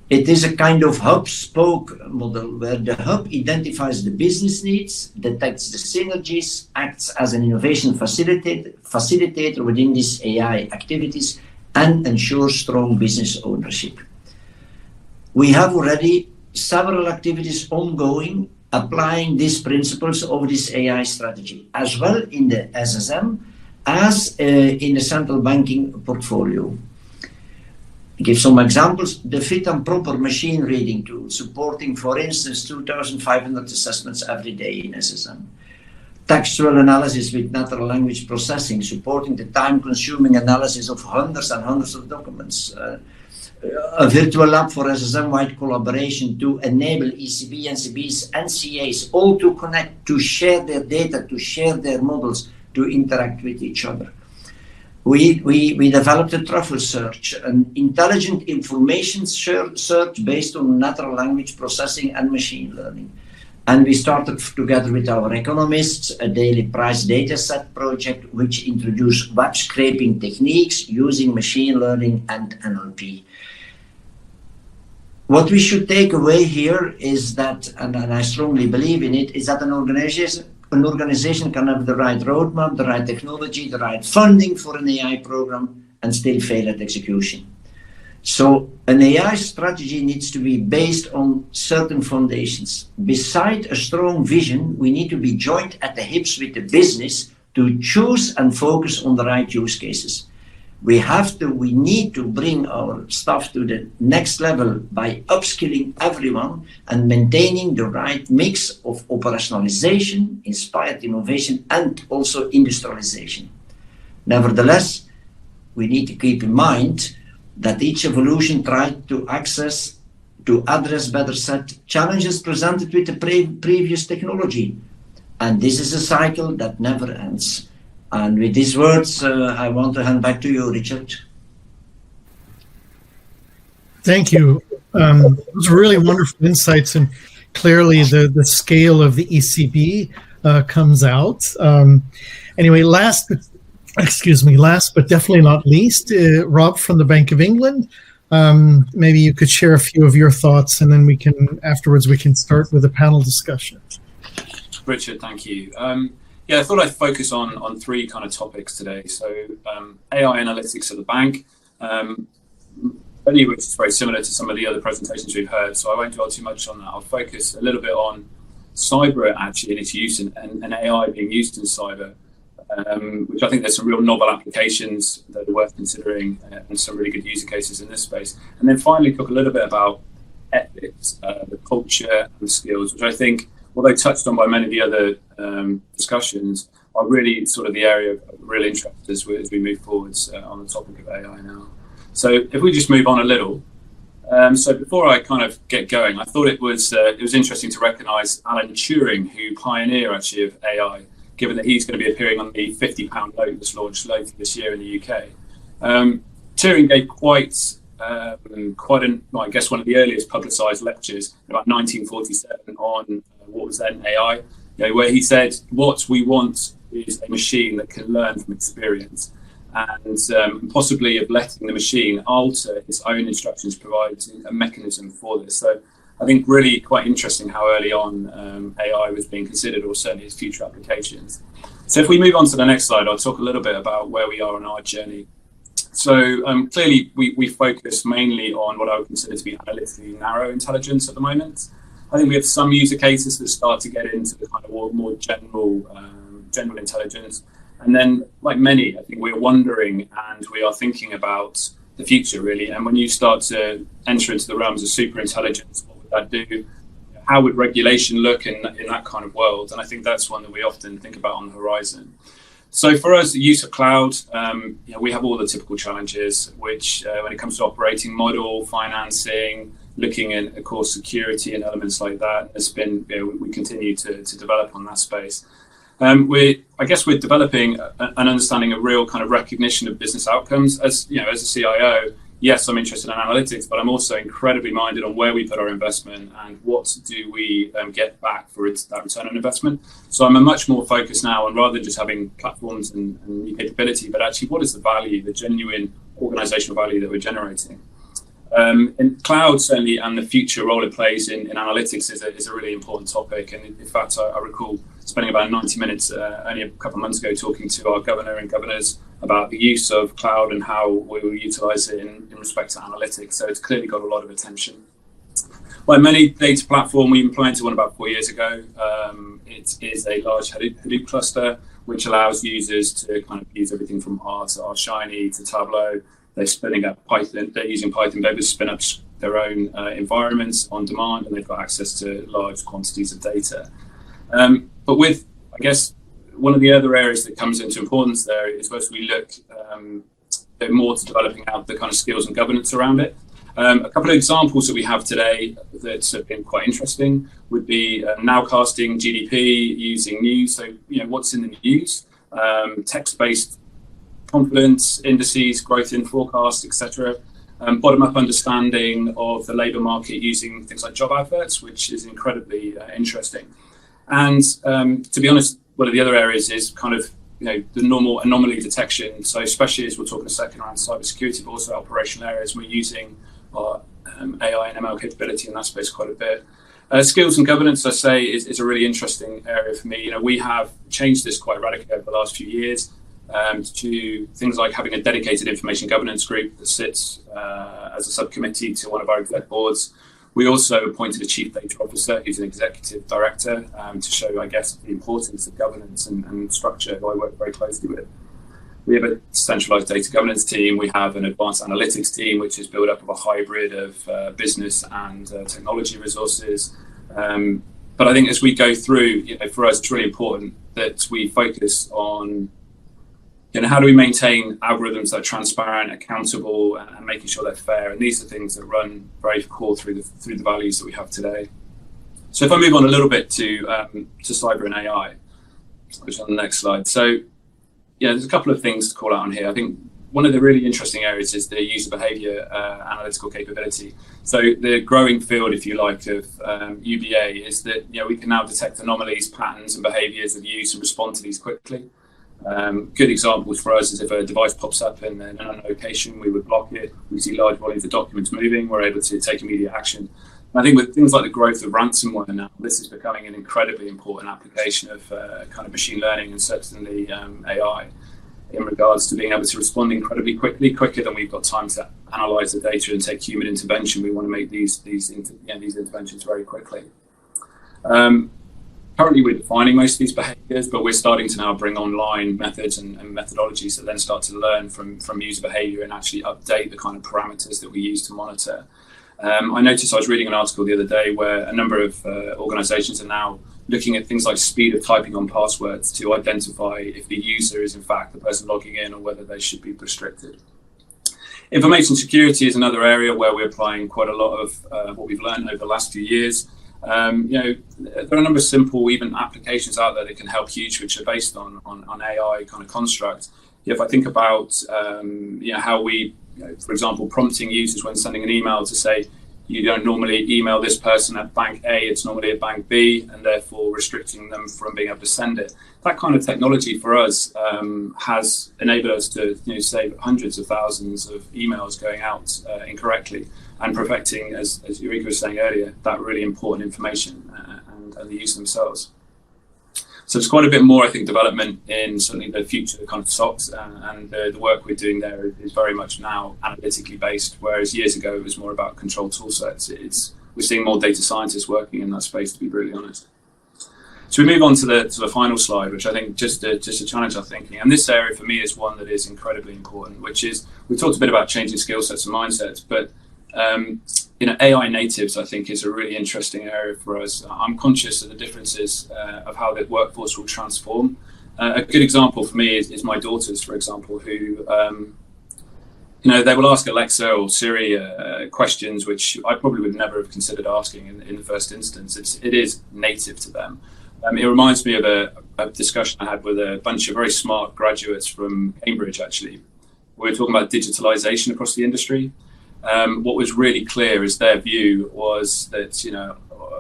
It is a kind of hub-spoke model where the hub identifies the business needs, detects the synergies, acts as an innovation facilitator within these AI activities, and ensures strong business ownership. We have already several activities ongoing applying these principles of this AI strategy, as well in the SSM as in the central banking portfolio. To give some examples, the fit and proper machine reading tool, supporting, for instance, 2,500 assessments every day in SSM. Textual analysis with natural language processing, supporting the time-consuming analysis of hundreds and hundreds of documents. A virtual lab for SSM-wide collaboration to enable ECB, NCBs, NCAs all to connect, to share their data, to share their models, to interact with each other. We developed a truffle search, an intelligent information search based on natural language processing and machine learning. And we started together with our economists a daily price data set project, which introduced web scraping techniques using machine learning and NLP. What we should take away here is that, and I strongly believe in it, is that an organization can have the right roadmap, the right technology, the right funding for an AI program, and still fail at execution. So an AI strategy needs to be based on certain foundations. Beside a strong vision, we need to be joined at the hips with the business to choose and focus on the right use cases. We need to bring our staff to the next level by upskilling everyone and maintaining the right mix of operationalization, inspired innovation, and also industrialization. Nevertheless, we need to keep in mind that each evolution tried to address better set challenges presented with the previous technology. And this is a cycle that never ends. And with these words, I want to hand back to you, Richard. Thank you. Those were really wonderful insights, and clearly the scale of the ECB comes out. Anyway, last but definitely not least, Rob from the Bank of England. Maybe you could share a few of your thoughts, and then afterwards we can start with a panel discussion. Richard, thank you. I thought I'd focus on three kind of topics today. So AI analytics at the bank, which is very similar to some of the other presentations we've heard. So I won't dwell too much on that. I'll focus a little bit on cyber actually and its use and AI being used in cyber, which I think there's some real novel applications that are worth considering and some really good user cases in this space. And then finally talk a little bit about ethics, the culture and the skills, which I think, although touched on by many of the other discussions, are really sort of the area of real interest as we move forwards on the topic of AI now. So if we just move on a little. So before I kind of get going, I thought it was interesting to recognise Alan Turing, who pioneer actually of AI, given that he's going to be appearing on the £50 note that's launched later this year in the UK. Turing gave quite I guess one of the earliest publicised lectures in about 1947 on what was then AI, where he said, what we want is a machine that can learn from experience, and possibly of letting the machine alter its own instructions, provides a mechanism for this. So I think really quite interesting how early on AI was being considered, or certainly its future applications. So if we move on to the next slide, I'll talk a little bit about where we are on our journey. So clearly we focus mainly on what I would consider to be analytically narrow intelligence at the moment. I think we have some user cases that start to get into the kind of more general intelligence. And then, like many, I think we're wondering and we are thinking about the future, really. And when you start to enter into the realms of super intelligence, what would that do? How would regulation look in that kind of world? And I think that's one that we often think about on the horizon. So for us, the use of cloud, we have all the typical challenges, which when it comes to operating model, financing, looking at, of course, security and elements like that, has been, we continue to develop on that space. We're developing an understanding of real kind of recognition of business outcomes. As a CIO, yes, I'm interested in analytics, but I'm also incredibly minded on where we put our investment and what do we get back for that return on investment. So I'm much more focused now on, rather than just having platforms and new capability, but actually what is the value, the genuine organizational value that we're generating. In cloud, certainly, and the future role it plays in analytics is a really important topic. And in fact, I recall spending about 90 minutes only a couple of months ago talking to our governor and governors about the use of cloud and how we will utilize it in respect to analytics. So it's clearly got a lot of attention. Like many data platform, we implemented one about 4 years ago. It is a large Hadoop cluster, which allows users to kind of use everything from R to R Shiny to Tableau. They're spinning up Python. They're using Python. They just spin up their own environments on demand, and they've got access to large quantities of data. But with, I guess, one of the other areas that comes into importance there is as we look more to developing out the kind of skills and governance around it. A couple of examples that we have today that have been quite interesting would be nowcasting GDP using news. So, what's in the news, text-based confidence indices, growth in forecasts, etc. Bottom-up understanding of the labour market using things like job adverts, which is incredibly interesting. And to be honest, one of the other areas is kind of the normal anomaly detection. So especially as we'll talk in a second around cybersecurity, but also operational areas, we're using our AI and ML capability in that space quite a bit. Skills and governance, I say, is a really interesting area for me. We have changed this quite radically over the last few years to things like having a dedicated information governance group that sits as a subcommittee to one of our exec boards. We also appointed a chief data officer who's an executive director to show, I guess, the importance of governance and structure, who I work very closely with. We have a centralized data governance team. We have an advanced analytics team, which is built up of a hybrid of business and technology resources. But I think as we go through, for us, it's really important that we focus on how do we maintain algorithms that are transparent, accountable, and making sure they're fair? And these are things that run very core through the values that we have today. So if I move on a little bit to cyber and AI, which is on the next slide. So there's a couple of things to call out on here. I think one of the really interesting areas is the user behavior analytical capability. So the growing field, if you like, of UBA is that we can now detect anomalies, patterns, and behaviors of use and respond to these quickly. Good examples for us is if a device pops up in an unknown location, we would block it. We see large volumes of documents moving, we're able to take immediate action. And I think with things like the growth of ransomware now, this is becoming an incredibly important application of kind of machine learning and certainly AI in regards to being able to respond incredibly quickly, quicker than we've got time to analyze the data and take human intervention. We want to make these interventions very quickly. Currently, we're defining most of these behaviors, but we're starting to now bring online methods and methodologies that then start to learn from user behavior and actually update the kind of parameters that we use to monitor. I noticed I was reading an article the other day where a number of organizations are now looking at things like speed of typing on passwords to identify if the user is in fact the person logging in or whether they should be restricted. Information security is another area where we're applying quite a lot of what we've learned over the last few years. There are a number of simple even applications out there that can help huge, which are based on AI kind of construct. If I think about how we, for example, prompting users when sending an email to say, you don't normally email this person at bank A, it's normally at bank B, and therefore restricting them from being able to send it. That kind of technology for us has enabled us to save hundreds of thousands of emails going out incorrectly and perfecting, as Eureka was saying earlier, that really important information and the use themselves. So there's quite a bit more, I think, development in certainly the future kind of SOCs, and the work we're doing there is very much now analytically based, whereas years ago it was more about control tool sets. We're seeing more data scientists working in that space, to be brutally honest. So we move on to the final slide, which I think just to challenge our thinking. And this area for me is one that is incredibly important, which is, we talked a bit about changing skill sets and mindsets, but AI natives, I think, is a really interesting area for us. I'm conscious of the differences of how the workforce will transform. A good example for me is my daughters, for example, who, they will ask Alexa or Siri questions which I probably would never have considered asking in the first instance. It is native to them. It reminds me of a discussion I had with a bunch of very smart graduates from Cambridge, actually. We were talking about digitalization across the industry. What was really clear is their view was that,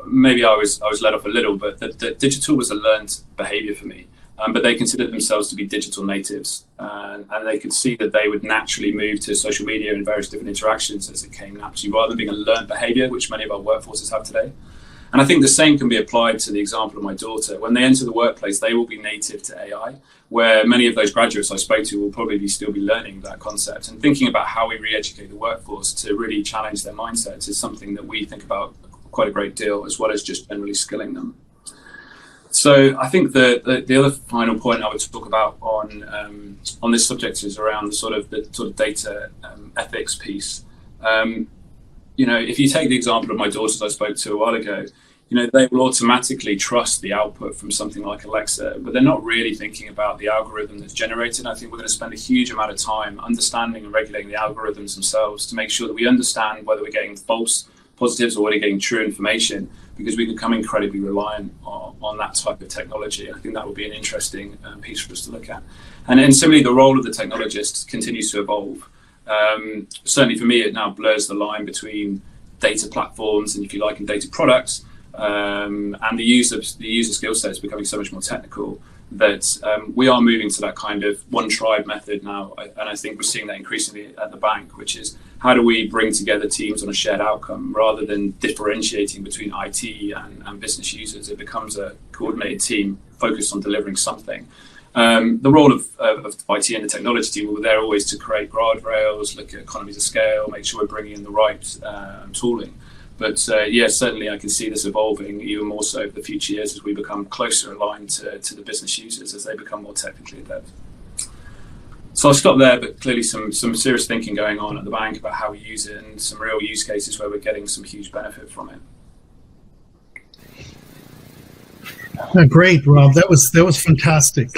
maybe I was let off a little, but that digital was a learned behavior for me. But they considered themselves to be digital natives, and they could see that they would naturally move to social media and various different interactions as it came naturally, rather than being a learned behavior, which many of our workforces have today. And I think the same can be applied to the example of my daughter. When they enter the workplace, they will be native to AI, where many of those graduates I spoke to will probably still be learning that concept. And thinking about how we re-educate the workforce to really challenge their mindsets is something that we think about quite a great deal, as well as just generally skilling them. So I think the other final point I would talk about on this subject is around the sort of data ethics piece. If you take the example of my daughters I spoke to a while ago, they will automatically trust the output from something like Alexa, but they're not really thinking about the algorithm that's generated. I think we're going to spend a huge amount of time understanding and regulating the algorithms themselves to make sure that we understand whether we're getting false positives or whether we're getting true information, because we become incredibly reliant on that type of technology. I think that would be an interesting piece for us to look at. And similarly, the role of the technologist continues to evolve. Certainly for me, it now blurs the line between data platforms and, if you like, and data products, and the user skill set is becoming so much more technical that we are moving to that kind of one tribe method now. And I think we're seeing that increasingly at the bank, which is, how do we bring together teams on a shared outcome rather than differentiating between IT and business users? It becomes a coordinated team focused on delivering something. The role of IT and the technology team were there always to create guardrails, look at economies of scale, make sure we're bringing in the right tooling. But certainly I can see this evolving even more so over the future years as we become closer aligned to the business users as they become more technically adept. So I'll stop there, but clearly some serious thinking going on at the bank about how we use it, and some real use cases where we're getting some huge benefit from it. Great, Rob. That was fantastic.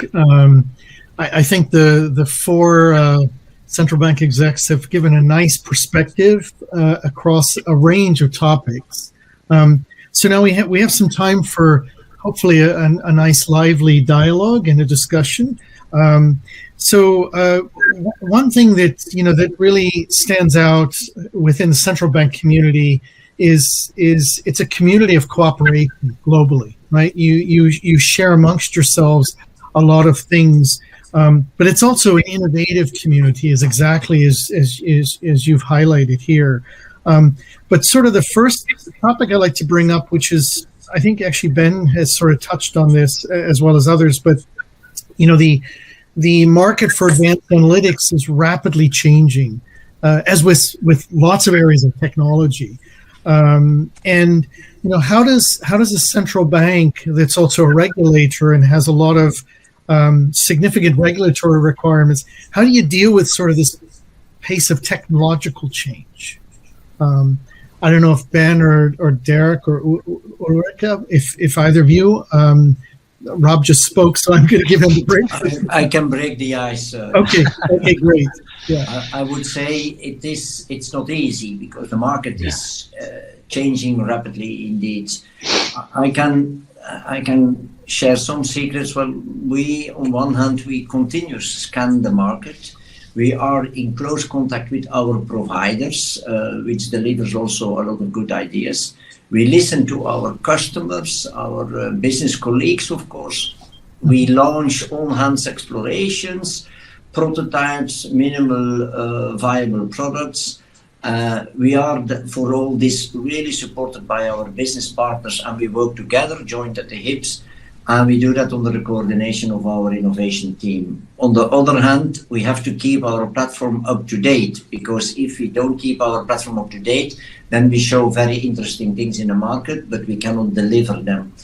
I think the four central bank execs have given a nice perspective across a range of topics. So now we have some time for hopefully a nice lively dialogue and a discussion. So one thing that really stands out within the central bank community is it's a community of cooperation globally, right? You share amongst yourselves a lot of things, but it's also an innovative community, as exactly as you've highlighted here. But sort of the first topic I'd like to bring up, which is, I think actually Ben has sort of touched on this as well as others, but the market for advanced analytics is rapidly changing, as with lots of areas of technology. And how does a central bank that's also a regulator and has a lot of significant regulatory requirements, how do you deal with sort of this pace of technological change? I don't know if Ben or Derek or Ulrika, if either of you, Rob just spoke, so I'm going to give him the break. I can break the ice. Okay, great. Yeah. I would say it's not easy because the market is changing rapidly indeed. I can share some secrets. Well, we on one hand we continue to scan the market. We are in close contact with our providers, which delivers also a lot of good ideas. We listen to our customers, our business colleagues, of course. We launch on-hands explorations, prototypes, minimal viable products. We are, for all this, really supported by our business partners, and we work together, joined at the hips, and we do that under the coordination of our innovation team. On the other hand, we have to keep our platform up to date, because if we don't keep our platform up to date, then we show very interesting things in the market, but we cannot deliver them.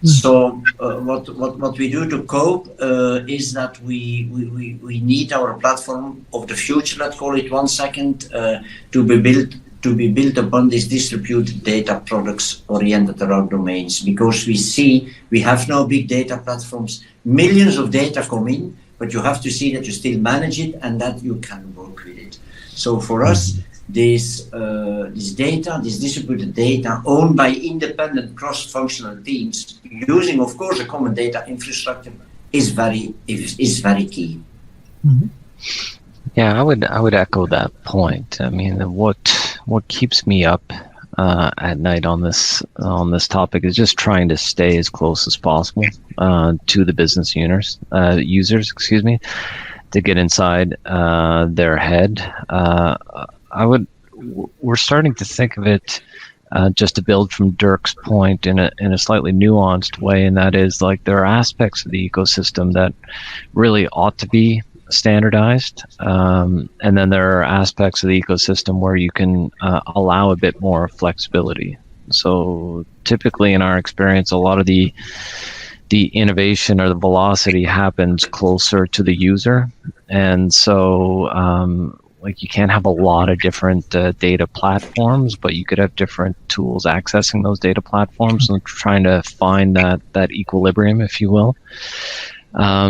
So what we do to cope is that we need our platform of the future, let's call it 1 second, to be built upon these distributed data products oriented around domains, because we see we have now big data platforms, millions of data come in, but you have to see that you still manage it and that you can work with it. So for us, this data, this distributed data owned by independent cross-functional teams, using of course a common data infrastructure, is very key. Mm-hmm. Yeah, I would echo that point. I mean, what keeps me up at night on this topic is just trying to stay as close as possible to the business users, to get inside their head. We're starting to think of it just to build from Dirk's point in a slightly nuanced way, and that is like there are aspects of the ecosystem that really ought to be standardized, and then there are aspects of the ecosystem where you can allow a bit more flexibility. So typically in our experience, a lot of the innovation or the velocity happens closer to the user, and so like you can't have a lot of different data platforms, but you could have different tools accessing those data platforms, and trying to find that equilibrium, if you will,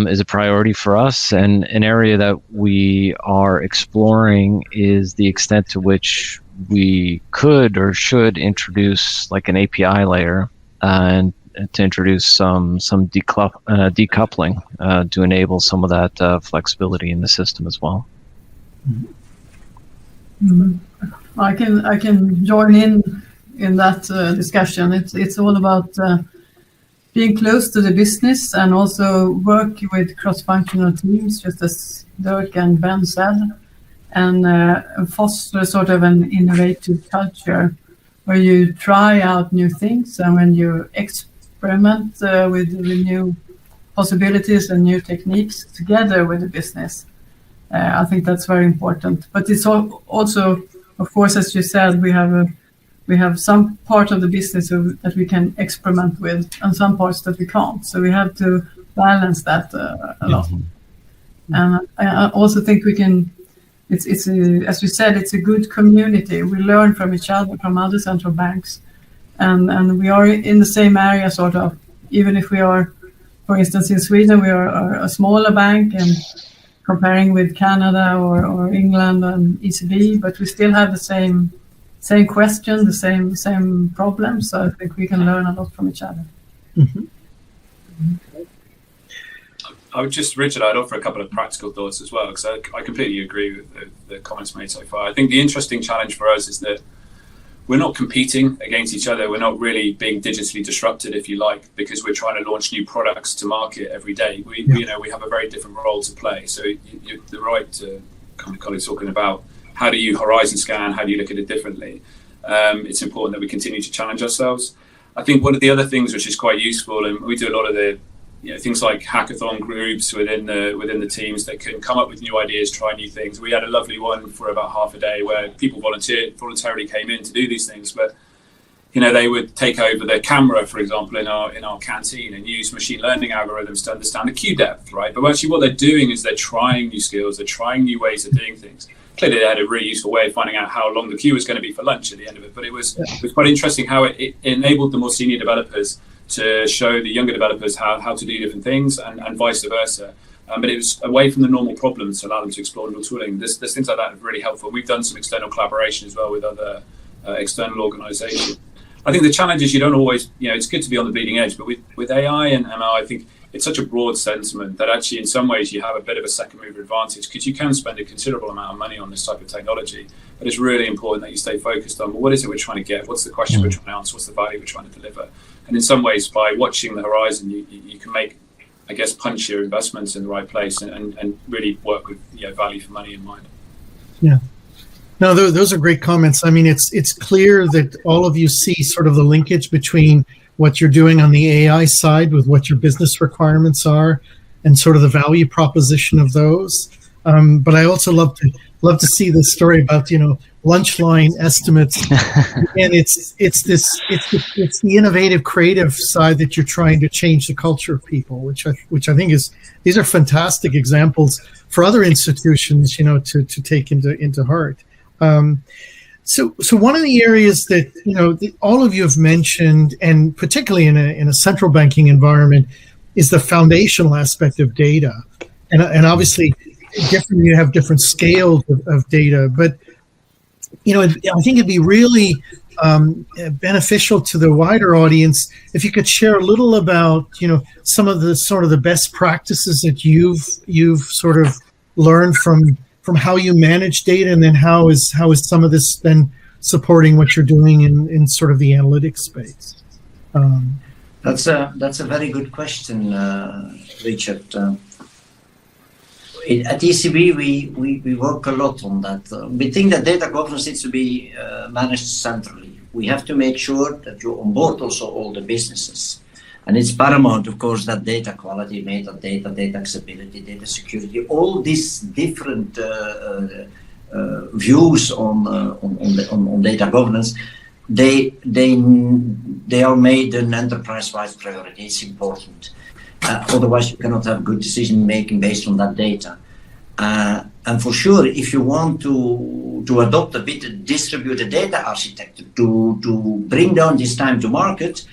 is a priority for us. And an area that we are exploring is the extent to which we could or should introduce like an API layer and to introduce some decoupling to enable some of that flexibility in the system as well. Mm-hmm. I can join in that discussion. It's all about being close to the business and also work with cross-functional teams, just as Dirk and Ben said, and foster sort of an innovative culture where you try out new things and when you experiment with new possibilities and new techniques together with the business. I think that's very important. But it's also, of course, as you said, we have some part of the business that we can experiment with and some parts that we can't. So we have to balance that a lot. And I also think we can. It's as we said, it's a good community. We learn from each other, from other central banks, and we are in the same area sort of. Even if we are, for instance, in Sweden, we are a smaller bank and comparing with Canada or England and ECB, but we still have the same question, the same problems. So I think we can learn a lot from each other. Mm-hmm. I would just, Richard, I'd offer a couple of practical thoughts as well, because I completely agree with the comments made so far. I think the interesting challenge for us is that we're not competing against each other. We're not really being digitally disrupted, if you like, because we're trying to launch new products to market every day. We have a very different role to play. So you're the right kind of colleagues talking about how do you horizon scan, how do you look at it differently? It's important that we continue to challenge ourselves. I think one of the other things which is quite useful, and we do a lot of the things like hackathon groups within the teams that can come up with new ideas, try new things. We had a lovely one for about half a day where people voluntarily came in to do these things. But they would take over the camera, for example, in our canteen and use machine learning algorithms to understand the queue depth, right? But actually what they're doing is they're trying new skills, they're trying new ways of doing things. Clearly, they had a really useful way of finding out how long the queue was going to be for lunch at the end of it. But it was quite interesting how it enabled the more senior developers to show the younger developers how to do different things and vice versa. But it was away from the normal problems to allow them to explore new tooling. There's things like that are really helpful. We've done some external collaboration as well with other external organizations. I think the challenge is you don't always, it's good to be on the bleeding edge, but with AI and ML, I think it's such a broad sentiment that actually in some ways you have a bit of a second mover advantage because you can spend a considerable amount of money on this type of technology. But it's really important that you stay focused on, well, what is it we're trying to get? What's the question we're trying to answer? What's the value we're trying to deliver? And in some ways, by watching the horizon, you can make, I guess, punch your investments in the right place and really work with value for money in mind. Yeah. No, those are great comments. I mean, it's clear that all of you see sort of the linkage between what you're doing on the AI side with what your business requirements are and sort of the value proposition of those. But I also love to see this story about, lunch line estimates. And it's the innovative, creative side that you're trying to change the culture of people, which I think these are fantastic examples for other institutions, to take into heart. So one of the areas that all of you have mentioned, and particularly in a central banking environment, is the foundational aspect of data, and obviously you have different scales of data. But I think it'd be really beneficial to the wider audience if you could share a little about some of the best practices that you've sort of learned from how you manage data, and then how is some of this then supporting what you're doing in sort of the analytics space? That's a very good question, Richard. At ECB, we work a lot on that. We think that data governance needs to be managed centrally. We have to make sure that you onboard also all the businesses. And it's paramount, of course, that data quality, metadata, data accessibility, data security, all these different views on data governance, they are made an enterprise-wide priority. It's important. Otherwise, you cannot have good decision-making based on that data. And for sure, if you want to adopt a bit distributed data architecture to bring down this time to market,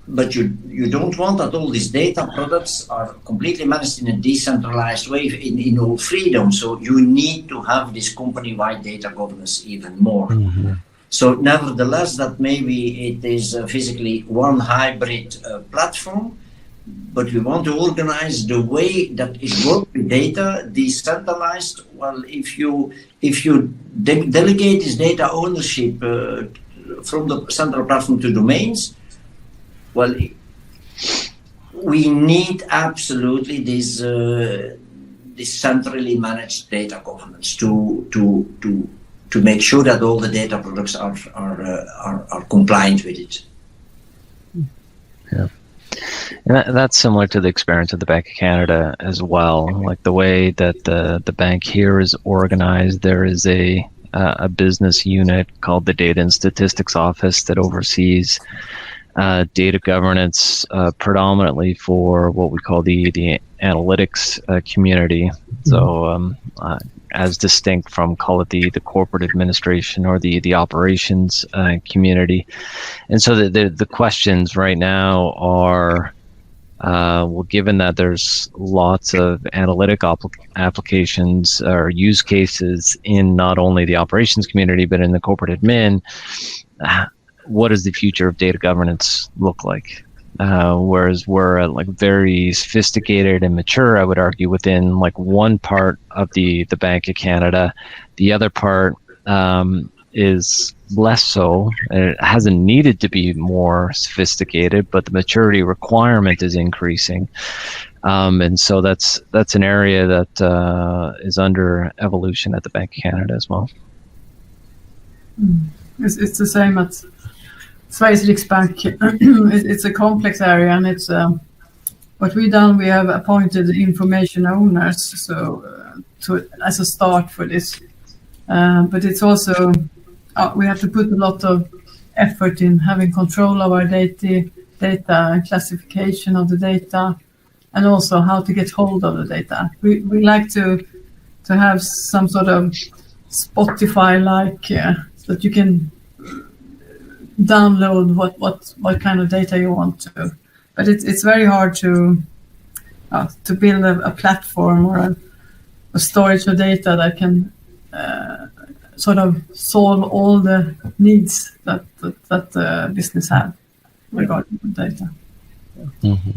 but you don't want that all these data products are completely managed in a decentralized way in all freedom. So you need to have this company-wide data governance even more. Mm-hmm. So nevertheless, that maybe it is physically one hybrid platform, but we want to organize the way that is work with data decentralized. Well, if you delegate this data ownership from the central platform to domains, well, we need absolutely this centrally managed data governance to make sure that all the data products are compliant with it. Yeah, and that's similar to the experience of the Bank of Canada as well. Like the way that the bank here is organized, there is a business unit called the Data and Statistics Office that oversees data governance predominantly for what we call the analytics community. So as distinct from, call it the corporate administration or the operations community. And so the questions right now are, well, given that there's lots of analytic applications or use cases in not only the operations community, but in the corporate admin, what does the future of data governance look like? Whereas we're like very sophisticated and mature, I would argue, within like one part of the Bank of Canada. The other part is less so. It hasn't needed to be more sophisticated, but the maturity requirement is increasing. And so that's an area that is under evolution at the Bank of Canada as well. It's the same at Sveriges Riksbank. It's a complex area, and it's what we've done. We have appointed information owners, so as a start for this. But it's also we have to put a lot of effort in having control of our data and classification of the data, and also how to get hold of the data. We like to have some sort of Spotify-like that you can download what kind of data you want to. But it's very hard to build a platform or a storage of data that can sort of solve all the needs that the business have regarding data. Mm-hmm.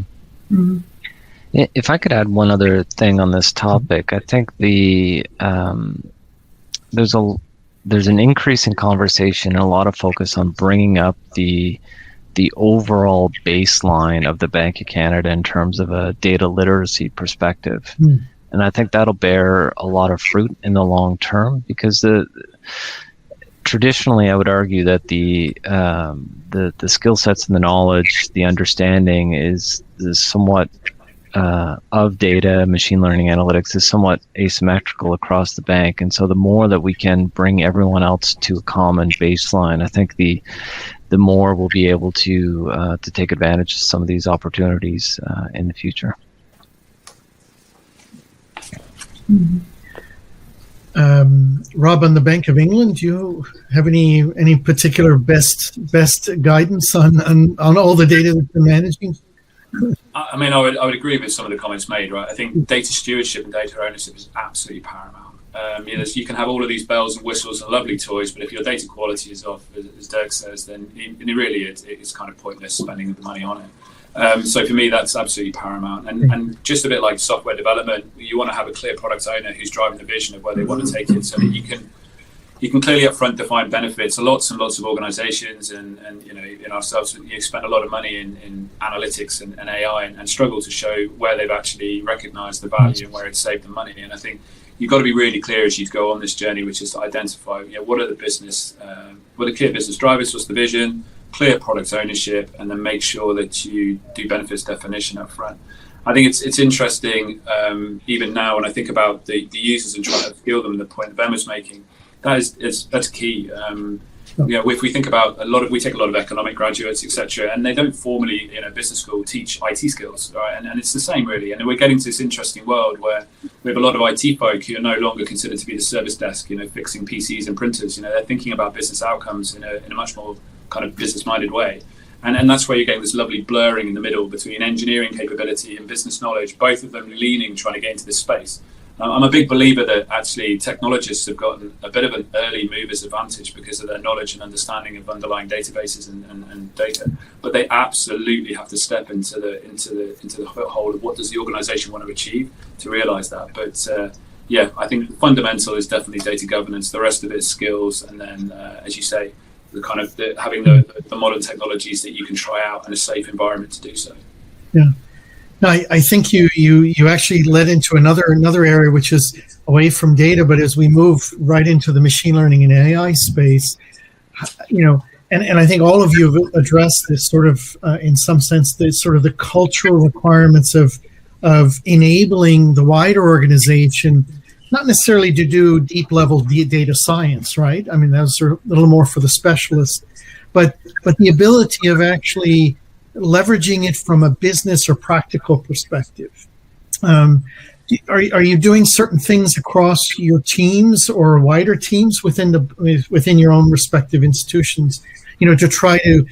Mm-hmm. If I could add one other thing on this topic, I think there's an increase in conversation and a lot of focus on bringing up the overall baseline of the Bank of Canada in terms of a data literacy perspective. And I think that'll bear a lot of fruit in the long term, because traditionally I would argue that the skill sets and the knowledge, the understanding is somewhat of data, machine learning, analytics is somewhat asymmetrical across the bank. And so the more that we can bring everyone else to a common baseline, I think the more we'll be able to take advantage of some of these opportunities in the future. Rob, on the Bank of England, do you have any particular best guidance on all the data that you're managing? I mean, I would agree with some of the comments made, right? I think data stewardship and data ownership is absolutely paramount. You can have all of these bells and whistles and lovely toys, but if your data quality is off, as Dirk says, then it's kind of pointless spending the money on it. So for me, that's absolutely paramount. And just a bit like software development, you want to have a clear product owner who's driving the vision of where they want to take it, so that you can clearly upfront define benefits. Lots and lots of organizations and in ourselves, you spend a lot of money in analytics and AI and struggle to show where they've actually recognized the value and where it's saved them money. And I think you've got to be really clear as you go on this journey, which is to identify what are the clear business drivers, what's the vision, clear product ownership, and then make sure that you do benefits definition up front. I think it's interesting, even now when I think about the users and trying to skill them, the point that Ben was making, that's key. If we think about we take a lot of economic graduates, etc., and they don't formally in a business school teach IT skills, right? And it's the same really. And we're getting to this interesting world where we have a lot of IT folk who are no longer considered to be the service desk, fixing PCs and printers. They're thinking about business outcomes in a much more kind of business-minded way. And that's where you're getting this lovely blurring in the middle between engineering capability and business knowledge, both of them trying to get into this space. I'm a big believer that actually technologists have gotten a bit of an early mover's advantage because of their knowledge and understanding of underlying databases and data. But they absolutely have to step into the whole of what does the organization want to achieve to realize that. But I think the fundamental is definitely data governance. The rest of it is skills, and then as you say, having the modern technologies that you can try out in a safe environment to do so. Yeah. No, I think you actually led into another area, which is away from data, but as we move right into the machine learning and AI space, and I think all of you have addressed this sort of, in some sense, the cultural requirements of enabling the wider organization, not necessarily to do deep level data science, right? I mean, that's a little more for the specialists, but the ability of actually leveraging it from a business or practical perspective. Are you doing certain things across your teams or wider teams within your own respective institutions, to try to,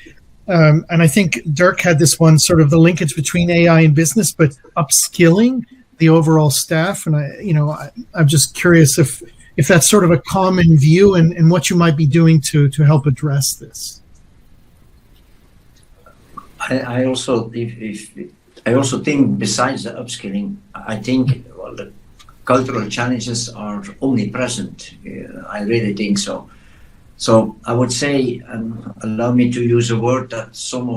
and I think Dirk had this one, sort of the linkage between AI and business, but upskilling the overall staff. And I'm just curious if that's sort of a common view and what you might be doing to help address this. I also think besides the upskilling, I think the cultural challenges are omnipresent. I really think so. So I would say, and allow me to use a word that some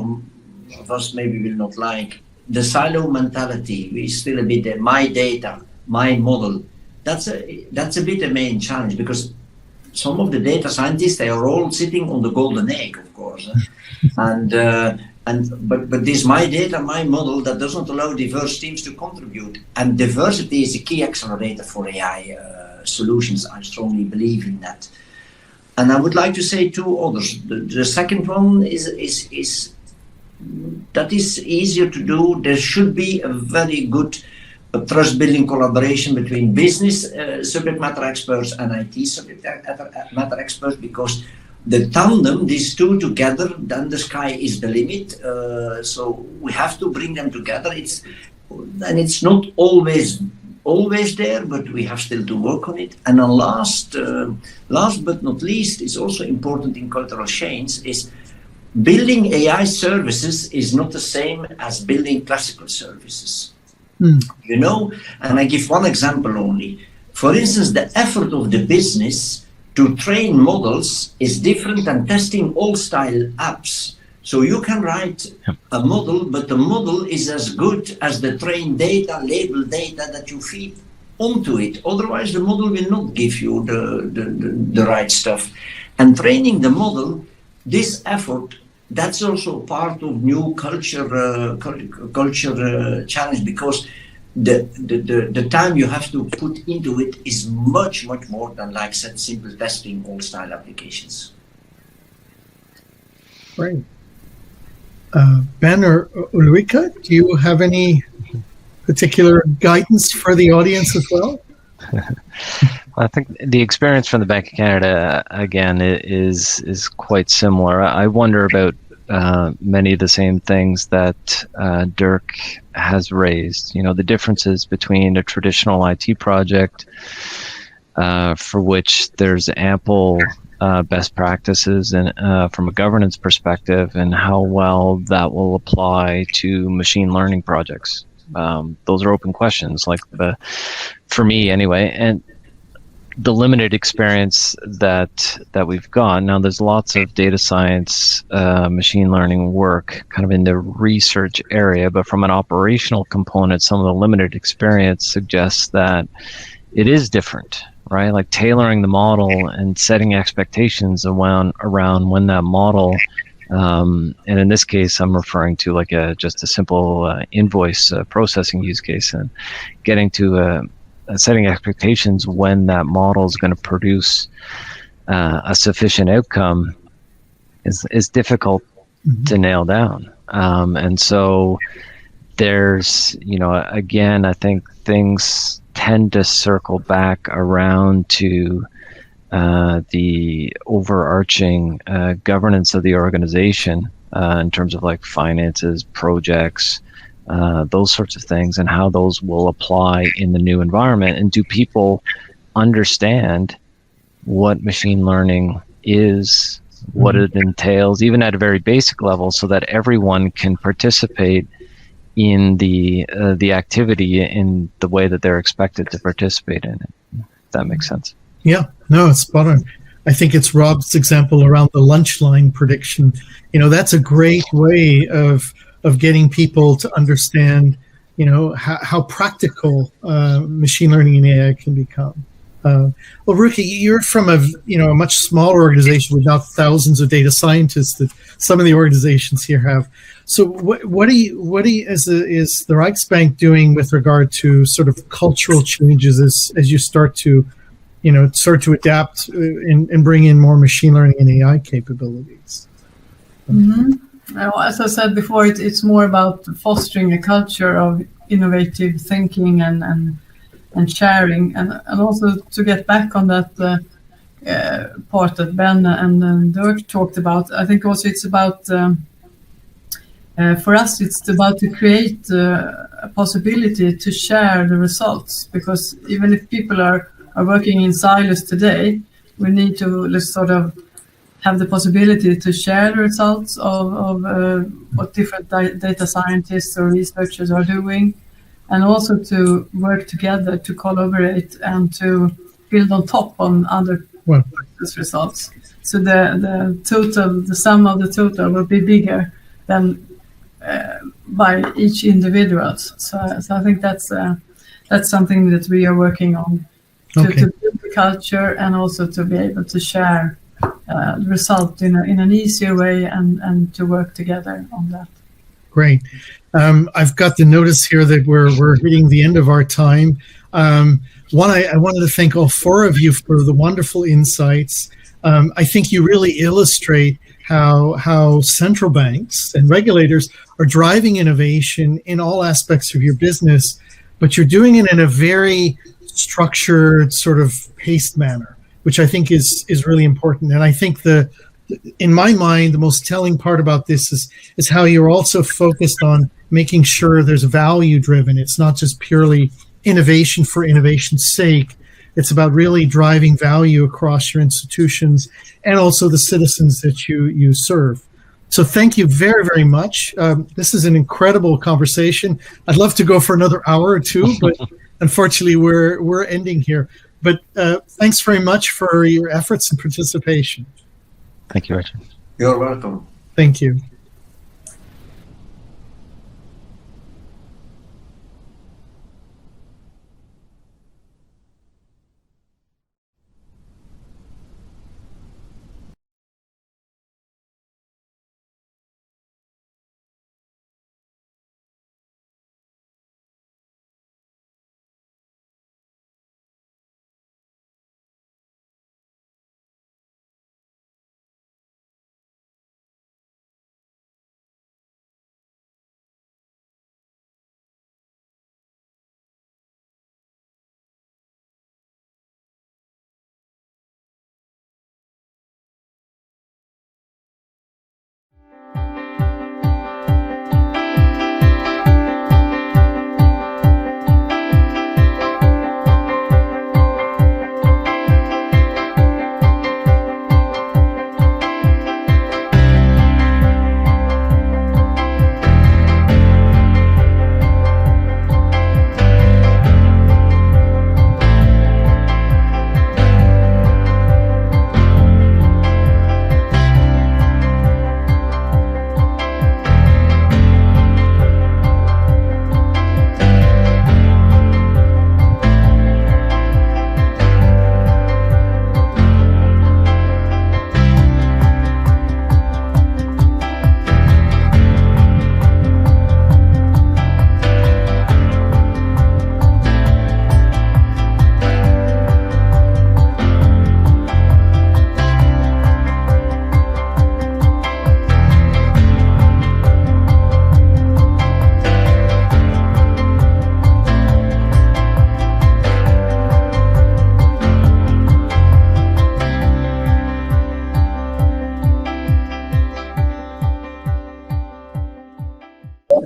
of us maybe will not like, the silo mentality is still a bit my data, my model. That's a bit the main challenge, because some of the data scientists, they are all sitting on the golden egg, of course. But this my data, my model, that doesn't allow diverse teams to contribute. And diversity is a key accelerator for AI solutions. I strongly believe in that. And I would like to say two others. The second one is that is easier to do. There should be a very good trust-building collaboration between business subject matter experts and IT subject matter experts, because the tandem, these two together, then the sky is the limit. So we have to bring them together. It's not always there, but we have still to work on it. And then last but not least, is also important in cultural change, is building AI services is not the same as building classical services. You know, and I give one example only. For instance, the effort of the business to train models is different than testing old style apps. So you can write a model, but the model is as good as the trained data, labeled data that you feed onto it. Otherwise, the model will not give you the right stuff. And training the model, this effort, that's also part of new culture challenge, because the time you have to put into it is much more than, like said, simple testing old style applications. Great. Ben or Ulrika, do you have any particular guidance for the audience as well? I think the experience from the Bank of Canada, again, is quite similar. I wonder about many of the same things that Dirk has raised. You know, the differences between a traditional IT project for which there's ample best practices and from a governance perspective, and how well that will apply to machine learning projects. Those are open questions, like for me anyway, and the limited experience that we've got now. There's lots of data science, machine learning work kind of in the research area, but from an operational component, some of the limited experience suggests that it is different, right? Like tailoring the model and setting expectations around when that model, and in this case, I'm referring to like just a simple invoice processing use case, and getting to setting expectations when that model is going to produce a sufficient outcome is difficult to nail down. And so there's, you know, again, I think things tend to circle back around to the overarching governance of the organization in terms of like finances, projects, those sorts of things, and how those will apply in the new environment. And do people understand what machine learning is, what it entails, even at a very basic level, so that everyone can participate in the activity in the way that they're expected to participate in it. If that makes sense. Yeah, no, it's spot on. I think it's Rob's example around the lunch line prediction. You know, that's a great way of getting people to understand, you know, how practical machine learning and AI can become. Well, Ruki, you're from a much smaller organization with not thousands of data scientists that some of the organizations here have. So what do you is the Reichsbank doing with regard to sort of cultural changes as you start to adapt and bring in more machine learning and AI capabilities? Well, as I said before, it's more about fostering a culture of innovative thinking and sharing, and also to get back on that part that Ben and Dirk talked about. I think also it's about for us, it's about to create a possibility to share the results, because even if people are working in silos today, we need to sort of have the possibility to share the results of what different data scientists or researchers are doing, and also to work together, to collaborate, and to build on top on other results. So the sum of the total will be bigger than by each individual. So I think that's something that we are working on, to build the culture and also to be able to share the result in an easier way and to work together on that. Great. I've got the notice here that we're hitting the end of our time. I wanted to thank all four of you for the wonderful insights. I think you really illustrate how central banks and regulators are driving innovation in all aspects of your business, but you're doing it in a very structured, sort of paced manner, which I think is really important. And I think in my mind, the most telling part about this is how you're also focused on making sure there's value driven. It's not just purely innovation for innovation's sake. It's about really driving value across your institutions and also the citizens that you serve. So thank you very, very much. This is an incredible conversation. I'd love to go for another hour or two, but unfortunately we're ending here. But thanks very much for your efforts and participation. Thank you, Richard. You're welcome. Thank you.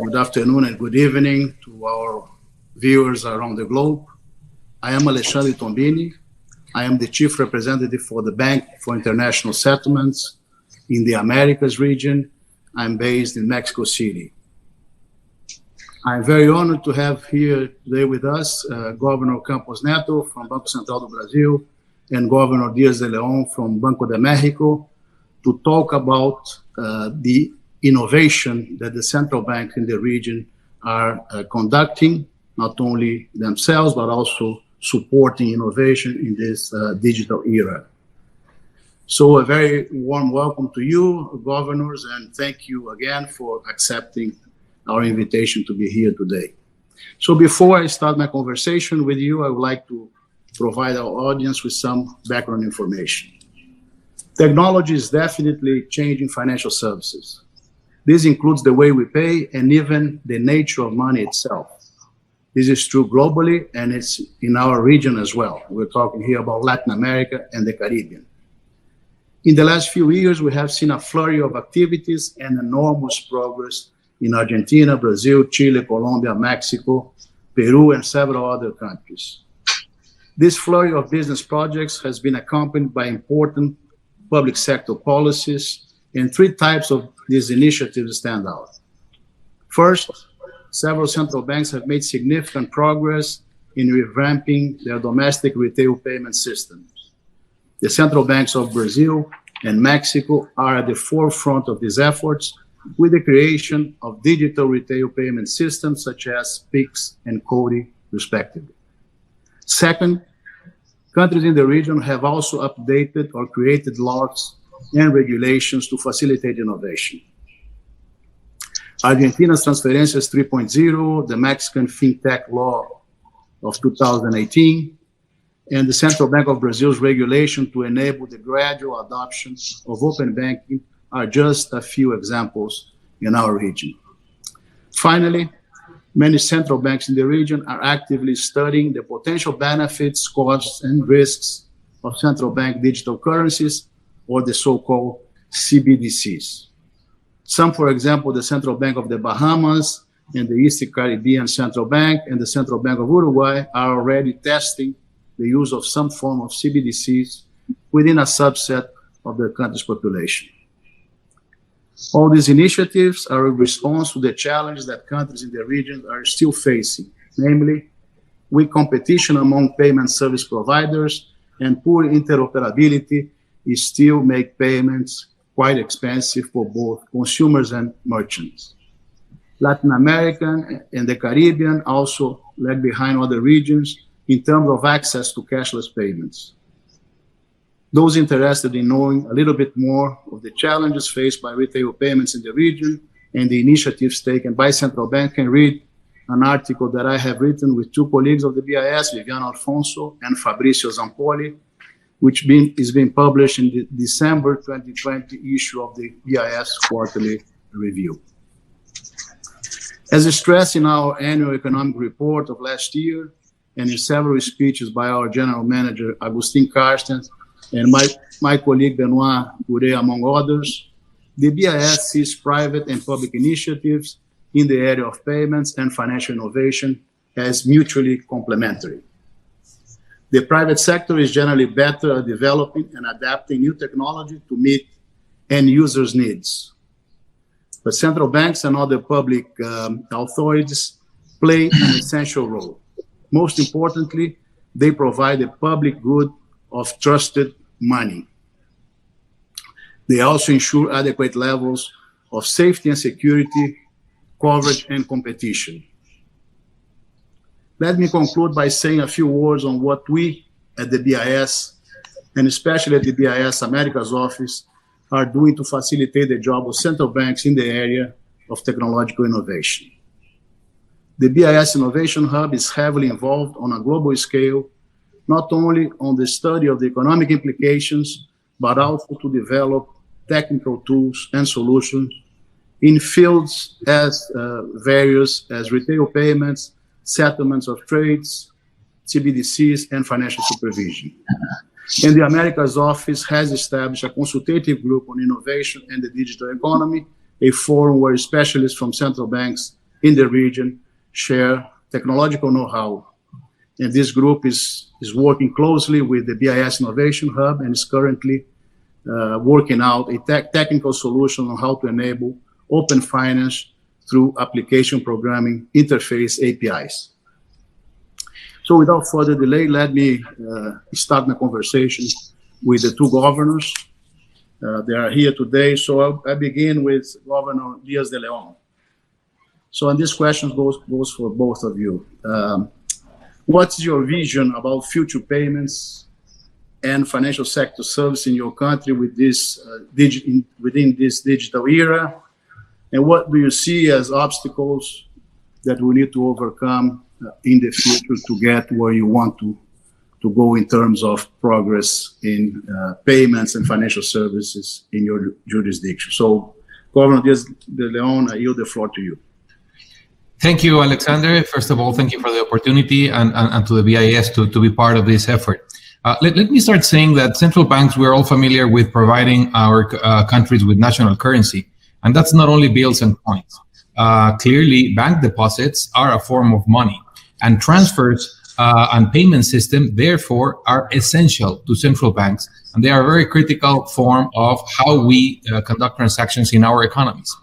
Good afternoon and good evening to our viewers around the globe. I am Alexandre Tombini. I am the Chief Representative for the Bank for International Settlements in the Americas region. I'm based in Mexico City. I'm very honored to have here today with us Governor Campos Neto from Banco Central do Brasil and Governor Diaz de Leon from Banco de Mexico to talk about the innovation that the central banks in the region are conducting, not only themselves, but also supporting innovation in this digital era. So a very warm welcome to you, governors, and thank you again for accepting our invitation to be here today. So before I start my conversation with you, I would like to provide our audience with some background information. Technology is definitely changing financial services. This includes the way we pay and even the nature of money itself. This is true globally, and it's in our region as well. We're talking here about Latin America and the Caribbean. In the last few years, we have seen a flurry of activities and enormous progress in Argentina, Brazil, Chile, Colombia, Mexico, Peru, and several other countries. This flurry of business projects has been accompanied by important public sector policies, and three types of these initiatives stand out. First, several central banks have made significant progress in revamping their domestic retail payment systems. The central banks of Brazil and Mexico are at the forefront of these efforts with the creation of digital retail payment systems such as PIX and CODI, respectively. Second, countries in the region have also updated or created laws and regulations to facilitate innovation. Argentina's Transferencias 3.0, the Mexican FinTech Law of 2018, and the Central Bank of Brazil's regulation to enable the gradual adoption of open banking are just a few examples in our region. Finally, many central banks in the region are actively studying the potential benefits, costs, and risks of central bank digital currencies, or the so-called CBDCs. Some, for example, the Central Bank of the Bahamas and the East Caribbean Central Bank and the Central Bank of Uruguay are already testing the use of some form of CBDCs within a subset of their country's population. All these initiatives are a response to the challenges that countries in the region are still facing, namely weak competition among payment service providers and poor interoperability still make payments quite expensive for both consumers and merchants. Latin America and the Caribbean also lag behind other regions in terms of access to cashless payments. Those interested in knowing a little bit more of the challenges faced by retail payments in the region and the initiatives taken by central bank can read an article that I have written with two colleagues of the BIS, Viviana Alfonso and Fabrizio Zampoli, which is being published in the December 2020 issue of the BIS Quarterly Review. As stressed in our annual economic report of last year, and in several speeches by our General Manager, Agustin Carstens, and my colleague Benoit Gouret, among others, the BIS sees private and public initiatives in the area of payments and financial innovation as mutually complementary. The private sector is generally better at developing and adapting new technology to meet end users' needs. But central banks and other public authorities play an essential role. Most importantly, they provide a public good of trusted money. They also ensure adequate levels of safety and security, coverage, and competition. Let me conclude by saying a few words on what we at the BIS, and especially at the BIS Americas office, are doing to facilitate the job of central banks in the area of technological innovation. The BIS Innovation Hub is heavily involved on a global scale, not only on the study of the economic implications, but also to develop technical tools and solutions in fields as various as retail payments, settlements of trades, CBDCs, and financial supervision. And the Americas office has established a consultative group on innovation and the digital economy, a forum where specialists from central banks in the region share technological know-how. And this group is working closely with the BIS Innovation Hub and is currently working out a technical solution on how to enable open finance through application programming interface APIs. So without further delay, let me start the conversation with the two governors. They are here today. So I begin with Governor Diaz de Leon. So, and this question goes for both of you. What's your vision about future payments and financial sector service in your country with this within this digital era? And what do you see as obstacles that we need to overcome in the future to get where you want to go in terms of progress in payments and financial services in your jurisdiction? So, Governor Diaz de Leon, I yield the floor to you. Thank you, Alexander. First of all, thank you for the opportunity and to the BIS to be part of this effort. Let me start saying that central banks, we're all familiar with providing our countries with national currency. And that's not only bills and coins. Clearly, bank deposits are a form of money, and transfers and payment system, therefore, are essential to central banks. And they are a very critical form of how we conduct transactions in our economies.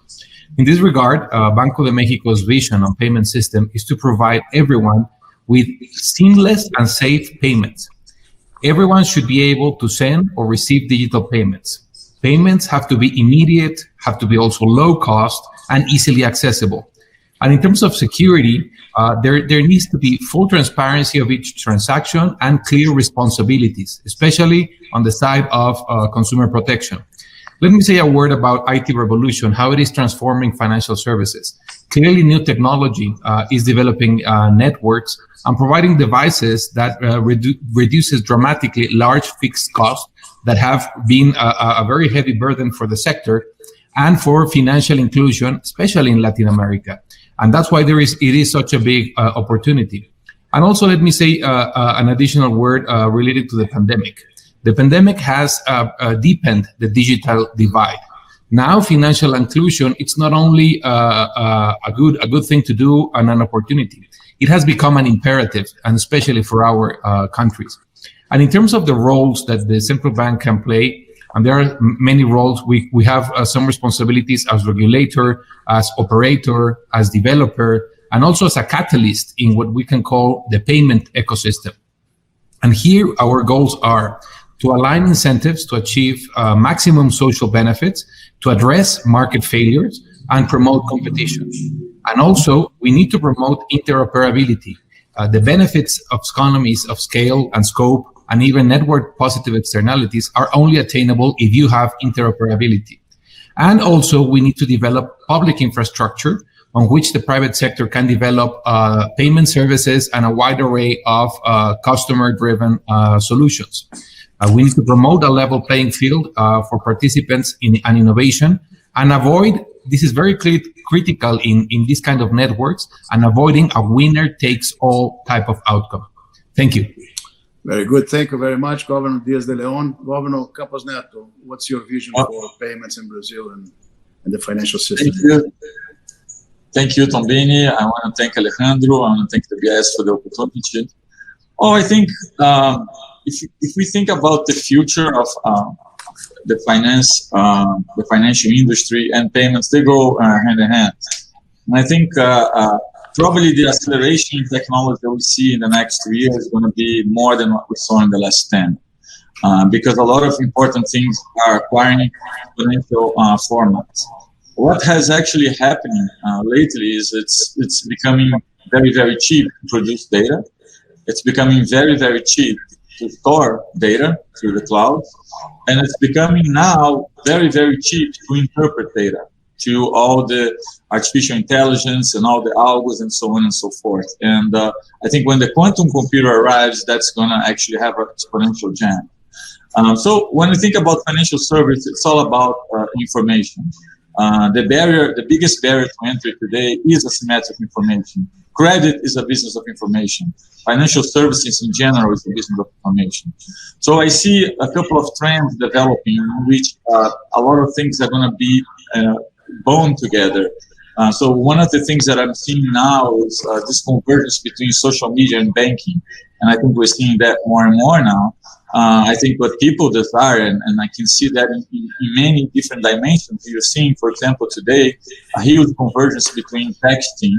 In this regard, Banco de Mexico's vision on payment system is to provide everyone with seamless and safe payments. Everyone should be able to send or receive digital payments. Payments have to be immediate, have to be also low cost and easily accessible. And in terms of security, there needs to be full transparency of each transaction and clear responsibilities, especially on the side of consumer protection. Let me say a word about IT revolution, how it is transforming financial services. Clearly, new technology is developing networks and providing devices that reduces dramatically large fixed costs that have been a very heavy burden for the sector and for financial inclusion, especially in Latin America. And that's why it is such a big opportunity. And also, let me say an additional word related to the pandemic. The pandemic has deepened the digital divide. Now, financial inclusion, it's not only a good thing to do and an opportunity. It has become an imperative, and especially for our countries. And in terms of the roles that the central bank can play, and there are many roles, we have some responsibilities as regulator, as operator, as developer, and also as a catalyst in what we can call the payment ecosystem. And here our goals are to align incentives to achieve maximum social benefits, to address market failures, and promote competition. And also, we need to promote interoperability. The benefits of economies of scale and scope, and even network positive externalities are only attainable if you have interoperability. And also, we need to develop public infrastructure on which the private sector can develop payment services and a wide array of customer-driven solutions. We need to promote a level playing field for participants in innovation and avoid, this is very critical in this kind of networks, and avoiding a winner-takes-all type of outcome. Thank you. Very good. Thank you very much, Governor Diaz de Leon. Governor Campos Neto, what's your vision for payments in Brazil and the financial system? Thank you. Thank you, Tombini. I want to thank Alejandro. I want to thank the BIS for the opportunity. I think if we think about the future of the financial industry and payments, they go hand in hand. And I think probably the acceleration in technology that we see in the next 2 years is going to be more than what we saw in the last 10. Because a lot of important things are acquiring exponential formats. What has actually happened lately is it's becoming very, very cheap to produce data. It's becoming very, very cheap to store data through the cloud. And it's becoming now very, very cheap to interpret data to all the artificial intelligence and all the algos and so on and so forth. And I think when the quantum computer arrives, that's going to actually have an exponential jump. So when we think about financial service, it's all about information. The biggest barrier to entry today is asymmetric information. Credit is a business of information. Financial services in general is a business of information. So I see a couple of trends developing in which a lot of things are going to be bound together. So one of the things that I'm seeing now is this convergence between social media and banking. And I think we're seeing that more and more now. I think what people desire, and I can see that in many different dimensions. You're seeing, for example, today, a huge convergence between texting,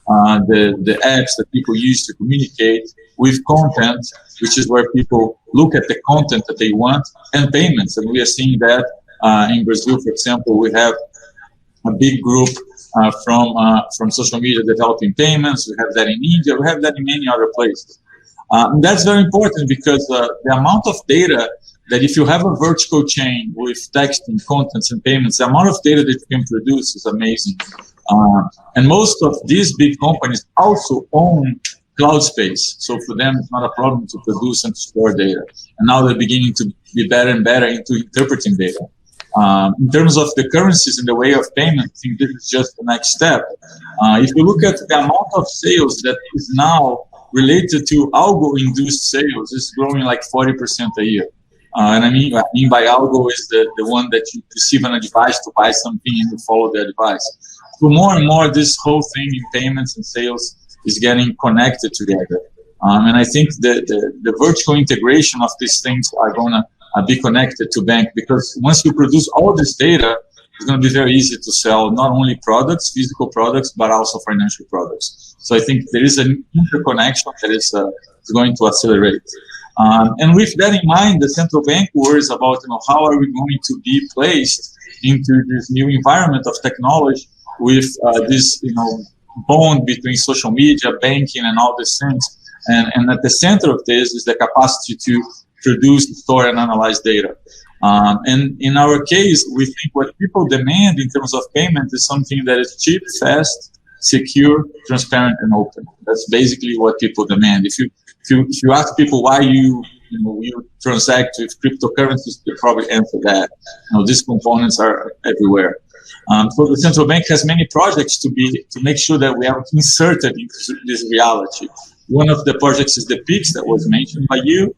the apps that people use to communicate, with content, which is where people look at the content that they want, and payments. And we are seeing that in Brazil, for example, we have a big group from social media developing payments. We have that in India. We have that in many other places. And that's very important because the amount of data that if you have a vertical chain with texting, contents, and payments, the amount of data that you can produce is amazing. And most of these big companies also own cloud space. So for them, it's not a problem to produce and store data. And now they're beginning to be better and better into interpreting data. In terms of the currencies in the way of payment, I think this is just the next step. If you look at the amount of sales that is now related to algo-induced sales, is growing like 40% a year. And I mean by algo is the one that you receive on a device to buy something and you follow their device. So more and more, this whole thing in payments and sales is getting connected together. And I think the vertical integration of these things are going to be connected to bank, because once you produce all this data, it's going to be very easy to sell not only products, physical products, but also financial products. So I think there is an interconnection that is going to accelerate. And with that in mind, the central bank worries about how are we going to be placed into this new environment of technology with this bond between social media, banking, and all these things. And at the center of this is the capacity to produce, store, and analyze data. And in our case, we think what people demand in terms of payment is something that is cheap, fast, secure, transparent, and open. That's basically what people demand. If you ask people why you transact with cryptocurrencies, they probably answer that. These components are everywhere. So the central bank has many projects to make sure that we are inserted into this reality. One of the projects is the PIX that was mentioned by you.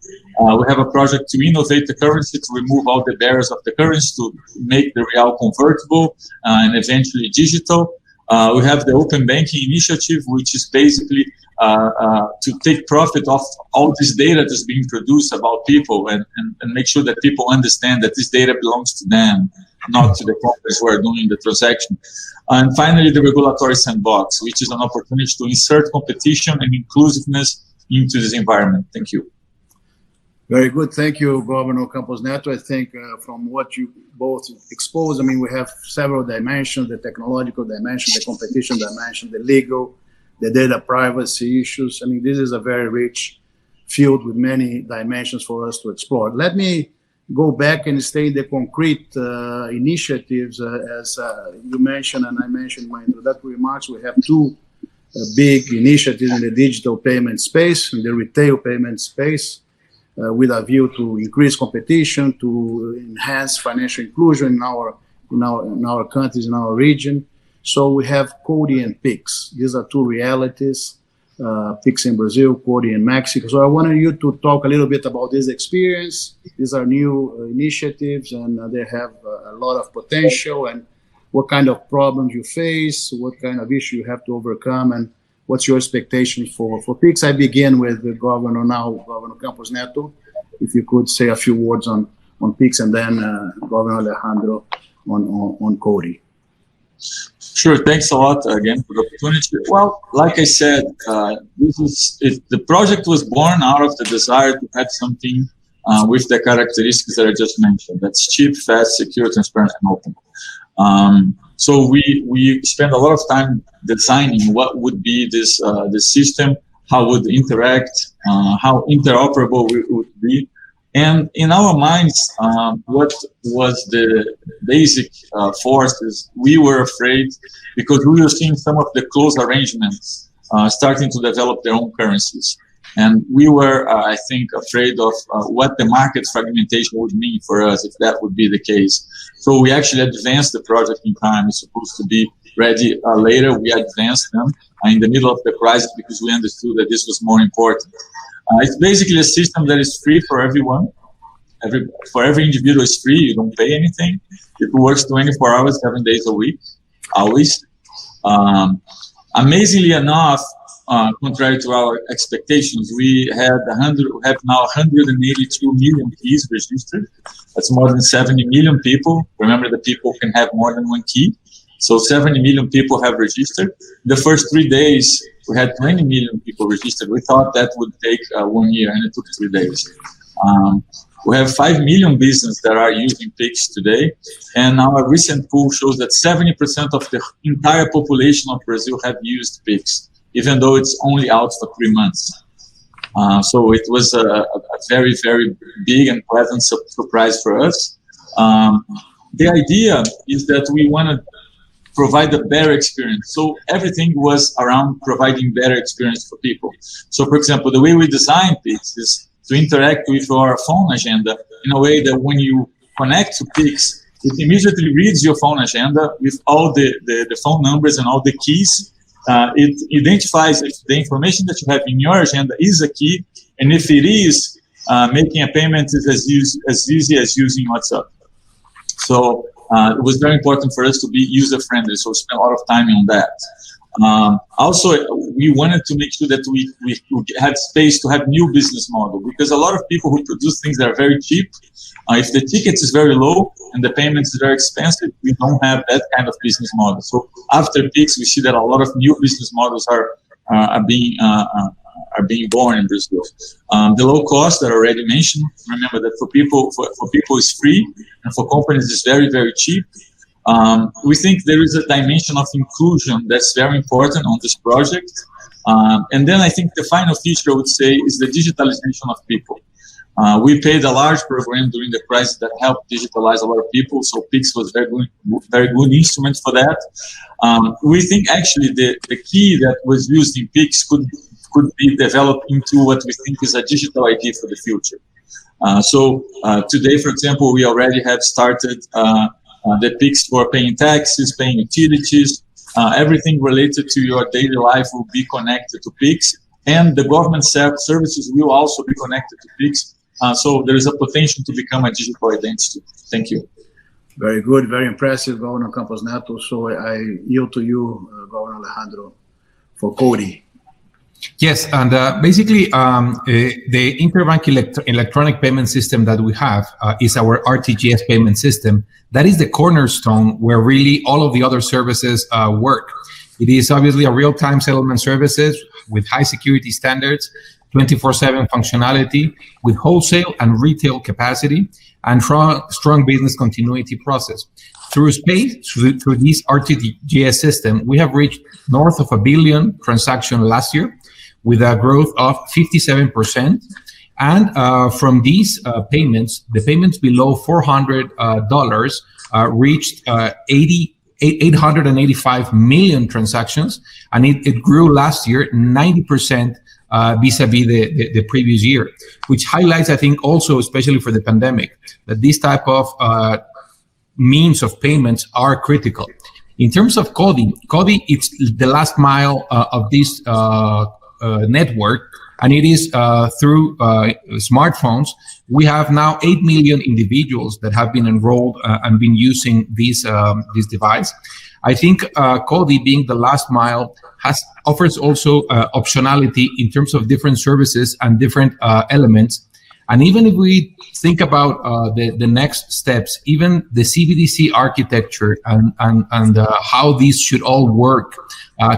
We have a project to innovate the currency, to remove all the barriers of the currency, to make the real convertible and eventually digital. We have the open banking initiative, which is basically to take profit off all this data that's being produced about people and make sure that people understand that this data belongs to them, not to the companies who are doing the transaction. And finally, the regulatory sandbox, which is an opportunity to insert competition and inclusiveness into this environment. Thank you. Very good. Thank you, Governor Campos Neto. I think from what you both exposed, we have several dimensions: the technological dimension, the competition dimension, the legal, the data privacy issues. This is a very rich field with many dimensions for us to explore. Let me go back and stay in the concrete initiatives. As you mentioned, and I mentioned in my introductory remarks, we have two big initiatives in the digital payment space, in the retail payment space, with a view to increase competition, to enhance financial inclusion in our countries, in our region. So we have CODI and PIX. These are two realities, PIX in Brazil, CODI in Mexico. So I wanted you to talk a little bit about this experience. These are new initiatives, and they have a lot of potential, and what kind of problems you face, what kind of issue you have to overcome, and what's your expectation for PIX? I begin with the Governor Campos Neto. If you could say a few words on PIX, and then Governor Alejandro on CODI. Sure. Thanks a lot again for the opportunity. Well, like I said, the project was born out of the desire to have something with the characteristics that I just mentioned. That's cheap, fast, secure, transparent, and open. So we spent a lot of time designing what would be this system, how would it interact, how interoperable it would be. And in our minds, what was the basic force is we were afraid, because we were seeing some of the close arrangements starting to develop their own currencies. And we were, I think, afraid of what the market fragmentation would mean for us if that would be the case. So we actually advanced the project in time. It's supposed to be ready later. We advanced them in the middle of the crisis because we understood that this was more important. It's basically a system that is free for everyone. For every individual, it's free. You don't pay anything. It works 24 hours, 7 days a week, always. Amazingly enough, contrary to our expectations, we have now 182 million keys registered. That's more than 70 million people. Remember that people can have more than one key. So 70 million people have registered. The first 3 days, we had 20 million people registered. We thought that would take 1 year, and it took 3 days. We have 5 million businesses that are using PIX today, and our recent poll shows that 70% of the entire population of Brazil have used PIX, even though it's only out for 3 months. So it was a very, very big and pleasant surprise for us. The idea is that we want to provide a better experience. So everything was around providing better experience for people. So for example, the way we designed PIX is to interact with your phone agenda in a way that when you connect to PIX, it immediately reads your phone agenda with all the phone numbers and all the keys. It identifies if the information that you have in your agenda is a key, and if it is, making a payment is as easy as using WhatsApp. So it was very important for us to be user-friendly, so we spent a lot of time on that. Also, we wanted to make sure that we had space to have new business model, because a lot of people who produce things that are very cheap, if the ticket is very low and the payment is very expensive, we don't have that kind of business model. So after PIX, we see that a lot of new business models are being born in Brazil. The low cost that I already mentioned. Remember that for people it's free, and for companies it's very, very cheap. We think there is a dimension of inclusion that's very important on this project. And then I think the final feature I would say is the digitalization of people. We paid a large program during the crisis that helped digitalize a lot of people, so PIX was very good instrument for that. We think actually the key that was used in PIX could be developed into what we think is a digital ID for the future. Today, for example, we already have started the PIX for paying taxes, paying utilities, everything related to your daily life will be connected to PIX, and the government services will also be connected to PIX. So there is a potential to become a digital identity. Thank you. Very good, very impressive, Governor Campos Neto. So I yield to you, Governor Alejandro, for CODI. Yes, and basically the interbank electronic payment system that we have is our RTGS payment system. That is the cornerstone where really all of the other services work. It is obviously a real-time settlement services with high security standards, 24/7 functionality with wholesale and retail capacity and strong business continuity process. Through this RTGS system, we have reached north of 1 billion transactions last year with a growth of 57%. And from these payments, the payments below $400 reached 885 million transactions, and it grew last year 90% vis-a-vis the previous year, which highlights, I think, also, especially for the pandemic, that this type of means of payments are critical. In terms of CODI, it's the last mile of this network, and it is through smartphones. We have now 8 million individuals that have been enrolled and been using this device. I think CODI, being the last mile, offers also optionality in terms of different services and different elements. And even if we think about the next steps, even the CBDC architecture and how these should all work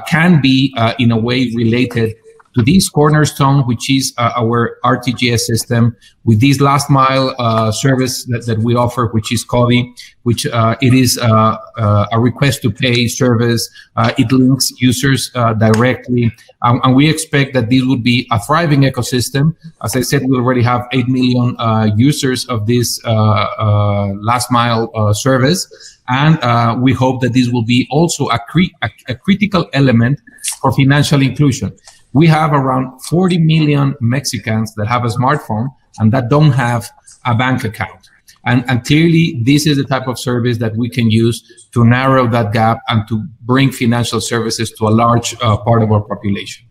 can be in a way related to this cornerstone, which is our RTGS system, with this last mile service that we offer, which is CODI, which it is a request to pay service. It links users directly, and we expect that this would be a thriving ecosystem. As I said, we already have 8 million users of this last mile service, and we hope that this will be also a critical element for financial inclusion. We have around 40 million Mexicans that have a smartphone and that don't have a bank account. And clearly, this is the type of service that we can use to narrow that gap and to bring financial services to a large part of our population.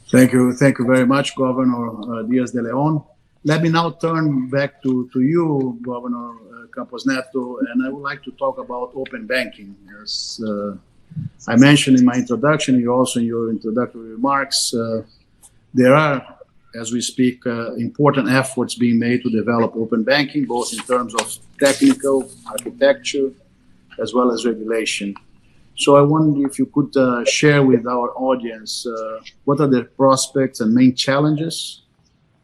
Thank you very much, Governor Diaz de Leon. Let me now turn back to you, Governor Campos Neto, and I would like to talk about open banking. As I mentioned in my introduction, you also in your introductory remarks, there are, as we speak, important efforts being made to develop open banking, both in terms of technical architecture as well as regulation. So I wonder if you could share with our audience what are the prospects and main challenges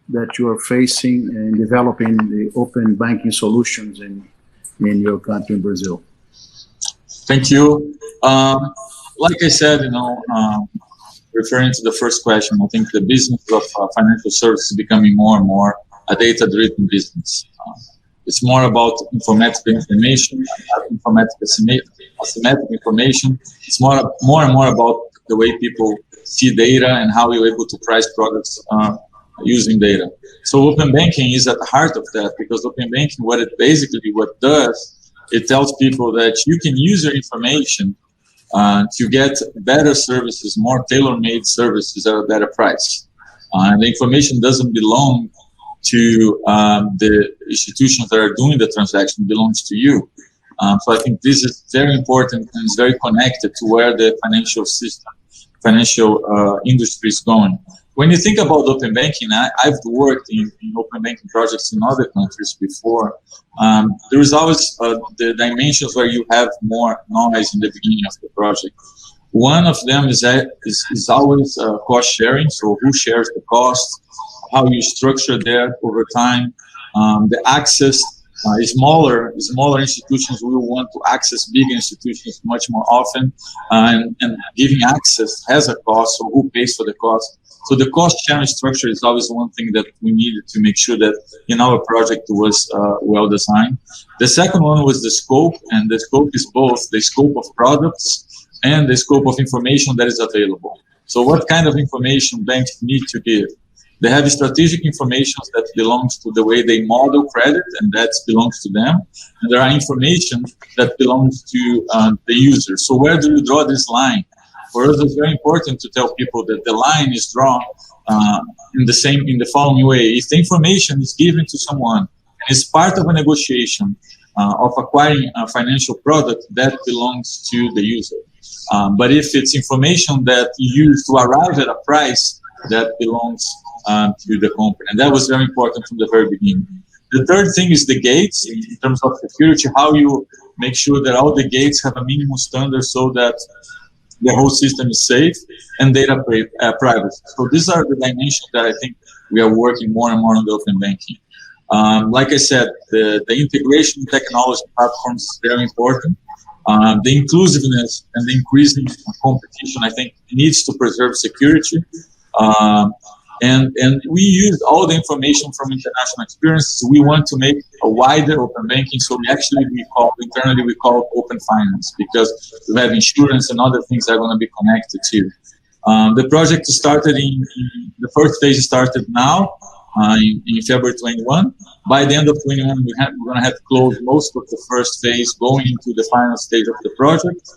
that you are facing in developing the open banking solutions in your country, in Brazil. Thank you. Like I said, referring to the first question, I think the business of financial services is becoming more and more a data-driven business. It's more about informatic information, asymmetric information. It's more and more about the way people see data and how you're able to price products using data. So open banking is at the heart of that, because open banking, what it does, it tells people that you can use your information to get better services, more tailor-made services at a better price. And the information doesn't belong to the institutions that are doing the transaction, it belongs to you. So I think this is very important and is very connected to where the financial industry is going. When you think about open banking, I've worked in open banking projects in other countries before. There is always the dimensions where you have more noise in the beginning of the project. One of them is always cost sharing, so who shares the cost, how you structure that over time, the access smaller institutions will want to access bigger institutions much more often, and giving access has a cost, so who pays for the cost? So the cost channel structure is always one thing that we needed to make sure that in our project was well designed. The second one was the scope, and the scope is both the scope of products and the scope of information that is available. So what kind of information banks need to give? They have strategic information that belongs to the way they model credit, and that belongs to them. And there are information that belongs to the user. So where do you draw this line? For us, it's very important to tell people that the line is drawn in the following way. If the information is given to someone and is part of a negotiation of acquiring a financial product, that belongs to the user. But if it's information that you use to arrive at a price, that belongs to the company. And that was very important from the very beginning. The third thing is the gates in terms of security, how you make sure that all the gates have a minimum standard so that the whole system is safe, and data privacy. So these are the dimensions that I think we are working more and more on the open banking. Like I said, the integration technology platforms is very important. The inclusiveness and the increasing competition, I think, needs to preserve security. And we use all the information from international experiences. We want to make a wider open banking, so internally we call it open finance, because we have insurance and other things that are going to be connected to. The project started the first phase started now in February 21. By the end of 21, we're going to have to close most of the first phase, going into the final stage of the project.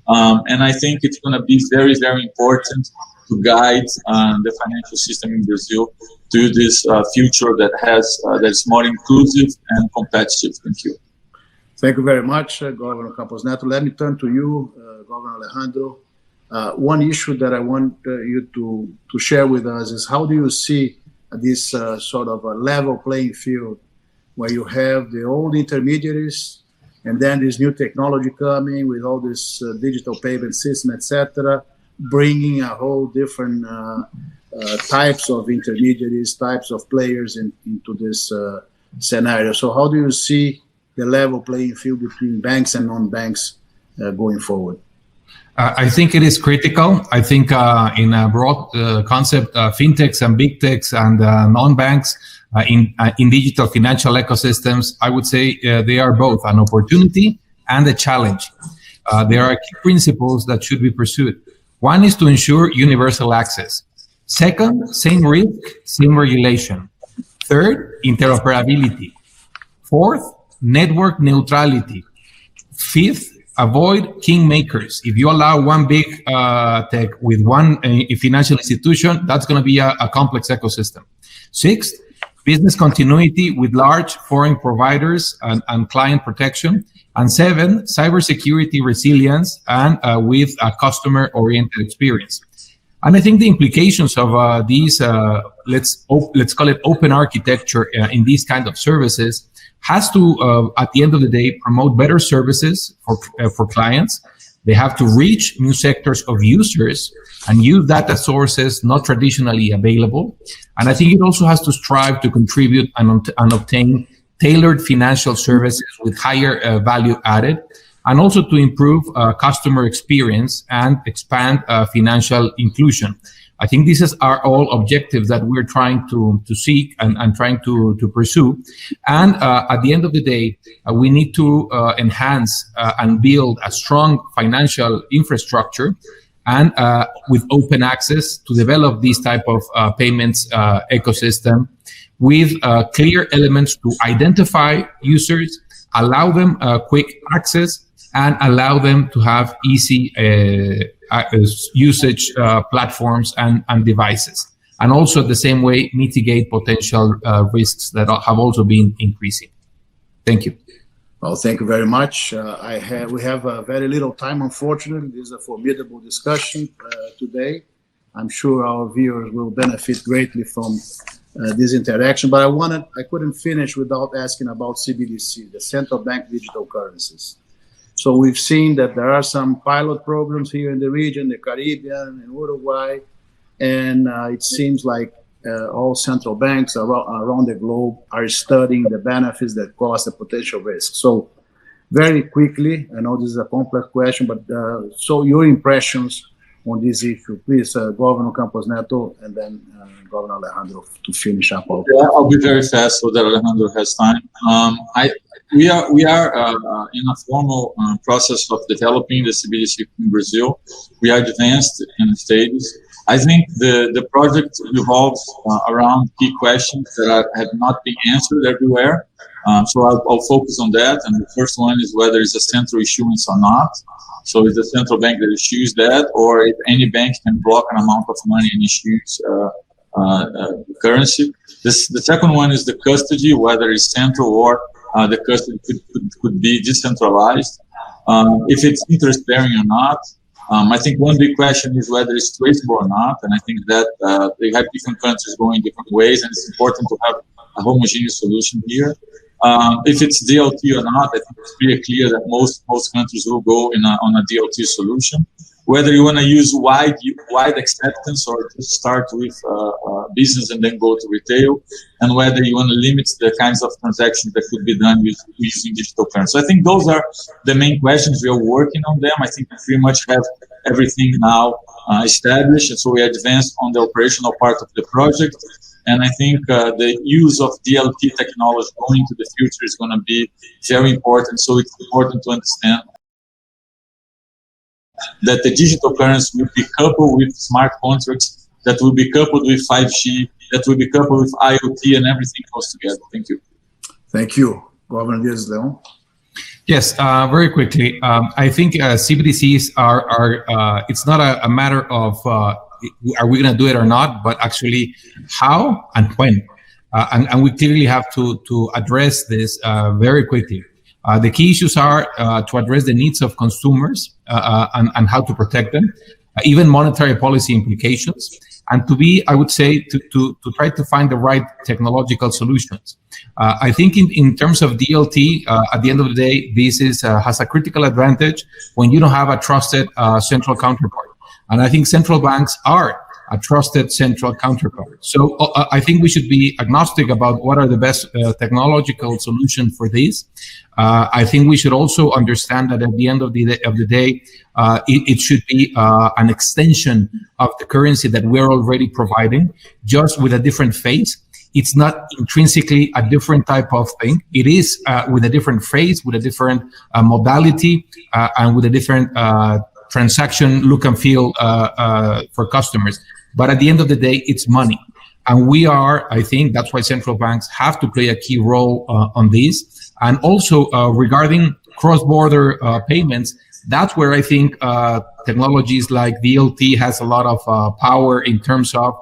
And I think it's going to be very, very important to guide the financial system in Brazil to this future that's more inclusive and competitive. Thank you. Thank you very much, Governor Campos Neto. Let me turn to you, Governor Alejandro. One issue that I want you to share with us is how do you see this sort of a level playing field where you have the old intermediaries and then this new technology coming with all this digital payment system, etc., bringing a whole different types of intermediaries, types of players into this scenario. So how do you see the level playing field between banks and non-banks going forward? I think it is critical. I think in a broad concept, fintechs and big techs and non-banks in digital financial ecosystems, I would say they are both an opportunity and a challenge. There are key principles that should be pursued. One is to ensure universal access. Second, same risk, same regulation. Third, interoperability. Fourth, network neutrality. Fifth, avoid kingmakers. If you allow one big tech with one financial institution, that's going to be a complex ecosystem. Sixth, business continuity with large foreign providers and client protection. And seven, cybersecurity resilience and with a customer-oriented experience. And I think the implications of these, let's call it open architecture in these kind of services, has to, at the end of the day, promote better services for clients. They have to reach new sectors of users and use data sources not traditionally available. And I think it also has to strive to contribute and obtain tailored financial services with higher value added, and also to improve customer experience and expand financial inclusion. I think these are all objectives that we're trying to seek and trying to pursue. And at the end of the day, we need to enhance and build a strong financial infrastructure and with open access to develop these type of payments ecosystem with clear elements to identify users, allow them quick access, and allow them to have easy usage platforms and devices. And also, the same way, mitigate potential risks that have also been increasing. Thank you. Well, thank you very much. We have very little time, unfortunately. This is a formidable discussion today. I'm sure our viewers will benefit greatly from this interaction, but I couldn't finish without asking about CBDC, the Central Bank Digital Currencies. So we've seen that there are some pilot programs here in the region, the Caribbean and Uruguay, and it seems like all central banks around the globe are studying the benefits, the cost, the potential risks. So very quickly, I know this is a complex question, but so your impressions on this issue, please, Governor Campos Neto, and then Governor Alejandro to finish up. Yeah, I'll be very fast so that Alejandro has time. We are in a formal process of developing the CBDC in Brazil. We are advanced in stages. I think the project revolves around key questions that have not been answered everywhere. So I'll focus on that. And the first one is whether it's a central issuance or not. So is the central bank that issues that, or if any bank can block an amount of money and issues currency. The second one is the custody, whether it's central or the custody could be decentralized. If it's interest-bearing or not. I think one big question is whether it's traceable or not, and I think that they have different countries going different ways, and it's important to have a homogeneous solution here. If it's DLT or not, I think it's pretty clear that most countries will go on a DLT solution. Whether you want to use wide acceptance or just start with business and then go to retail, and whether you want to limit the kinds of transactions that could be done using digital currency. So I think those are the main questions. We are working on them. I think we pretty much have everything now established, and so we advanced on the operational part of the project. And I think the use of DLT technology going into the future is going to be very important. So it's important to understand that the digital currency will be coupled with smart contracts, that will be coupled with 5G, that will be coupled with IoT, and everything goes together. Thank you. Thank you. Governor Diaz-Leon. Yes, very quickly. I think CBDCs are it's not a matter of are we going to do it or not, but actually how and when. And we clearly have to address this very quickly. The key issues are to address the needs of consumers and how to protect them, even monetary policy implications, and to be, I would say, to try to find the right technological solutions. I think in terms of DLT, at the end of the day, this has a critical advantage when you don't have a trusted central counterpart. And I think central banks are a trusted central counterpart. So I think we should be agnostic about what are the best technological solutions for this. I think we should also understand that at the end of the day, it should be an extension of the currency that we're already providing, just with a different face. It's not intrinsically a different type of thing. It is with a different phase, with a different modality, and with a different transaction look and feel for customers. But at the end of the day, it's money. And we are, I think that's why central banks have to play a key role on this. And also regarding cross-border payments, that's where I think technologies like DLT has a lot of power in terms of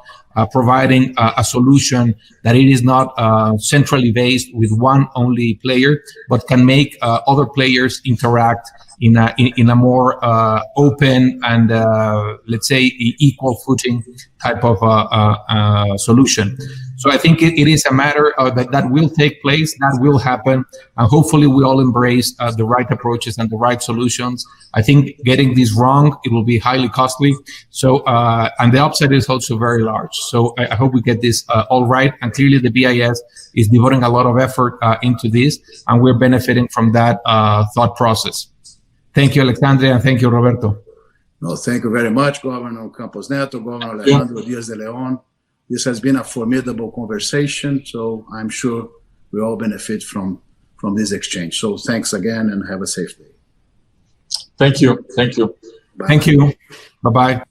providing a solution that it is not centrally based with one only player, but can make other players interact in a more open and let's say equal footing type of solution. So I think it is a matter of that will take place, that will happen, and hopefully we all embrace the right approaches and the right solutions. I think getting this wrong, it will be highly costly. So and the upside is also very large. So I hope we get this all right. And clearly the BIS is devoting a lot of effort into this, and we're benefiting from that thought process. Thank you, Alexandria, and thank you, Roberto. No, thank you very much, Governor Campos Neto, Governor Alejandro Diaz-de-Leon. This has been a formidable conversation, so I'm sure we all benefit from this exchange. So thanks again, and have a safe day. Thank you. Thank you. Bye. Thank you. Bye-bye.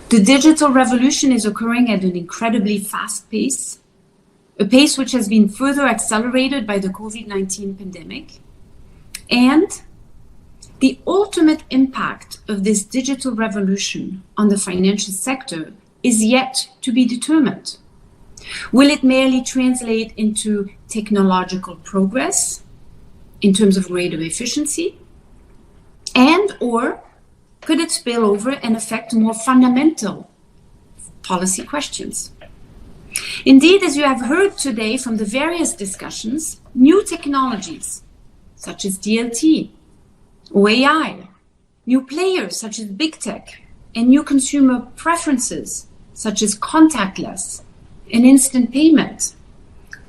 The digital revolution is occurring at an incredibly fast pace, a pace which has been further accelerated by the COVID-19 pandemic. And the ultimate impact of this digital revolution on the financial sector is yet to be determined. Will it merely translate into technological progress in terms of greater efficiency? And or could it spill over and affect more fundamental policy questions? Indeed, as you have heard today from the various discussions, new technologies such as DLT or AI, new players such as big tech, and new consumer preferences such as contactless and instant payment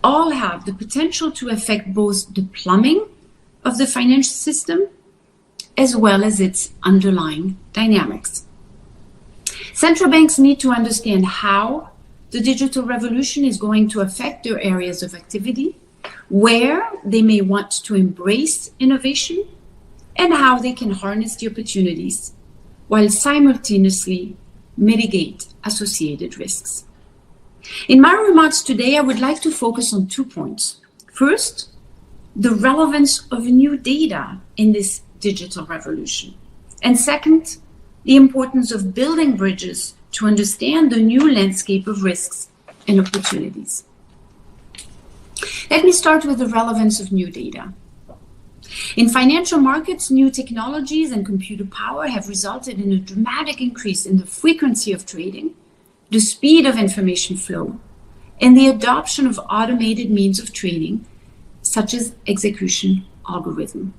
all have the potential to affect both the plumbing of the financial system as well as its underlying dynamics. Central banks need to understand how the digital revolution is going to affect their areas of activity, where they may want to embrace innovation, and how they can harness the opportunities while simultaneously mitigate associated risks. In my remarks today, I would like to focus on 2 points. First, the relevance of new data in this digital revolution. And second, the importance of building bridges to understand the new landscape of risks and opportunities. Let me start with the relevance of new data. In financial markets, new technologies and computer power have resulted in a dramatic increase in the frequency of trading, the speed of information flow, and the adoption of automated means of trading, such as execution algorithm.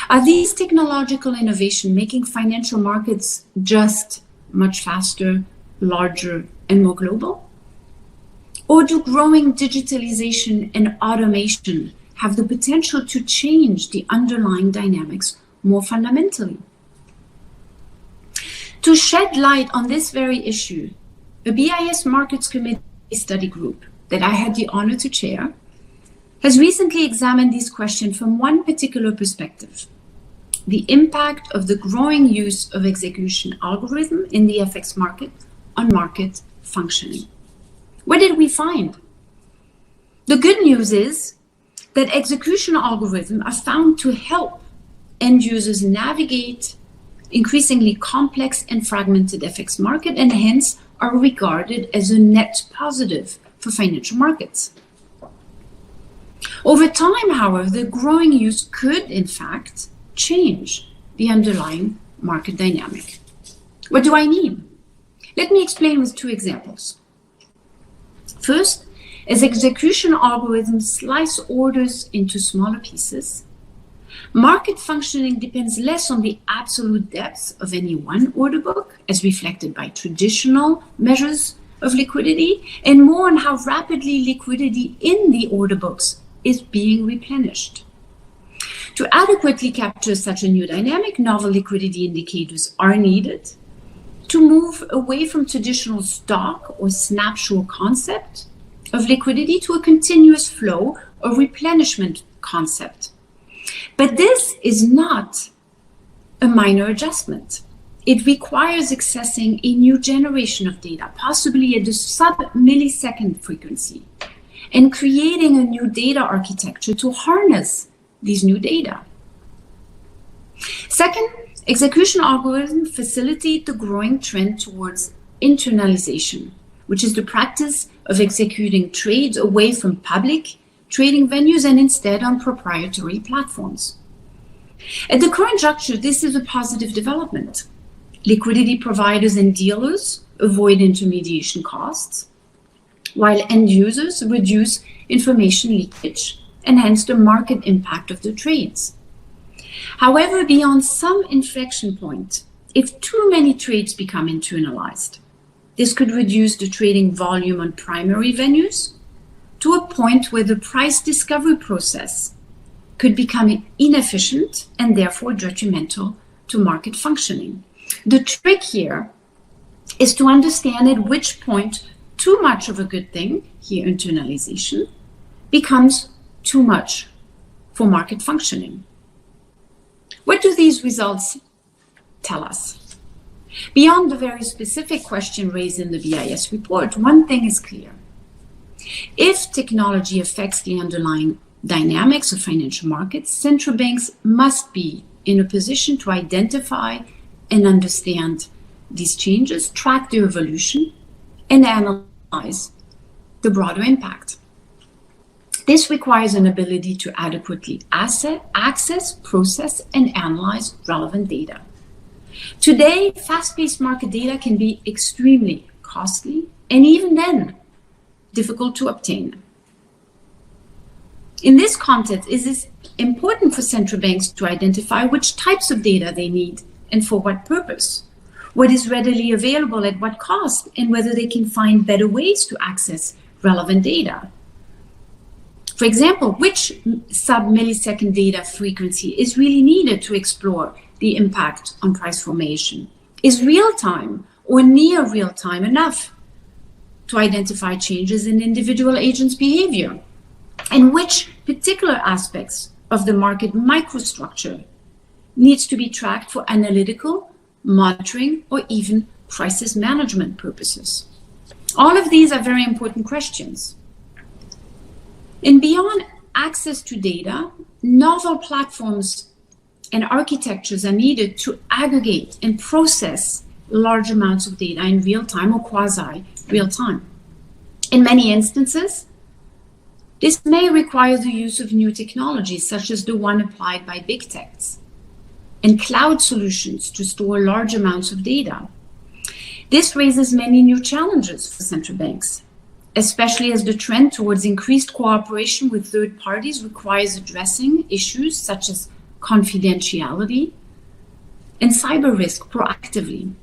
Are these technological innovations making financial markets just much faster, larger, and more global? Or do growing digitalization and automation have the potential to change the underlying dynamics more fundamentally? To shed light on this very issue, a BIS Markets Committee study group that I had the honor to chair has recently examined these questions from one particular perspective: the impact of the growing use of execution algorithm in the FX market on market functioning. What did we find? The good news is that execution algorithms are found to help end users navigate increasingly complex and fragmented FX market, and hence are regarded as a net positive for financial markets. Over time, however, the growing use could, in fact, change the underlying market dynamic. What do I mean? Let me explain with 2 examples. First, as execution algorithms slice orders into smaller pieces, market functioning depends less on the absolute depth of any one order book, as reflected by traditional measures of liquidity, and more on how rapidly liquidity in the order books is being replenished. To adequately capture such a new dynamic, novel liquidity indicators are needed to move away from traditional stock or snapshot concept of liquidity to a continuous flow or replenishment concept. But this is not a minor adjustment. It requires accessing a new generation of data, possibly at the sub-millisecond frequency, and creating a new data architecture to harness these new data. Second, execution algorithms facilitate the growing trend towards internalization, which is the practice of executing trades away from public trading venues and instead on proprietary platforms. At the current juncture, this is a positive development. Liquidity providers and dealers avoid intermediation costs, while end users reduce information leakage and hence the market impact of the trades. However, beyond some inflection point, if too many trades become internalized, this could reduce the trading volume on primary venues to a point where the price discovery process could become inefficient and therefore detrimental to market functioning. The trick here is to understand at which point too much of a good thing, here internalization, becomes too much for market functioning. What do these results tell us? Beyond the very specific question raised in the BIS report, one thing is clear. If technology affects the underlying dynamics of financial markets, central banks must be in a position to identify and understand these changes, track their evolution, and analyze the broader impact. This requires an ability to adequately access, process, and analyze relevant data. Today, fast-paced market data can be extremely costly and even then difficult to obtain. In this context, it is important for central banks to identify which types of data they need and for what purpose, what is readily available at what cost, and whether they can find better ways to access relevant data. For example, which sub-millisecond data frequency is really needed to explore the impact on price formation? Is real-time or near real-time enough to identify changes in individual agents' behavior? And which particular aspects of the market microstructure needs to be tracked for analytical, monitoring, or even crisis management purposes? All of these are very important questions. And beyond access to data, novel platforms and architectures are needed to aggregate and process large amounts of data in real time or quasi-real time. In many instances, this may require the use of new technologies, such as the one applied by big techs, and cloud solutions to store large amounts of data. This raises many new challenges for central banks, especially as the trend towards increased cooperation with third parties requires addressing issues such as confidentiality and cyber risk proactively.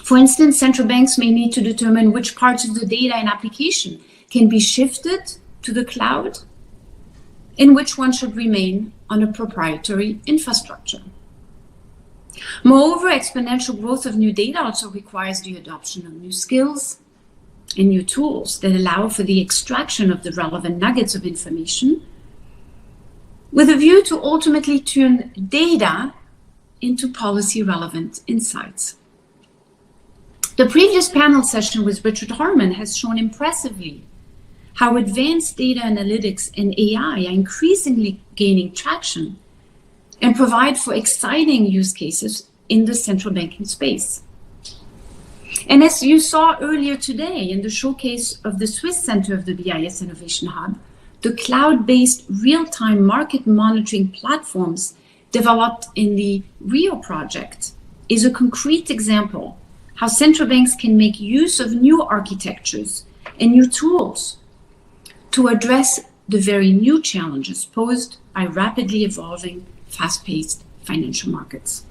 For instance, central banks may need to determine which parts of the data and application can be shifted to the cloud and which one should remain on a proprietary infrastructure. Moreover, exponential growth of new data also requires the adoption of new skills and new tools that allow for the extraction of the relevant nuggets of information with a view to ultimately turn data into policy-relevant insights. The previous panel session with Richard Harman has shown impressively how advanced data analytics and AI are increasingly gaining traction and provide for exciting use cases in the central banking space. And as you saw earlier today in the showcase of the Swiss Center of the BIS Innovation Hub, the cloud-based real-time market monitoring platforms developed in the RIO project is a concrete example how central banks can make use of new architectures and new tools to address the very new challenges posed by rapidly evolving, fast-paced financial markets.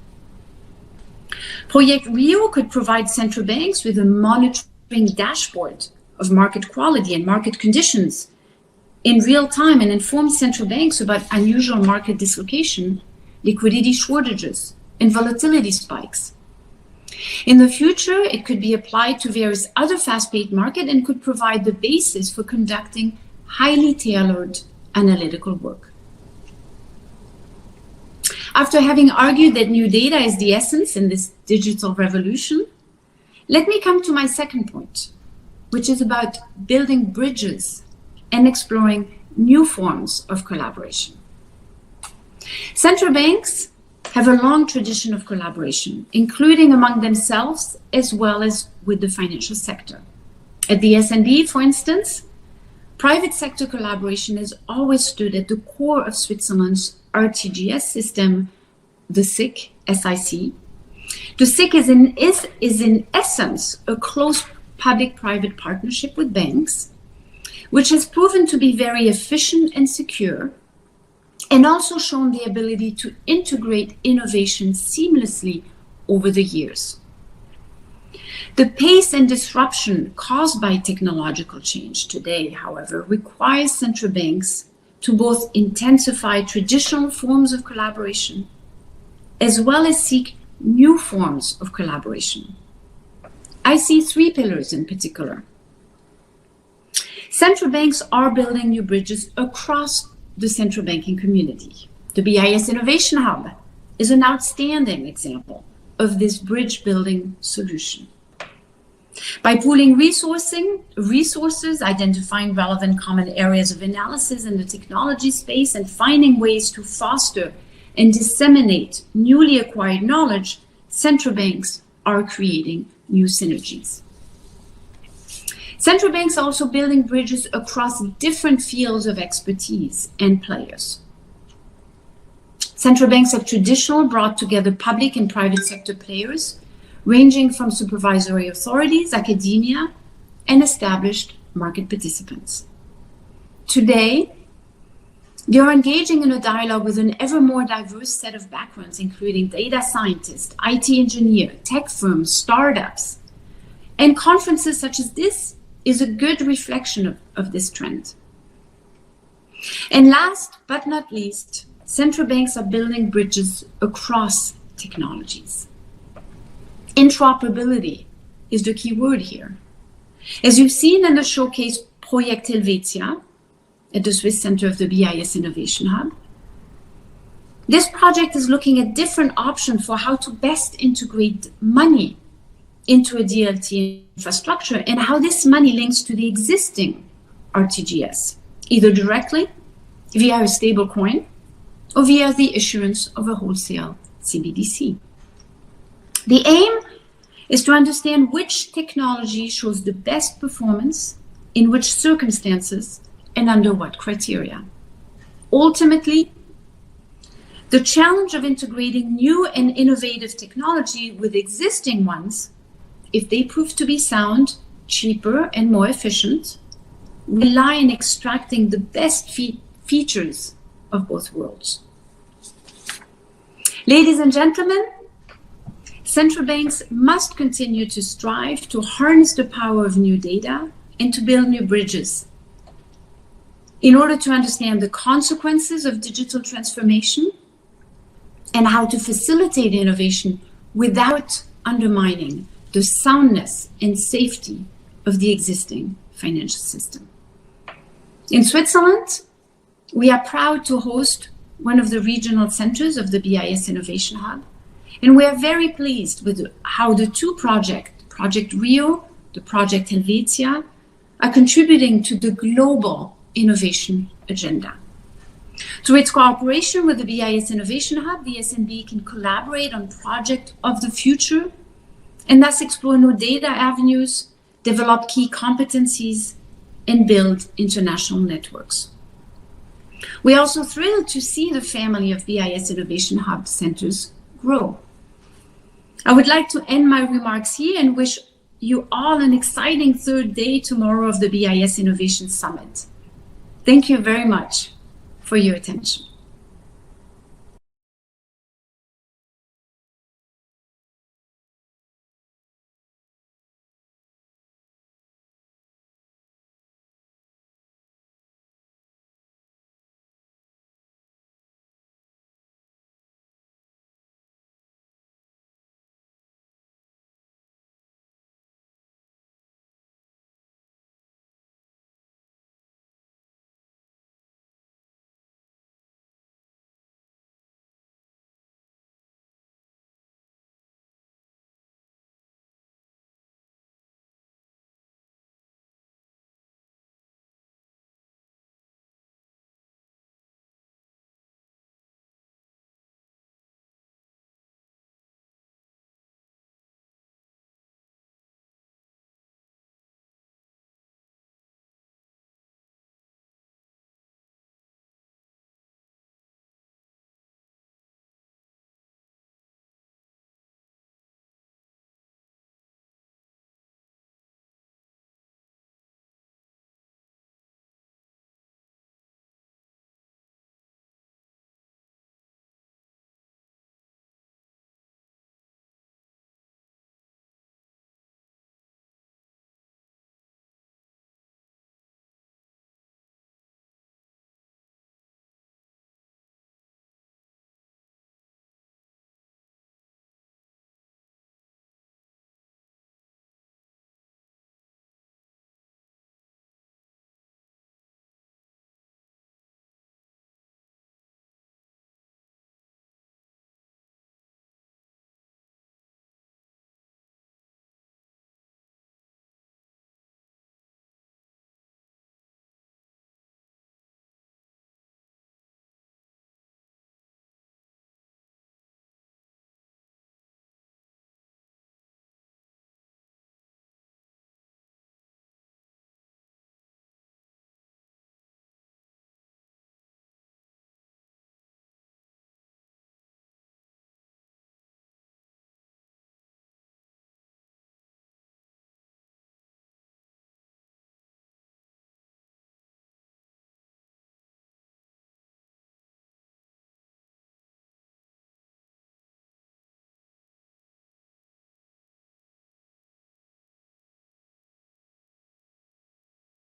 Project RIO could provide central banks with a monitoring dashboard of market quality and market conditions in real time and inform central banks about unusual market dislocation, liquidity shortages, and volatility spikes. In the future, it could be applied to various other fast-paced markets and could provide the basis for conducting highly tailored analytical work. After having argued that new data is the essence in this digital revolution, let me come to my second point, which is about building bridges and exploring new forms of collaboration. Central banks have a long tradition of collaboration, including among themselves as well as with the financial sector. At the SNB, for instance, private sector collaboration has always stood at the core of Switzerland's RTGS system, the SIC, SIC. The SIC is in essence a close public-private partnership with banks, which has proven to be very efficient and secure, and also shown the ability to integrate innovation seamlessly over the years. The pace and disruption caused by technological change today, however, requires central banks to both intensify traditional forms of collaboration as well as seek new forms of collaboration. I see three pillars in particular. Central banks are building new bridges across the central banking community. The BIS Innovation Hub is an outstanding example of this bridge building solution. By pooling resources, identifying relevant common areas of analysis in the technology space, and finding ways to foster and disseminate newly acquired knowledge, central banks are creating new synergies. Central banks are also building bridges across different fields of expertise and players. Central banks have traditionally brought together public and private sector players, ranging from supervisory authorities, academia, and established market participants. Today, they are engaging in a dialogue with an ever more diverse set of backgrounds, including data scientists, IT engineers, tech firms, startups, and conferences such as this is a good reflection of this trend. And last but not least, central banks are building bridges across technologies. Interoperability is the key word here. As you've seen in the showcase Project Helvetia at the Swiss Center of the BIS Innovation Hub, this project is looking at different options for how to best integrate money into a DLT infrastructure and how this money links to the existing RTGS, either directly via a stable coin or via the issuance of a wholesale CBDC. The aim is to understand which technology shows the best performance, in which circumstances, and under what criteria. Ultimately, the challenge of integrating new and innovative technology with existing ones, if they prove to be sound, cheaper, and more efficient, rely on extracting the best features of both worlds. Ladies and gentlemen, central banks must continue to strive to harness the power of new data and to build new bridges in order to understand the consequences of digital transformation and how to facilitate innovation without undermining the soundness and safety of the existing financial system. In Switzerland, we are proud to host one of the regional centers of the BIS Innovation Hub, and we are very pleased with how the two projects, Project Rio, the Project Helvetia, are contributing to the global innovation agenda. Through its cooperation with the BIS Innovation Hub, the SNB can collaborate on projects of the future and thus explore new data avenues, develop key competencies, and build international networks. We are also thrilled to see the family of BIS Innovation Hub centers grow. I would like to end my remarks here and wish you all an exciting third day tomorrow of the BIS Innovation Summit. Thank you very much for your attention.